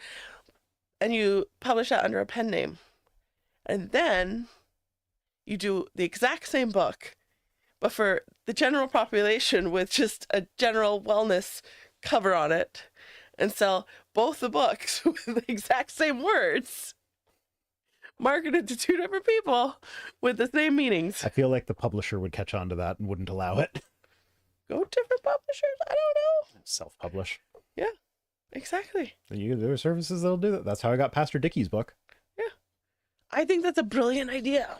And you publish that under a pen name. And then you do the exact same book, but for the general population with just a general wellness cover on it, and sell both the books with the exact same words, marketed to 2 different people with the same meanings. I feel like the publisher would catch on to that and wouldn't allow it. Go different publishers? I don't know. Self-publish. Yeah. Exactly. There are services that'll do that. That's how I got Pastor Dickey's book. Yeah. I think that's a brilliant idea.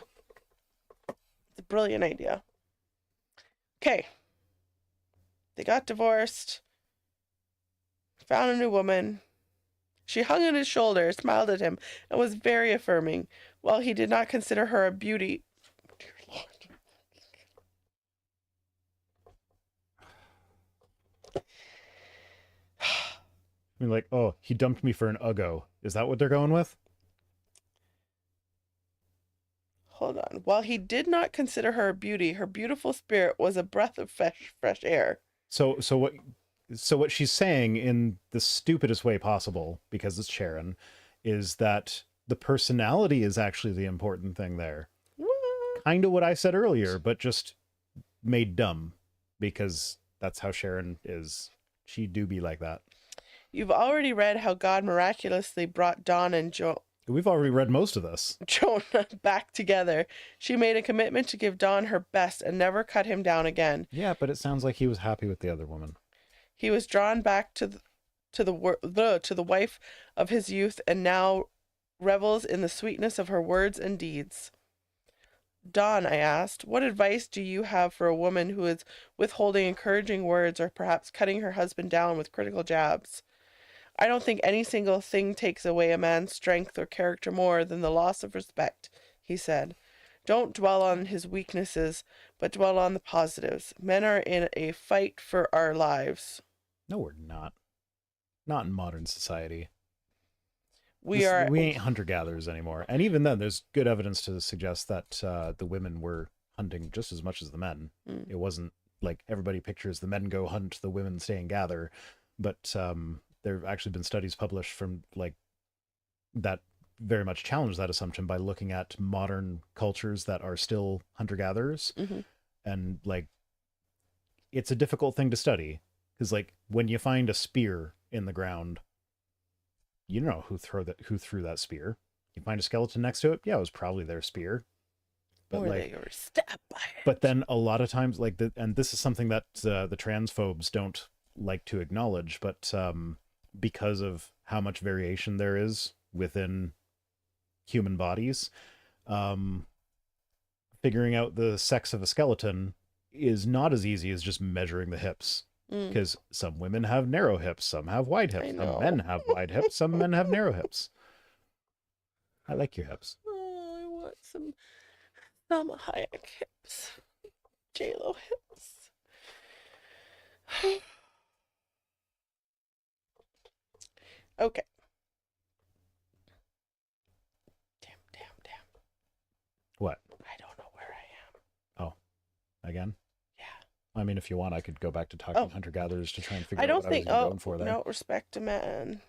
It's a brilliant idea. Okay. They got divorced, found a new woman. She hung on his shoulder, smiled at him, and was very affirming. While he did not consider her a beauty. Dear Lord. I mean, like, oh, he dumped me for an Uggo. Is that what they're going with? Hold on. While he did not consider her a beauty, her beautiful spirit was a breath of fresh air. So what she's saying in the stupidest way possible, because it's Sharon, is that the personality is actually the important thing there. What? Kind of what I said earlier, but just made dumb, because that's how Sharon is. She do be like that. You've already read how God miraculously brought Dawn and We've already read most of this. Jonah back together. She made a commitment to give Dawn her best and never cut him down again. Yeah, but it sounds like he was happy with the other woman. He was drawn back to the wife of his youth and now revels in the sweetness of her words and deeds. Dawn, I asked, what advice do you have for a woman who is withholding encouraging words or perhaps cutting her husband down with critical jabs? I don't think any single thing takes away a man's strength or character more than the loss of respect, he said. Don't dwell on his weaknesses, but dwell on the positives. Men are in a fight for our lives. No, we're not. Not in modern society. We ain't hunter-gatherers anymore. And even then, there's good evidence to suggest that the women were hunting just as much as the men. It wasn't like everybody pictures the men go hunt, the women stay and gather. But there have actually been studies published from like that very much challenge that assumption by looking at modern cultures that are still hunter-gatherers. Mm-hmm. And like, it's a difficult thing to study because like when you find a spear in the ground, you know who threw that spear. You find a skeleton next to it, yeah, it was probably their spear. But or like, they were stabbed by it. But then a lot of times, like and this is something that the transphobes don't like to acknowledge, but because of how much variation there is within human bodies, figuring out the sex of a skeleton is not as easy as just measuring the hips. Because some women have narrow hips, some have wide hips, some men have wide hips, some men have narrow hips. I like your hips. Oh, I want some Salma Hayek hips. J-Lo hips. Okay. Damn. What? I don't know where I am. Oh, again? Yeah. I mean, if you want, I could go back to talking hunter-gatherers to try and figure out what I was going for there. No, respect a man.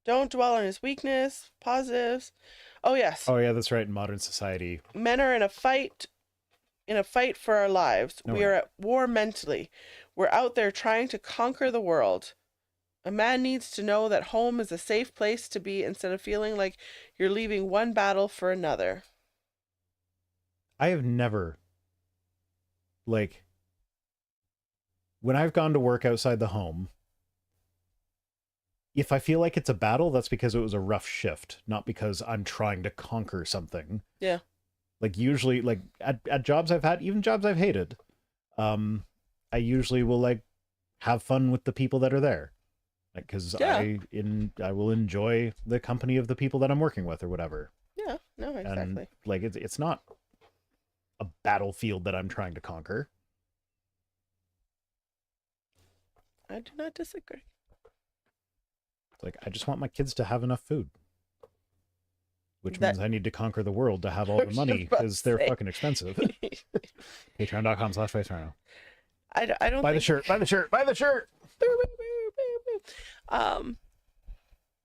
Don't dwell on his weakness, positives. Oh, yes. Oh, yeah, that's right. In modern society, Men are in a fight for our lives. We are at war mentally. We're out there trying to conquer the world. A man needs to know that home is a safe place to be instead of feeling like you're leaving one battle for another. I have never, like, when I've gone to work outside the home, if I feel like it's a battle, that's because it was a rough shift, not because I'm trying to conquer something. Yeah. Like usually, like at jobs I've had, even jobs I've hated, I usually will like have fun with the people that are there, like because I will enjoy the company of the people that I'm working with or whatever. Yeah. No, exactly. And like it's not a battlefield that I'm trying to conquer. I do not disagree. Like, I just want my kids to have enough food. Which means I need to conquer the world to have all the money, because they're fucking expensive. Patreon.com/FaceRhino. I don't buy the shirt.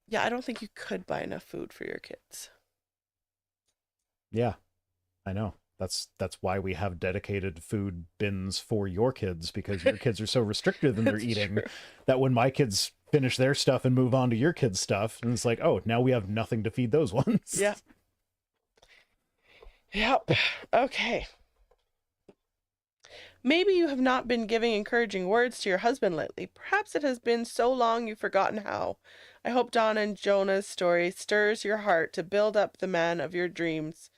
Yeah, I don't think you could buy enough food for your kids. Yeah, I know. That's why we have dedicated food bins for your kids, because your kids are so restricted in their eating that when my kids finish their stuff and move on to your kids' stuff, and it's like, oh, now we have nothing to feed those ones. Yeah. Yep. Okay. Maybe you have not been giving encouraging words to your husband lately. Perhaps it has been so long you've forgotten how. I hope Donna and Jonah's story stirs your heart to build up the man of your dreams.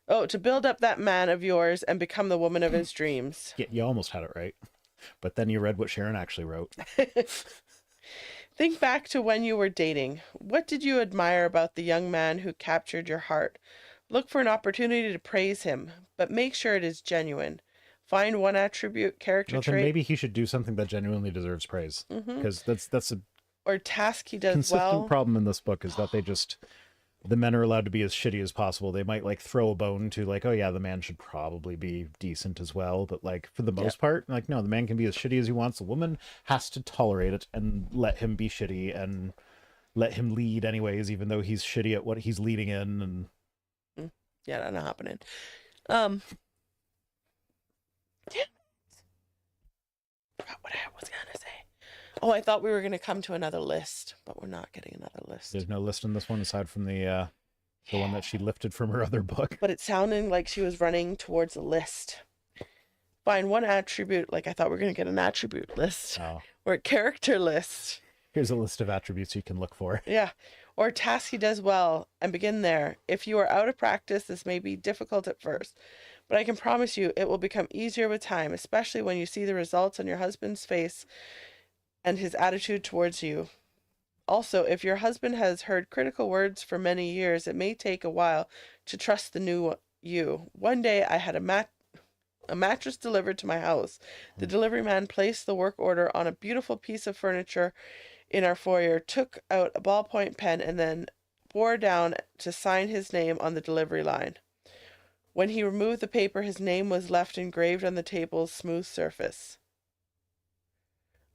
Oh, to build up that man of yours and become the woman of his dreams. Yeah, you almost had it right. But then you read what Sharon actually wrote. Think back to when you were dating. What did you admire about the young man who captured your heart? Look for an opportunity to praise him, but make sure it is genuine. Find one attribute, character Well, then trait, maybe he should do something that genuinely deserves praise. Because that's a or task he does consistent well. problem in this book, is that the men are allowed to be as shitty as possible. They might like throw a bone to like, oh yeah, the man should probably be decent as well. But like for the most part, like no, the man can be as shitty as he wants. The woman has to tolerate it and let him be shitty and let him lead anyways, even though he's shitty at what he's leading in. And Yeah, that's not happening. Forgot what I was gonna say. Oh, I thought we were gonna come to another list, but we're not getting another list. there's no list in this one aside from the one that she lifted from her other book. But it sounded like she was running towards a list. Find one attribute, like I thought we were gonna get an attribute list. Oh, Or a character list. here's a list of attributes you can look for. Yeah. Or a task he does well, and begin there. If you are out of practice, this may be difficult at first, but I can promise you it will become easier with time, especially when you see the results on your husband's face and his attitude towards you. Also, if your husband has heard critical words for many years, it may take a while to trust the new you. One day I had a mattress delivered to my house. The delivery man placed the work order on a beautiful piece of furniture in our foyer, took out a ballpoint pen, and then bore down to sign his name on the delivery line. When he removed the paper, his name was left engraved on the table's smooth surface.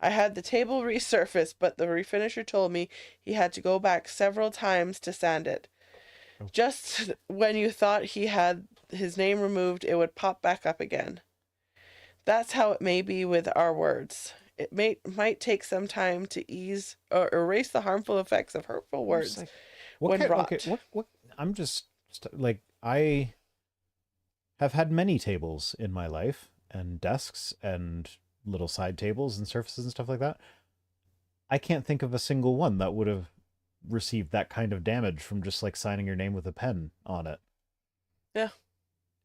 I had the table resurfaced, but the refinisher told me he had to go back several times to sand it. Just when you thought he had his name removed, it would pop back up again. That's how it may be with our words. It might take some time to ease or erase the harmful effects of hurtful words Like, when wrought. Okay, what? I'm just like, I have had many tables in my life and desks and little side tables and surfaces and stuff like that. I can't think of a single one that would have received that kind of damage from just like signing your name with a pen on it. Yeah.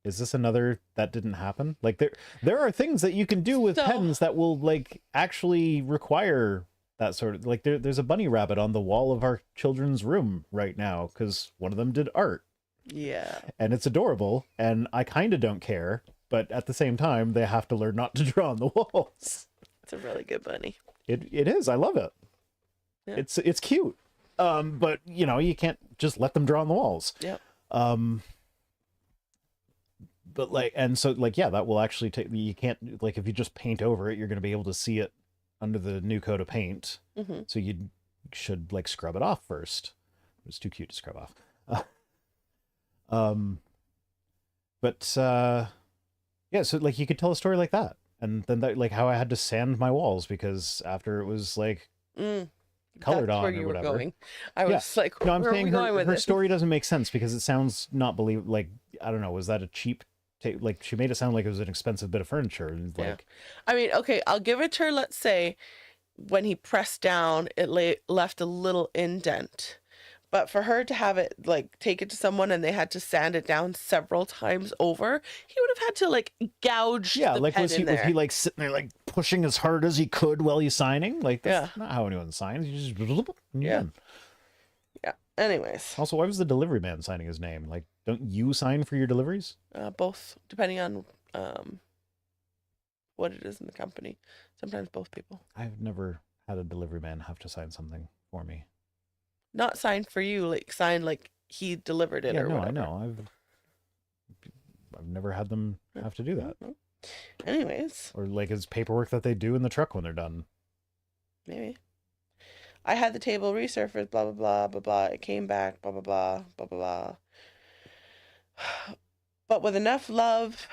Is this another that didn't happen? Like there are things that you can do with pens that will like actually require that sort of like there's a bunny rabbit on the wall of our children's room right now because one of them did art. Yeah. And it's adorable and I kind of don't care, but at the same time they have to learn not to draw on the walls. It's a really good bunny. It is. I love it. Yeah. It's cute. But you know, you can't just let them draw on the walls. Yep. But like, and so like, yeah, that will actually take, you can't, like, if you just paint over it, you're going to be able to see it under the new coat of paint. Mm-hmm. So you should like scrub it off first. It's too cute to scrub off. Yeah, so like you could tell a story like that. And then that, like how I had to sand my walls because after it was like colored on or whatever. Going. I was like, no, I'm where saying are we going with her this? story doesn't make sense because it sounds not believe like, I don't know, was that a cheap like she made it sound like it was an expensive bit of furniture and like I mean, okay, I'll give it to her. Let's say when he pressed down, it left a little indent. But for her to have it like take it to someone and they had to sand it down several times over, he would have had to like gouge the like pen was in there. he like sitting there like pushing as hard as he could while he's signing? Like that's Yeah. not how anyone signs. You just and you're done. Yeah. Anyways, Also, why was the delivery man signing his name? Like, don't you sign for your deliveries? both depending on what it is in the company. Sometimes both people. I've never had a delivery man have to sign something for me. Not signed for you, like signed like he delivered it Yeah, or no, whatever. I know. I've never had them have to do that. Anyways, Or like it's paperwork that they do in the truck when they're done. maybe. I had the table resurfaced, blah, blah, blah, blah, blah. It came back, blah, blah, blah, blah, blah, blah. But with enough love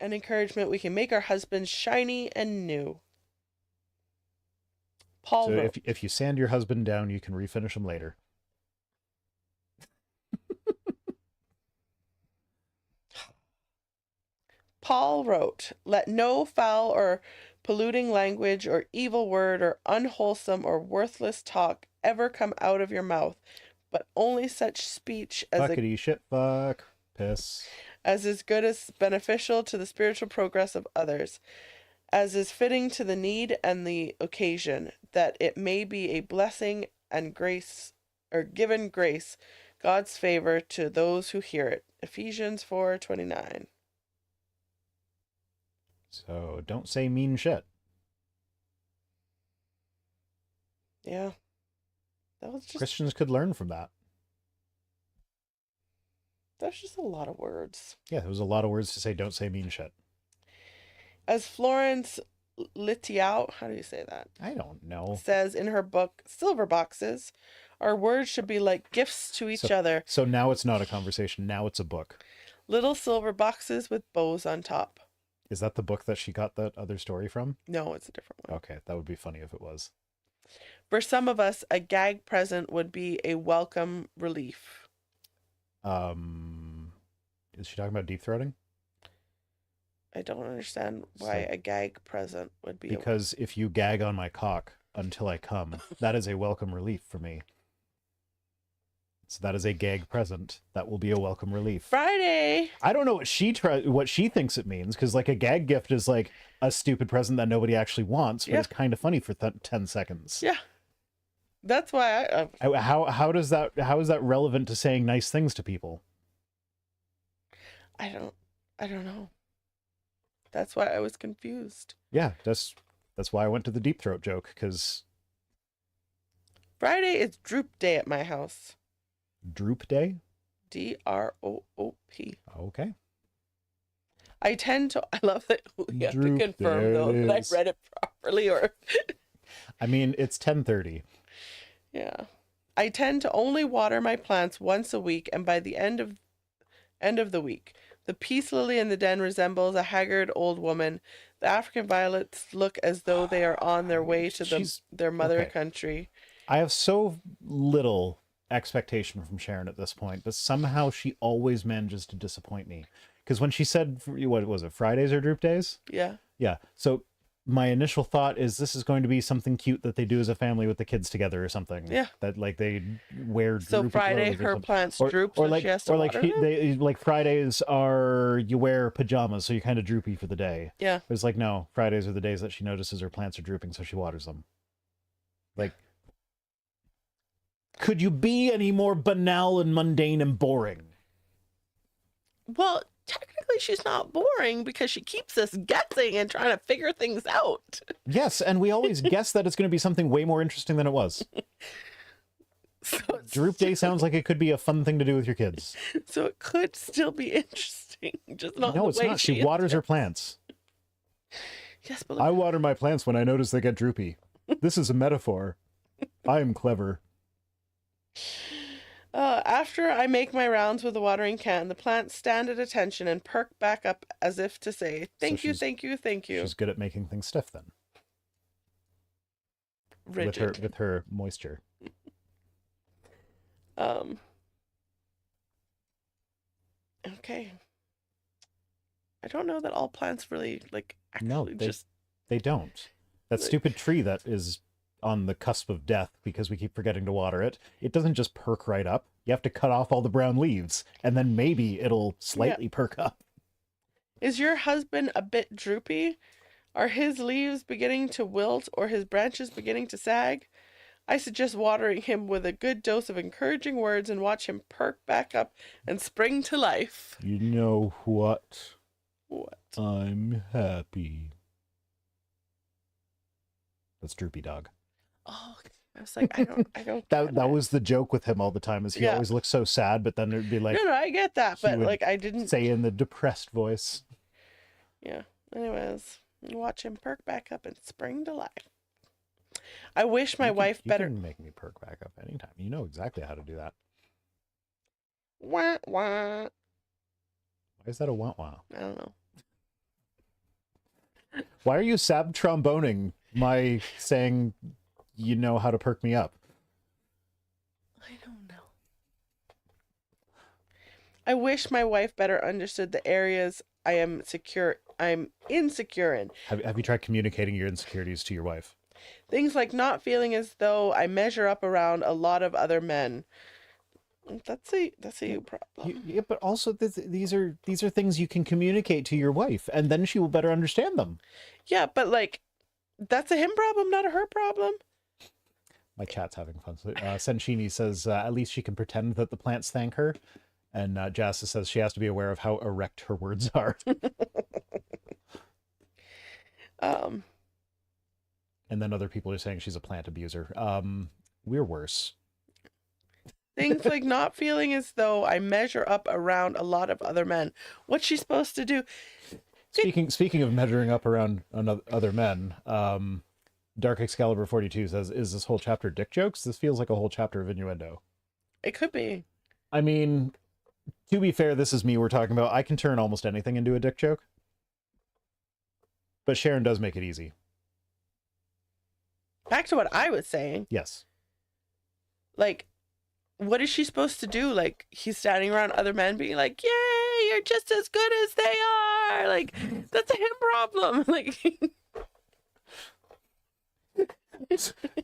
and encouragement, we can make our husbands shiny and new. Paul So wrote, if you sand your husband down, you can refinish him later. Paul wrote, "Let no foul or polluting language or evil word or unwholesome or worthless talk ever come out of your mouth, but only such speech Fuckity shit fuck piss. as is good as beneficial to the spiritual progress of others, as is fitting to the need and the occasion, that it may be a blessing and grace, or given grace, God's favor to those who hear it." Ephesians 4:29. So don't say mean shit. Yeah. That was Christians could learn from that. just a lot of words. Yeah, there was a lot of words to say don't say mean shit. As Florence Litiao, how do you say that? I don't know. Says in her book, Silver Boxes, our words should be like gifts to each other. So now it's not a conversation. Now it's a book. Little silver boxes with bows on top. Is that the book that she got that other story from? No, it's a different one. Okay, that would be funny if it was. For some of us, a gag present would be a welcome relief. Is she talking about deep throating? I don't understand why a gag present would be. Because if you gag on my cock until I come, that is a welcome relief for me. So that is a gag present. That will be a welcome relief. Friday. I don't know what she thinks it means, because like a gag gift is like a stupid present that nobody actually wants, but it's kind of funny for 10 seconds. Yeah. That's why how is that relevant to saying nice things to people? I don't know. That's why I was confused. Yeah, that's why I went to the deep throat joke, because Friday is droop day at my house. Droop day? DROOP. Okay. I love that we have to confirm though that I read it properly, or I mean, it's 10:30. Yeah. I tend to only water my plants once a week, and by the end of the week, the peace lily in the den resembles a haggard old woman. The African violets look as though they are on their way to their mother country. I have so little expectation from Sharon at this point, but somehow she always manages to disappoint me. Because when she said, what was it, Fridays are droop days? Yeah. Yeah. So my initial thought is this is going to be something cute that they do as a family with the kids together or something. Yeah. That like they wear. So Friday her plants droop, so she has to water them? Like Fridays are you wear pajamas, so you're kind of droopy for the day. Yeah. It's like no, Fridays are the days that she notices her plants are drooping, so she waters them. Like, could you be any more banal and mundane and boring? Well, technically she's not boring because she keeps us guessing and trying to figure things out. Yes, and we always guess that it's going to be something way more interesting than it was. So Droop Day sounds like it could be a fun thing to do with your kids. So it could still be interesting, just not. No, it's not. She waters her plants. Yes, but I water my plants when I notice they get droopy. This is a metaphor. I am clever. After I make my rounds with the watering can, the plants stand at attention and perk back up as if to say, thank you, thank you, thank you. She's good at making things stiff then. Rigid. With her moisture. Okay. I don't know that all plants really they don't. That stupid tree that is on the cusp of death because we keep forgetting to water it, it doesn't just perk right up. You have to cut off all the brown leaves, and then maybe it'll slightly perk up. Is your husband a bit droopy? Are his leaves beginning to wilt or his branches beginning to sag? I suggest watering him with a good dose of encouraging words and watch him perk back up and spring to life. You know what? What? I'm happy. That's Droopy Dog. Oh, I was like, I don't. that was the joke with him all the time. Is he always looks so sad, but then it'd be like, no, I get that, but like I didn't say in the depressed voice. Yeah. Anyways, watch him perk back up and spring to life. I wish my wife better. You can make me perk back up anytime. You know exactly how to do that. Wah wah. Why is that a wah wah? I don't know. Why are you sab tromboning my saying you know how to perk me up? I don't know. I wish my wife better understood the areas I'm insecure in. Have you tried communicating your insecurities to your wife? Things like not feeling as though I measure up around a lot of other men. That's a you problem. Yeah, but also these are things you can communicate to your wife, and then she will better understand them. Yeah, but like that's a him problem, not a her problem. My chat's having fun. So, Senshini says at least she can pretend that the plants thank her, and Jassa says she has to be aware of how erect her words are. And then other people are saying she's a plant abuser. We're worse. Things like not feeling as though I measure up around a lot of other men. What's she supposed to do? Speaking of measuring up around other men, Dark Excalibur 42 says, "Is this whole chapter dick jokes? This feels like a whole chapter of innuendo." It could be. I mean, to be fair, this is me we're talking about. I can turn almost anything into a dick joke, but Sharon does make it easy. Back to what I was saying. Yes. Like, what is she supposed to do? Like, he's standing around other men being like, yay, you're just as good as they are. Like, that's a him problem. Like,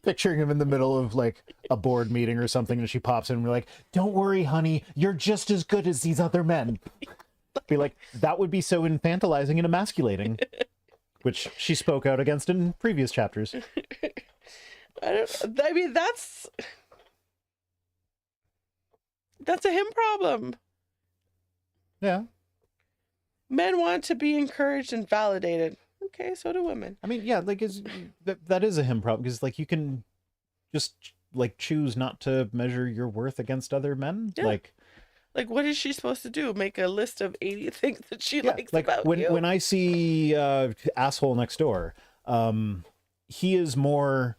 picturing him in the middle of like a board meeting or something, and she pops in and we're like, "Don't worry, honey, you're just as good as these other men." Be like, that would be so infantilizing and emasculating, which she spoke out against in previous chapters. I mean, that's a him problem. Yeah. Men want to be encouraged and validated. Okay, so do women. I mean, yeah, like that is a him problem, because like you can just like choose not to measure your worth against other men. Yeah. Like, what is she supposed to do? Make a list of 80 things that she likes like about when you? when I see asshole next door, he is more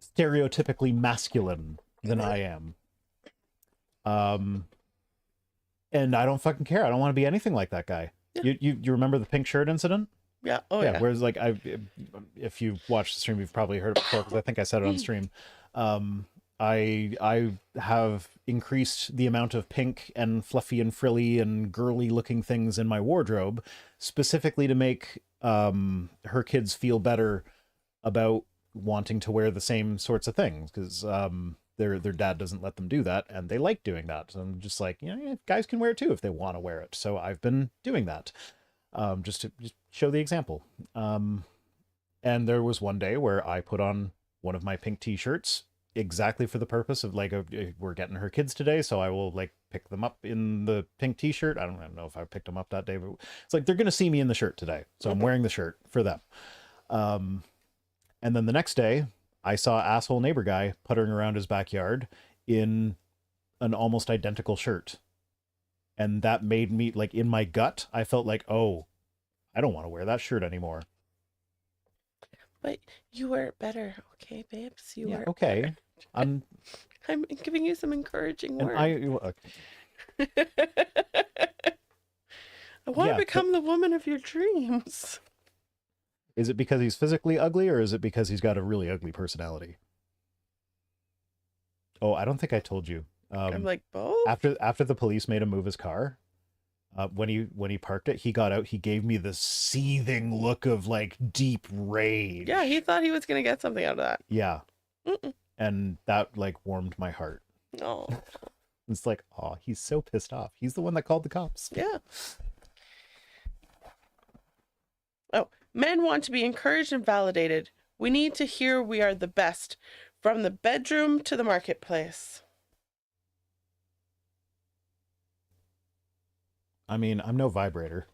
stereotypically masculine than I am. And I don't fucking care. I don't want to be anything like that guy. Yeah. You remember the pink shirt incident? Yeah. Oh yeah. Whereas like if you watch the stream, you've probably heard it before, because I think I said it on stream. I have increased the amount of pink and fluffy and frilly and girly looking things in my wardrobe, specifically to make her kids feel better about wanting to wear the same sorts of things, because their dad doesn't let them do that, and they like doing that. So I'm just like, yeah, guys can wear it too if they want to wear it. So I've been doing that, just to show the example. And there was one day where I put on one of my pink t-shirts exactly for the purpose of like, we're getting her kids today, so I will like pick them up in the pink t-shirt. I don't know if I picked them up that day, but it's like they're gonna see me in the shirt today, so I'm wearing the shirt for them. And then the next day, I saw asshole neighbor guy puttering around his backyard in an almost identical shirt. And that made me, like, in my gut, I felt like, oh, I don't want to wear that shirt anymore. But you wear it better, okay, babes? You wear it okay. better. I'm giving you some encouraging words. I want to become the woman of your dreams. Is it because he's physically ugly, or is it because he's got a really ugly personality? Oh, I don't think I told you. I'm like, both? After the police made him move his car, when he parked it, he got out, he gave me the seething look of like deep rage. Yeah, he thought he was going to get something out of that. Yeah. And that like warmed my heart. Oh. It's like, oh, he's so pissed off. He's the one that called the cops. Yeah. Oh, men want to be encouraged and validated. We need to hear we are the best, from the bedroom to the marketplace. I mean, I'm no vibrator.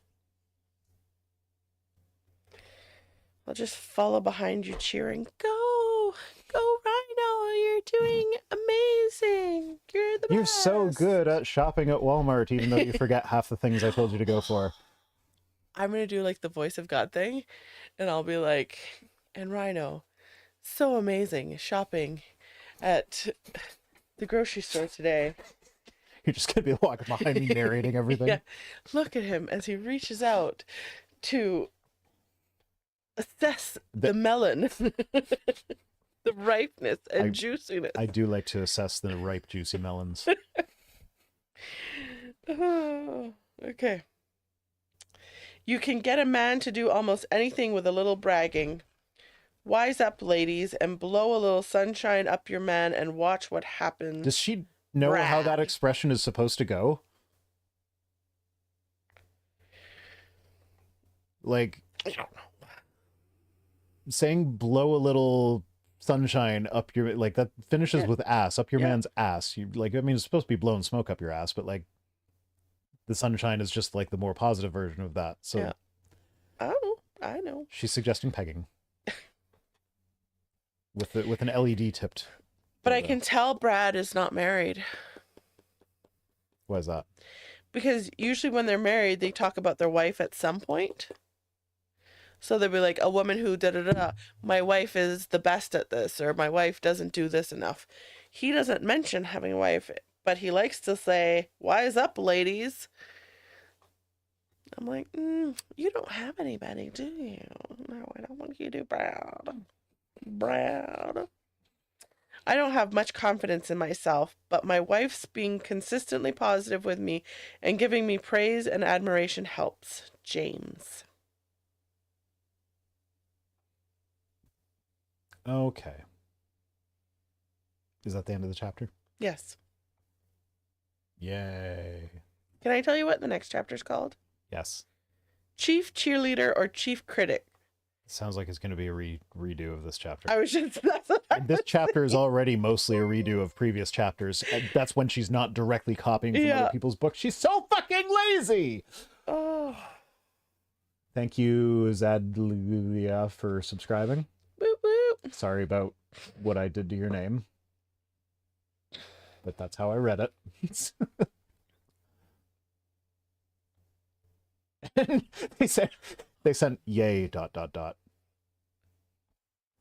I'll just follow behind you cheering. Go Rhino, you're doing amazing. You're the best. You're so good at shopping at Walmart, even though you forget half the things I told you to go for. I'm going to do like the voice of God thing, and I'll be like, and Rhino, so amazing shopping at the grocery store today. You're just going to be walking behind me narrating everything. Yeah. Look at him as he reaches out to assess the melon, the ripeness and juiciness. I do like to assess the ripe, juicy melons. Oh, okay. You can get a man to do almost anything with a little bragging. Wise up, ladies, and blow a little sunshine up your man and watch what happens. Does she know how that Brad. expression is supposed to go? Like, I don't know. saying blow a little sunshine up your, like, that finishes with ass, up your man's ass. You like, I mean, it's supposed to be blowing smoke up your ass, but like the sunshine is just like the more positive version of that. So Yeah. Oh, I know. she's suggesting pegging with an LED tipped. But I can tell Brad is not married. Why is that? Because usually when they're married, they talk about their wife at some point. So they'll be like, a woman who da-da-da, my wife is the best at this, or my wife doesn't do this enough. He doesn't mention having a wife, but he likes to say, wise up, ladies. I'm like, you don't have anybody, do you? No, I don't think you do, Brad. Brad. I don't have much confidence in myself, but my wife's being consistently positive with me and giving me praise and admiration helps. James. Okay. Is that the end of the chapter? Yes. Yay. Can I tell you what the next chapter's called? Yes. Chief Cheerleader or Chief Critic. Sounds like it's going to be a redo of this chapter. I was just... That's what I This chapter is already mostly a redo of previous chapters. That's when she's not directly copying from other people's books. She's so fucking lazy! Oh. Thank you, Zadlia, for subscribing. Boop, boop. Sorry about what I did to your name. But that's how I read it. they sent yay ...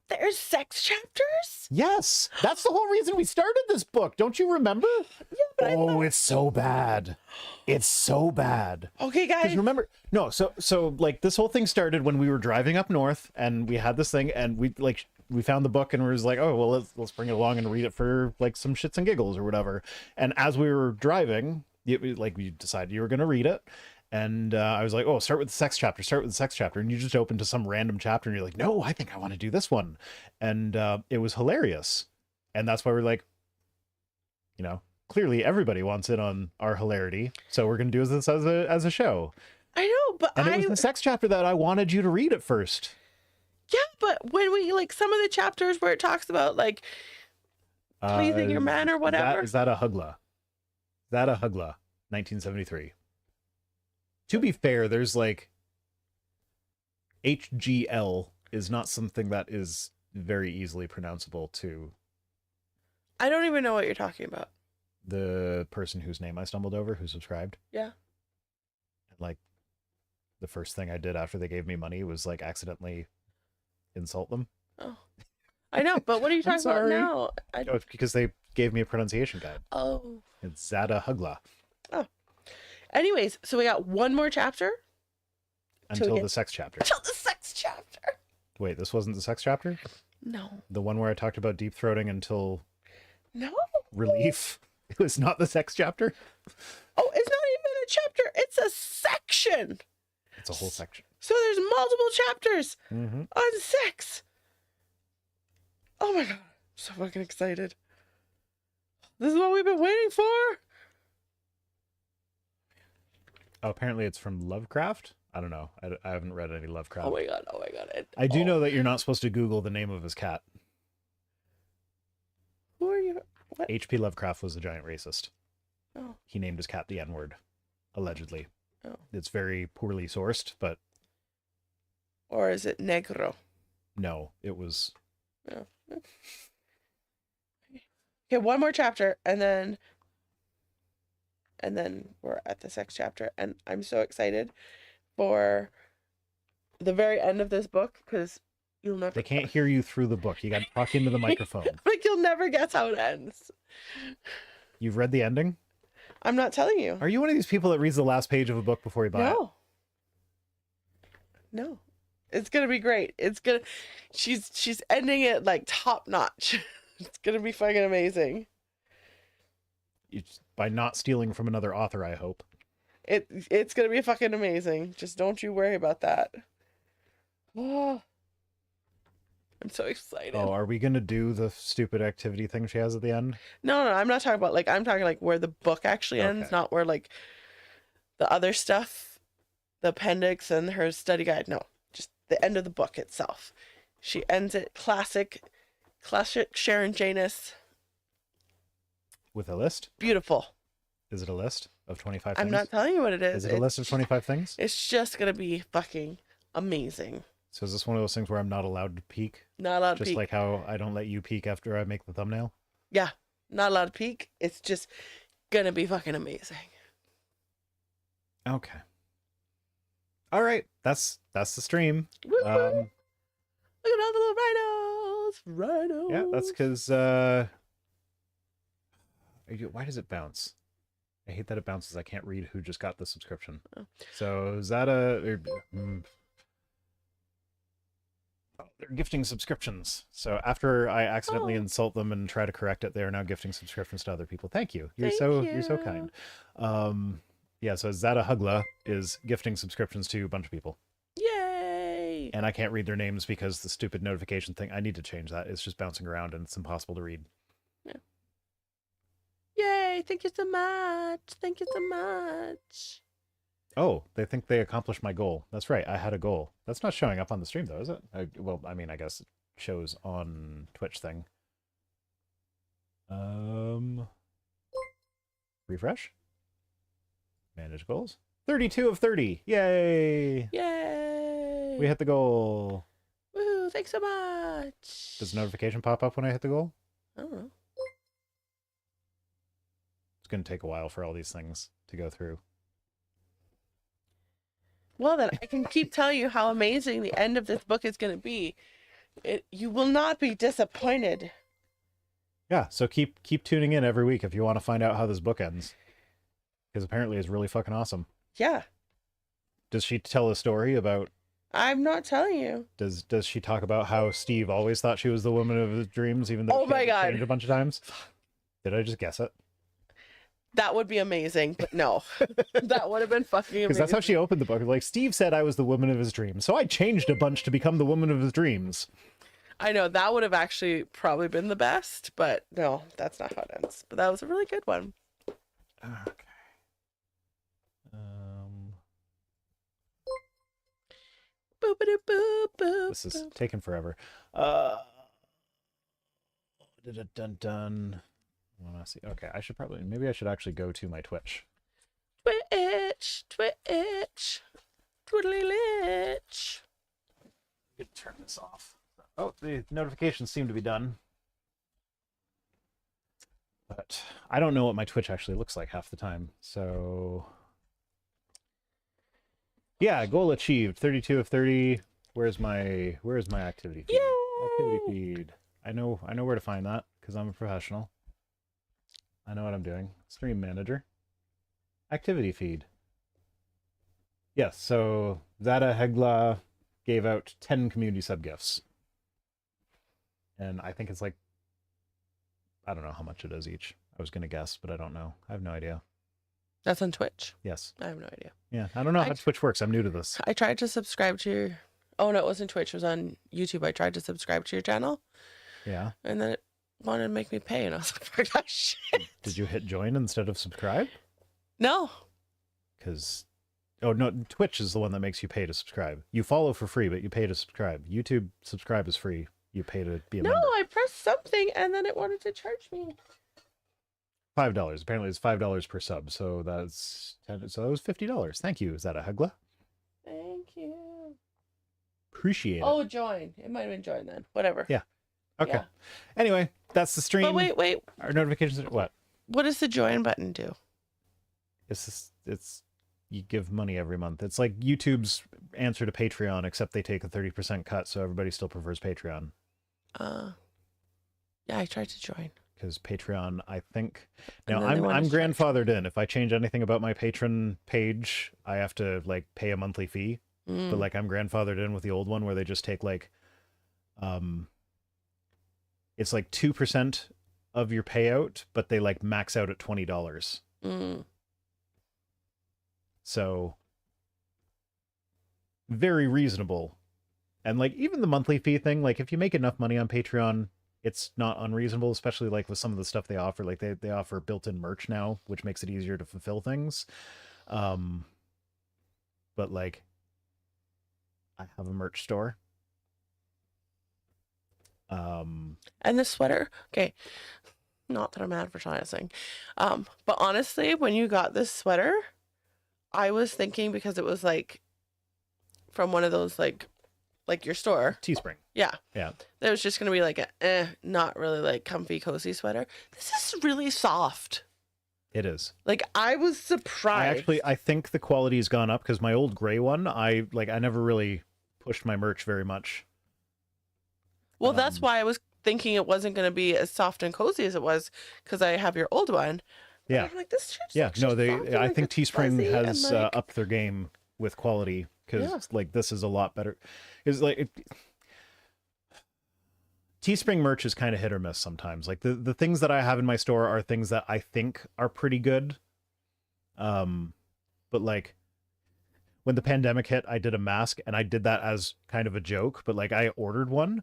There's sex chapters? Yes, that's the whole reason we started this book. Don't you remember? Yeah, but Oh, it's so bad. It's so bad. Okay, guys. Because remember, no, so like this whole thing started when we were driving up north and we had this thing and we found the book and we was like, oh, well, let's bring it along and read it for like some shits and giggles or whatever. And as we were driving, we decided you were going to read it. And I was like, oh, start with the sex chapter. And you just open to some random chapter and you're like, no, I think I want to do this one. And it was hilarious. And that's why we're like, clearly everybody wants in on our hilarity. So we're going to do this as a show. I know, but And it was the sex chapter that I wanted you to read at first. Yeah, but when we, like, some of the chapters where it talks about, like, pleasing your man or whatever. Is that a Hugla? 1973. To be fair, there's like HGL is not something that is very easily pronounceable to I don't even know what you're talking about. the person whose name I stumbled over who subscribed. Yeah. And like the first thing I did after they gave me money was like accidentally insult them. Oh. I know, but what are you talking about now? Oh, it's because they gave me a pronunciation guide. Oh. It's Zada Hugla. Oh. Anyways, so we got one more chapter. Until the sex chapter. Until the sex chapter. Wait, this wasn't the sex chapter? No. The one where I talked about deep throating until No. relief? It was not the sex chapter? Oh, it's not even a chapter. It's a section. It's a whole section. So there's multiple chapters Mm-hmm. on sex. Oh my God. I'm so fucking excited. This is what we've been waiting for. Oh, apparently it's from Lovecraft? I don't know. I haven't read any Lovecraft. Oh my God. Oh my God. I do know that you're not supposed to Google the name of his cat. Who are you? What? H.P. Lovecraft was a giant racist. Oh. He named his cat the N-word, allegedly. Oh. It's very poorly sourced, but Or is it negro? no, it was... Oh. Okay, one more chapter, and then we're at the sex chapter, and I'm so excited for the very end of this book because you'll never. They can't hear you through the book. You got to talk into the microphone. Like you'll never guess how it ends. You've read the ending? I'm not telling you. Are you one of these people that reads the last page of a book before you buy it? No. No. It's gonna be great. It's gonna. She's ending it like top notch. It's gonna be fucking amazing. By not stealing from another author, I hope. It's gonna be fucking amazing. Just don't you worry about that. Oh, I'm so excited. Oh, are we gonna do the stupid activity thing she has at the end? No, I'm not talking about like I'm talking like where the book actually ends, Okay. not where like the other stuff, the appendix and her study guide. No, just the end of the book itself. She ends it classic Sharon Janus. With a list? Beautiful. Is it a list of 25 I'm things? not telling you what it is. Is it a list of 25 things? It's just gonna be fucking amazing. So is this one of those things where I'm not allowed to peek? Not allowed to Just peek. like how I don't let you peek after I make the thumbnail? Yeah, not allowed to peek. It's just gonna be fucking amazing. Okay. All right. That's the stream. Woo! Look at all the little rhinos. Yeah, that's because why does it bounce? I hate that it bounces. I can't read who just got the subscription. Oh. So is that a they're gifting subscriptions. So after I accidentally insult them and try to correct it, they are now gifting subscriptions to other people. Thank you. You're so kind. Yeah, so Zada Hugla is gifting subscriptions to a bunch of people. Yay! And I can't read their names because the stupid notification thing, I need to change that. It's just bouncing around and it's impossible to read. Yeah. Yay! Thank you so much. Thank you so much. Oh, they think they accomplished my goal. That's right. I had a goal. That's not showing up on the stream though, is it? Well, I mean, I guess it shows on Twitch thing. Refresh. Manage goals. 32 of 30. Yay! Yay! We hit the goal. Woohoo! Thanks so much. Does a notification pop up when I hit the goal? I don't know. It's going to take a while for all these things to go through. Well, then I can keep telling you how amazing the end of this book is going to be. You will not be disappointed. Yeah, so keep tuning in every week if you want to find out how this book ends. Because apparently it's really fucking awesome. Yeah. Does she tell a story about... I'm not telling you. Does she talk about how Steve always thought she was the woman of his dreams, even though she had changed a bunch of times? Did I just guess it? That would be amazing, but no. That would have been fucking amazing. Because that's how she opened the book. Like, Steve said I was the woman of his dreams, so I changed a bunch to become the woman of his dreams. I know, that would have actually probably been the best, but no, that's not how it ends. But that was a really good one. Okay. Boop-a-doop, boop, boop, This is boop. taking forever. Dun. I want to see. Okay, maybe I should actually go to my Twitch. Twitch, twiddly litch. I could turn this off. Oh, the notifications seem to be done. But I don't know what my Twitch actually looks like half the time. So yeah, goal achieved. 32 of 30. Where's my activity feed? Yay! Activity feed. I know where to find that because I'm a professional. I know what I'm doing. Stream manager. Activity feed. Yes, so Zada Hegla gave out 10 community sub gifts. And I think it's like, I don't know how much it is each. I was going to guess, but I don't know. I have no idea. That's on Twitch. Yes. I have no idea. Yeah, I don't know how Twitch works. I'm new to this. I tried to subscribe to your... Oh, no, it wasn't Twitch. It was on YouTube. I tried to subscribe to your channel. Yeah. And then it wanted to make me pay, and I was like, for God's shit. Did you hit join instead of subscribe? No. Because... Oh, no, Twitch is the one that makes you pay to subscribe. You follow for free, but you pay to subscribe. YouTube subscribe is free. You pay to be a member. No, I pressed something, and then it wanted to charge me. $5. Apparently it's $5 per sub, so that's 10, so that was $50. Thank you. Is that a Hugla? Thank you. Appreciate it. Oh, join. It might have been join then. Whatever. Yeah. Okay. Yeah. Anyway, that's the stream. But wait. Our notifications are what? What does the join button do? It's you give money every month. It's like YouTube's answer to Patreon, except they take a 30% cut, so everybody still prefers Patreon. Yeah, I tried to join. Because Patreon, I think... And Now, then they I'm wanna charge. grandfathered in. If I change anything about my patron page, I have to, like, pay a monthly fee. Mm. But, like, I'm grandfathered in with the old one where they just take, like... It's, like, 2% of your payout, but they, like, max out at $20. Mm. So very reasonable. And like even the monthly fee thing, like if you make enough money on Patreon, it's not unreasonable, especially like with some of the stuff they offer. Like they offer built-in merch now, which makes it easier to fulfill things. But like I have a merch store. And the sweater, okay, not that I'm advertising, but honestly, when you got this sweater, I was thinking, because it was like from one of those like your store. Teespring. Yeah. Yeah. There was just gonna be like a not really like comfy, cozy sweater. This is really soft. It is. Like I was surprised. I think the quality's gone up because my old gray one, I never really pushed my merch very much. Well, that's why I was thinking it wasn't going to be as soft and cozy as it was, because I have your old one. But Yeah. I'm like, this shirt's Yeah. actually No, they. soft and, I like, think it's Teespring fuzzy has and, like, upped their game with quality, because Yeah. like this is a lot better. Is like Teespring merch is kind of hit or miss sometimes. Like the things that I have in my store are things that I think are pretty good. But like when the pandemic hit, I did a mask, and I did that as kind of a joke, but like I ordered one.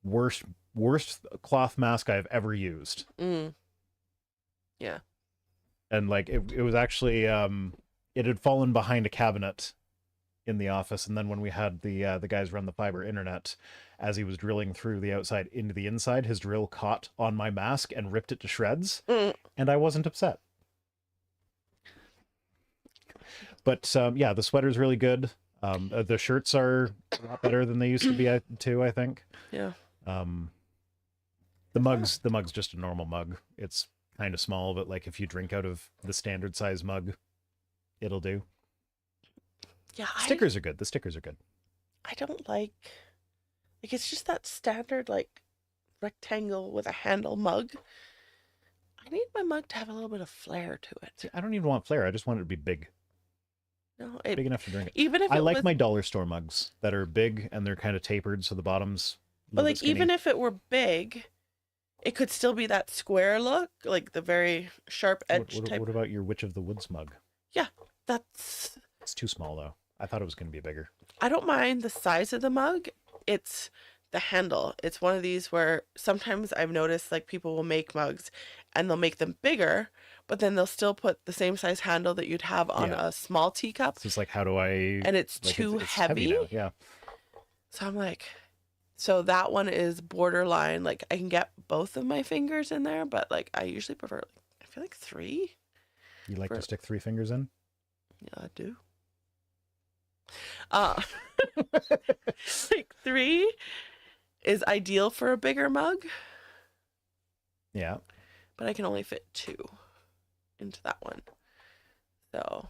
Worst cloth mask I've ever used. Yeah. And like it was actually it had fallen behind a cabinet in the office, and then when we had the guys run the fiber internet, as he was drilling through the outside into the inside, his drill caught on my mask and ripped it to shreds. And I wasn't upset. But yeah, the sweater's really good. The shirts are a lot better than they used to be too, I think. Yeah. The mug's just a normal mug. It's kind of small, but like if you drink out of the standard size mug, it'll do. Yeah. Stickers are good. The stickers are good. I don't like it's just that standard like rectangle with a handle mug. I need my mug to have a little bit of flair to it. See, I don't even want flair. I just want it to be big. No, Big enough to drink it. Even if I it like was, my dollar store mugs that are big and they're kind of tapered, so the bottom's a but little like bit skinny. even if it were big, it could still be that square look, like the very sharp edge type. What about your Witch of the Woods mug? Yeah, that's. It's too small though. I thought it was going to be bigger. I don't mind the size of the mug. It's the handle. It's one of these where sometimes I've noticed like people will make mugs and they'll make them bigger, but then they'll still put the same size handle that you'd have on a small teacup. So it's like, how do I? And it's like, too it's heavy. now. Yeah. So I'm like, so that one is borderline. Like I can get both of my fingers in there, but like I usually prefer, like, I feel like 3. You like to stick 3 fingers in? Yeah, I do. Like 3 is ideal for a bigger mug. Yeah. But I can only fit 2 into that one. So,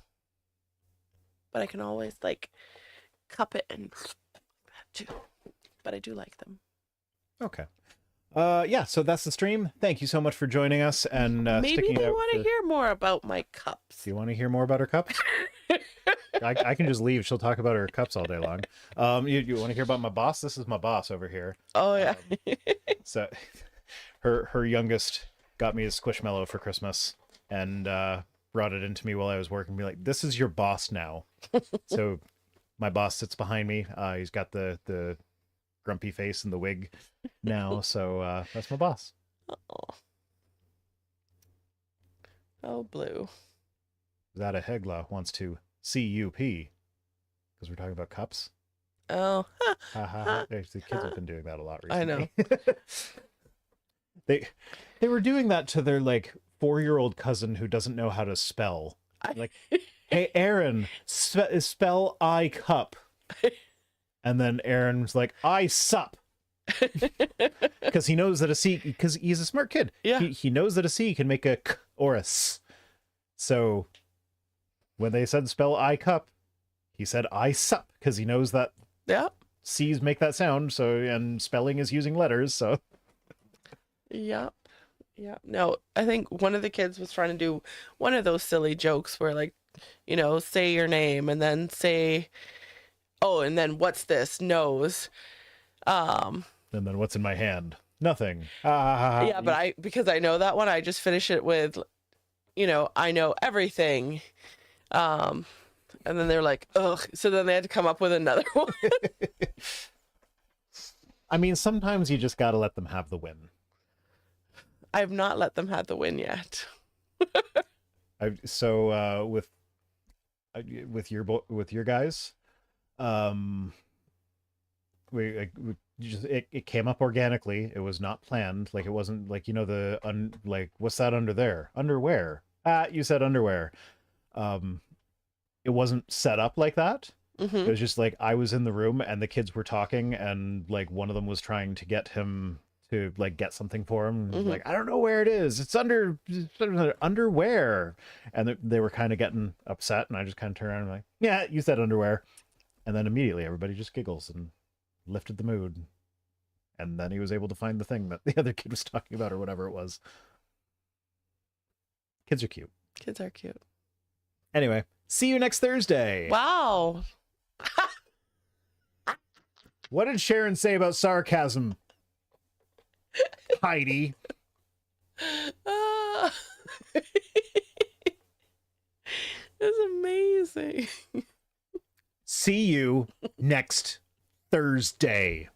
but I can always like cup it and that too. But I do like them. Okay. Yeah, so that's the stream. Thank you so much for joining us and Maybe sticking they out want to for... hear more about my cups. Do you want to hear more about her cups? I can just leave. She'll talk about her cups all day long. You want to hear about my boss? This is my boss over here. Oh yeah. So her youngest got me a Squishmallow for Christmas and brought it into me while I was working. Be like, this is your boss now. So my boss sits behind me. He's got the grumpy face and the wig now. So that's my boss. Oh, Blue. Zada Hegla wants to CUP because we're talking about cups. Oh. Ha, ha, ha. The kids have been doing that a lot recently. I know. They were doing that to their like 4-year-old cousin who doesn't know how to spell. Like, hey Aaron, spell I cup. And then Aaron's like, I sup. Because he knows that a C, because he's a smart kid. Yeah. He knows that a C can make a K or a S. So when they said spell I cup, he said I sup, because he knows that C's make that sound. So, and spelling is using letters. So, yeah. Yeah. No, I think one of the kids was trying to do one of those silly jokes where, like, you know, say your name and then say, oh, and then what's this? Nose. And then what's in my hand? Nothing. Yeah, but because I know that one, I just finish it with, you know, I know everything. And then they're like, ugh. So then they had to come up with another one. I mean, sometimes you just got to let them have the win. I've not let them have the win yet. So with your guys, we just it came up organically. It was not planned. Like, it wasn't like, like, what's that under there? Underwear. You said underwear. It wasn't set up like that. It was just like, I was in the room and the kids were talking, and like one of them was trying to get him to like get something for him. Like, I don't know where it is. It's under underwear. And they were kind of getting upset, and I just kind of turned around and like, yeah, you said underwear. And then immediately everybody just giggles and lifted the mood. And then he was able to find the thing that the other kid was talking about, or whatever it was. Kids are cute. Kids are cute. Anyway, see you next Thursday. Wow. What did Sharon say about sarcasm? Heidi. It's amazing. See you next Thursday.